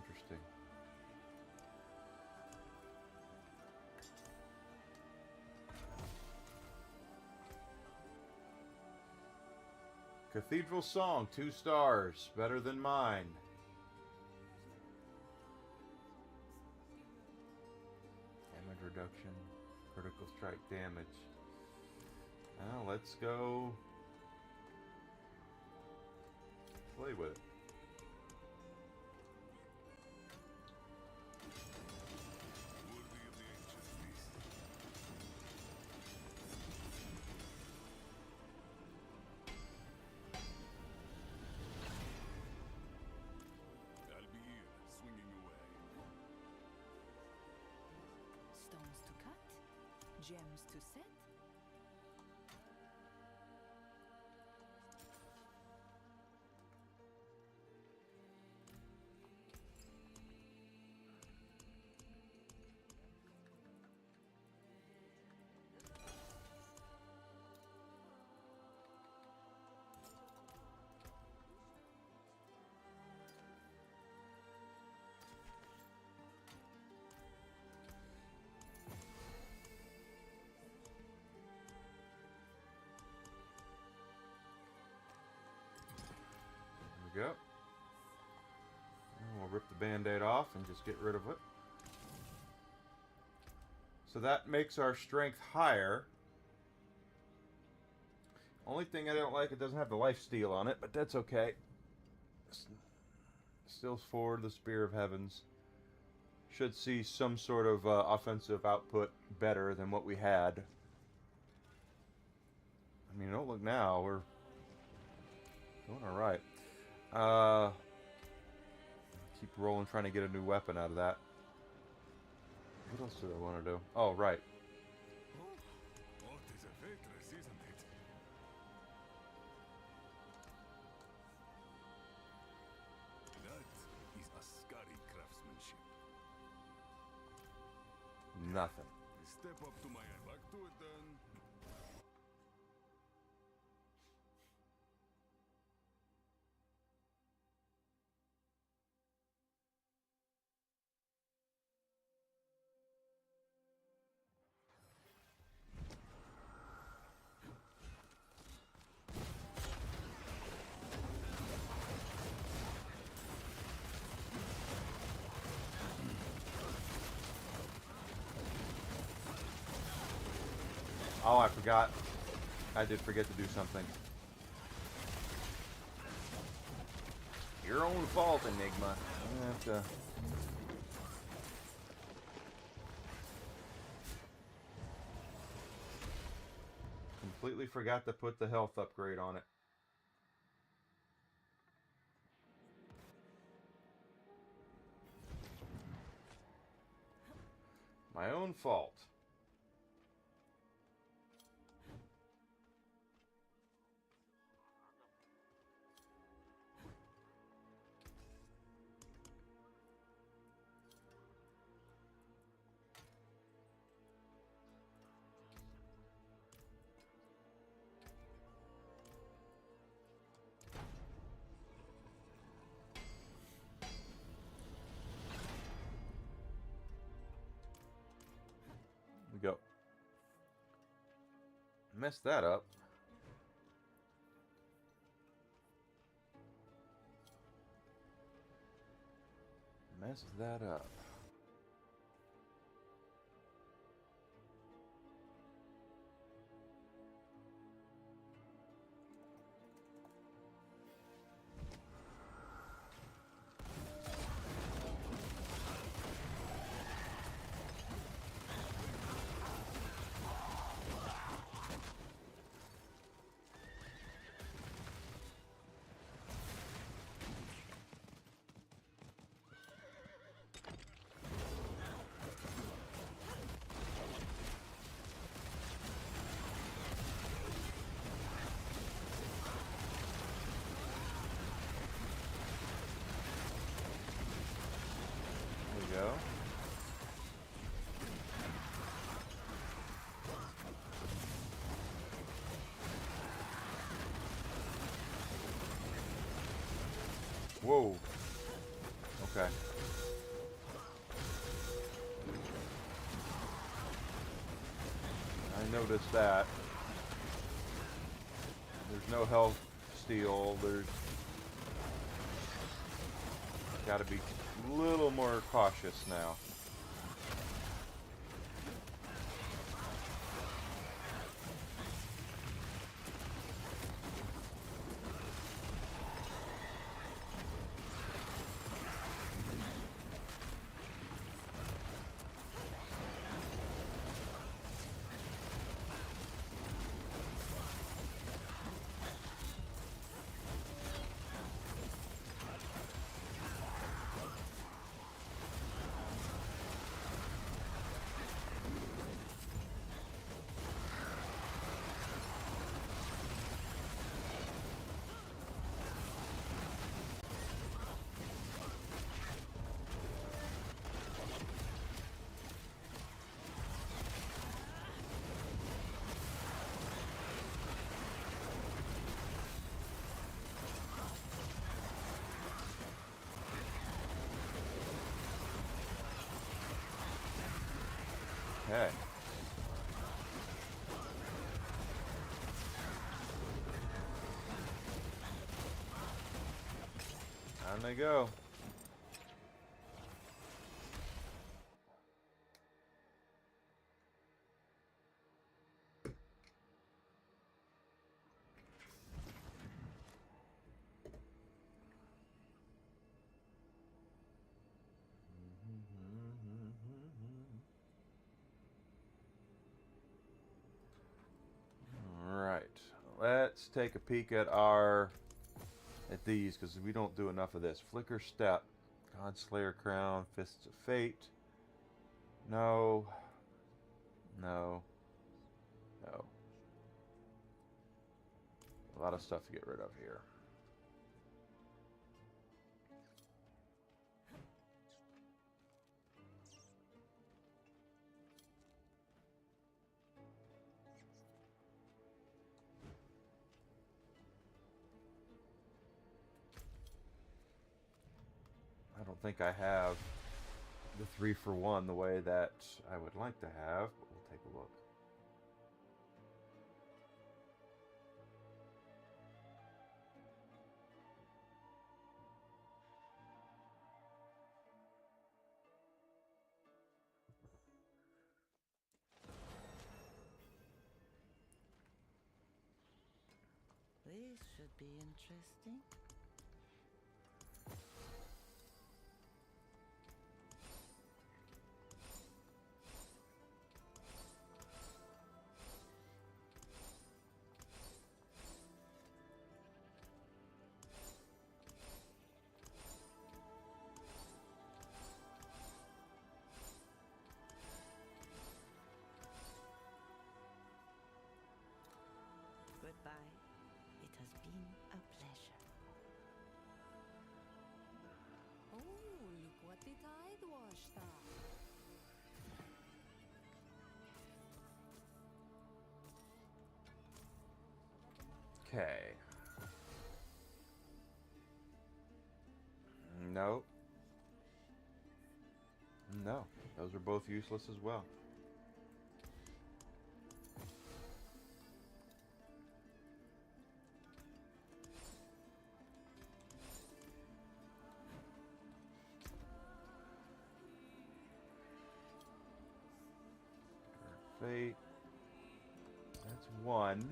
Speaker 2: Interesting. Cathedral Song, 2 stars, better than mine. Damage reduction, critical strike damage. Now let's go play with it.
Speaker 1: gems to set?
Speaker 2: There we go. And we'll rip the band-aid off and just get rid of it. So that makes our strength higher. Only thing I don't like, it doesn't have the life steal on it, but that's okay. Steals forward, the Spear of Heavens. Should see some sort of offensive output better than what we had. I mean, don't look now, we're doing alright. Keep rolling, trying to get a new weapon out of that. What else do I want to do? Oh, right.
Speaker 3: Oh, it is a waitress, isn't it? That is Ascari craftsmanship.
Speaker 2: Nothing.
Speaker 3: Step up to my eye. Back to it then.
Speaker 2: Oh, I forgot. I did forget to do something. Your own fault, Enigma. I have to... Completely forgot to put the health upgrade on it. My own fault. Go. Messed that up. Messed that up. Go. Whoa. Okay. I noticed that. There's no health steal. There's got to be a little more cautious now. Okay. Down they go. All right. Let's take a peek at these, because we don't do enough of this. Flicker Step, Godslayer Crown, Fists of Fate. No. No. No. A lot of stuff to get rid of here. I don't think I have the 3-for-1 the way that I would like to have, but we'll take a look.
Speaker 1: This should be interesting. Goodbye. It has been a pleasure.
Speaker 4: Oh, look what the tide washed up.
Speaker 2: Okay. No. No. Those are both useless as well. Fate. That's one.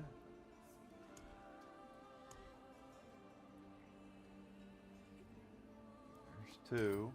Speaker 2: There's two.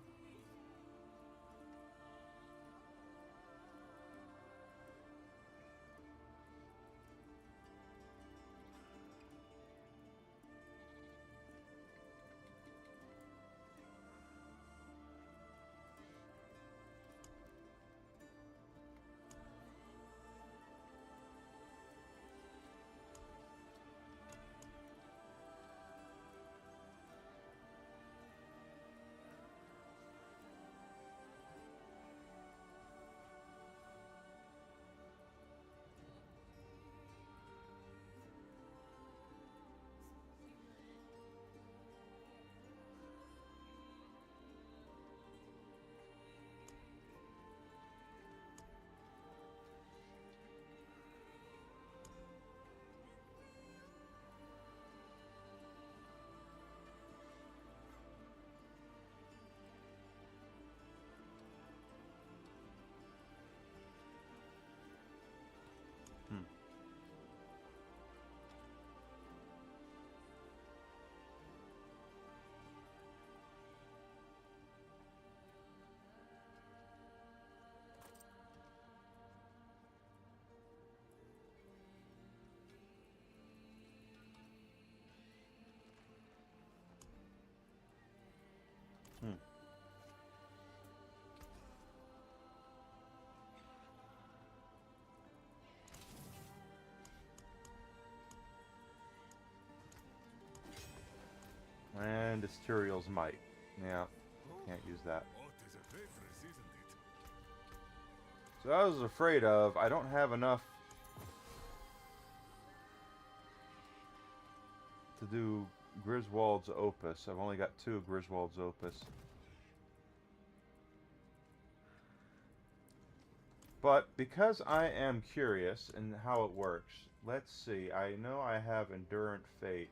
Speaker 2: Hmm. And Asterial's Might. Yeah, can't use that.
Speaker 3: What is a waitress, isn't it?
Speaker 2: So I was afraid of, I don't have enough to do Griswold's Opus. I've only got 2 Griswold's Opus. But because I am curious in how it works, let's see. I know I have Endurant Fate.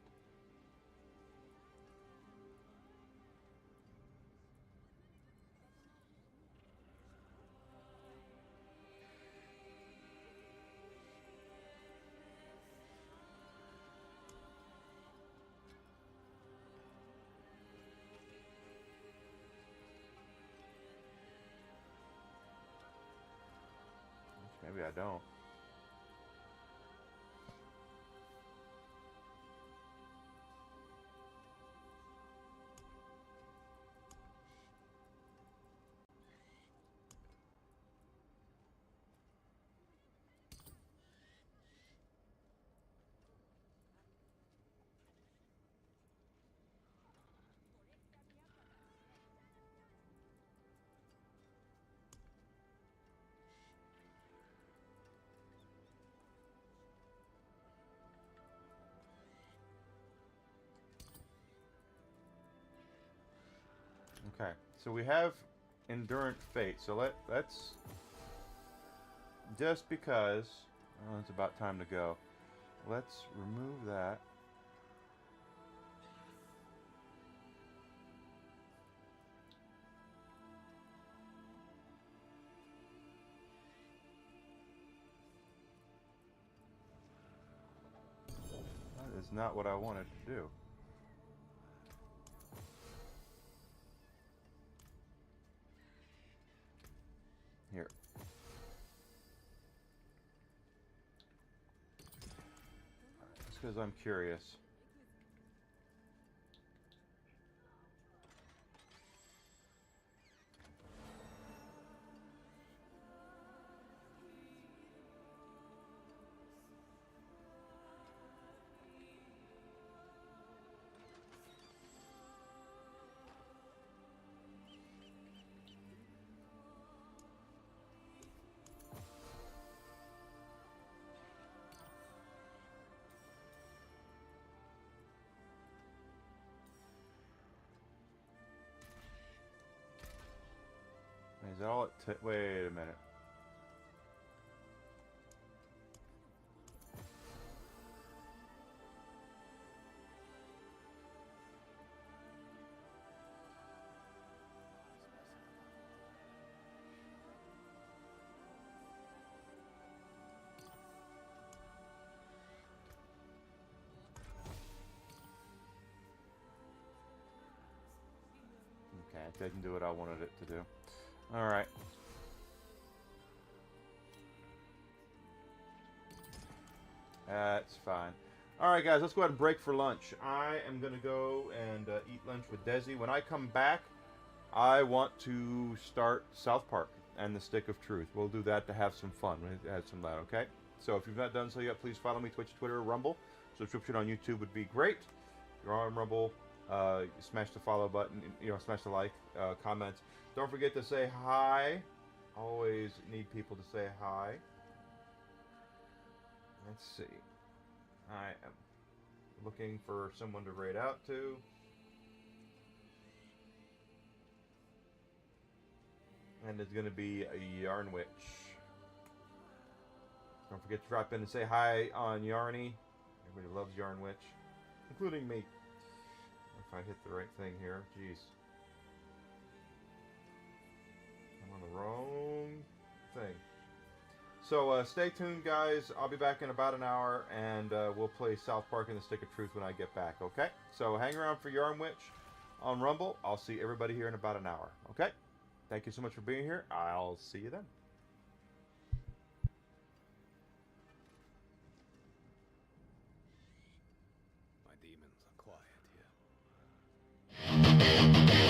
Speaker 2: Maybe I don't. Okay, so we have Endurant Fate. So let's just because it's about time to go. Let's remove that. That is not what I wanted to do. Here. Just because I'm curious. Is that all it wait a minute. Okay, it didn't do what I wanted it to do. Alright. That's fine. Alright guys, let's go ahead and break for lunch. I am going to go and eat lunch with Desi. When I come back, I want to start South Park and the Stick of Truth. We'll do that to have some fun. We'll have some of that, okay? So if you've not done so yet, please follow me, Twitch, Twitter, Rumble. Subscription on YouTube would be great. If you're on Rumble, smash the follow button, smash the like, comments. Don't forget to say hi. Always need people to say hi. Let's see. I am looking for someone to raid out to. And it's going to be a Yarn Witch. Don't forget to drop in and say hi on Yarny. Everybody loves Yarn Witch, including me. If I hit the right thing here. Jeez. I'm on the wrong thing. So stay tuned, guys. I'll be back in about an hour, and we'll play South Park and the Stick of Truth when I get back, okay? So hang around for Yarn Witch on Rumble. I'll see everybody here in about an hour, okay? Thank you so much for being here. I'll see you then.
Speaker 3: My demons are quiet here.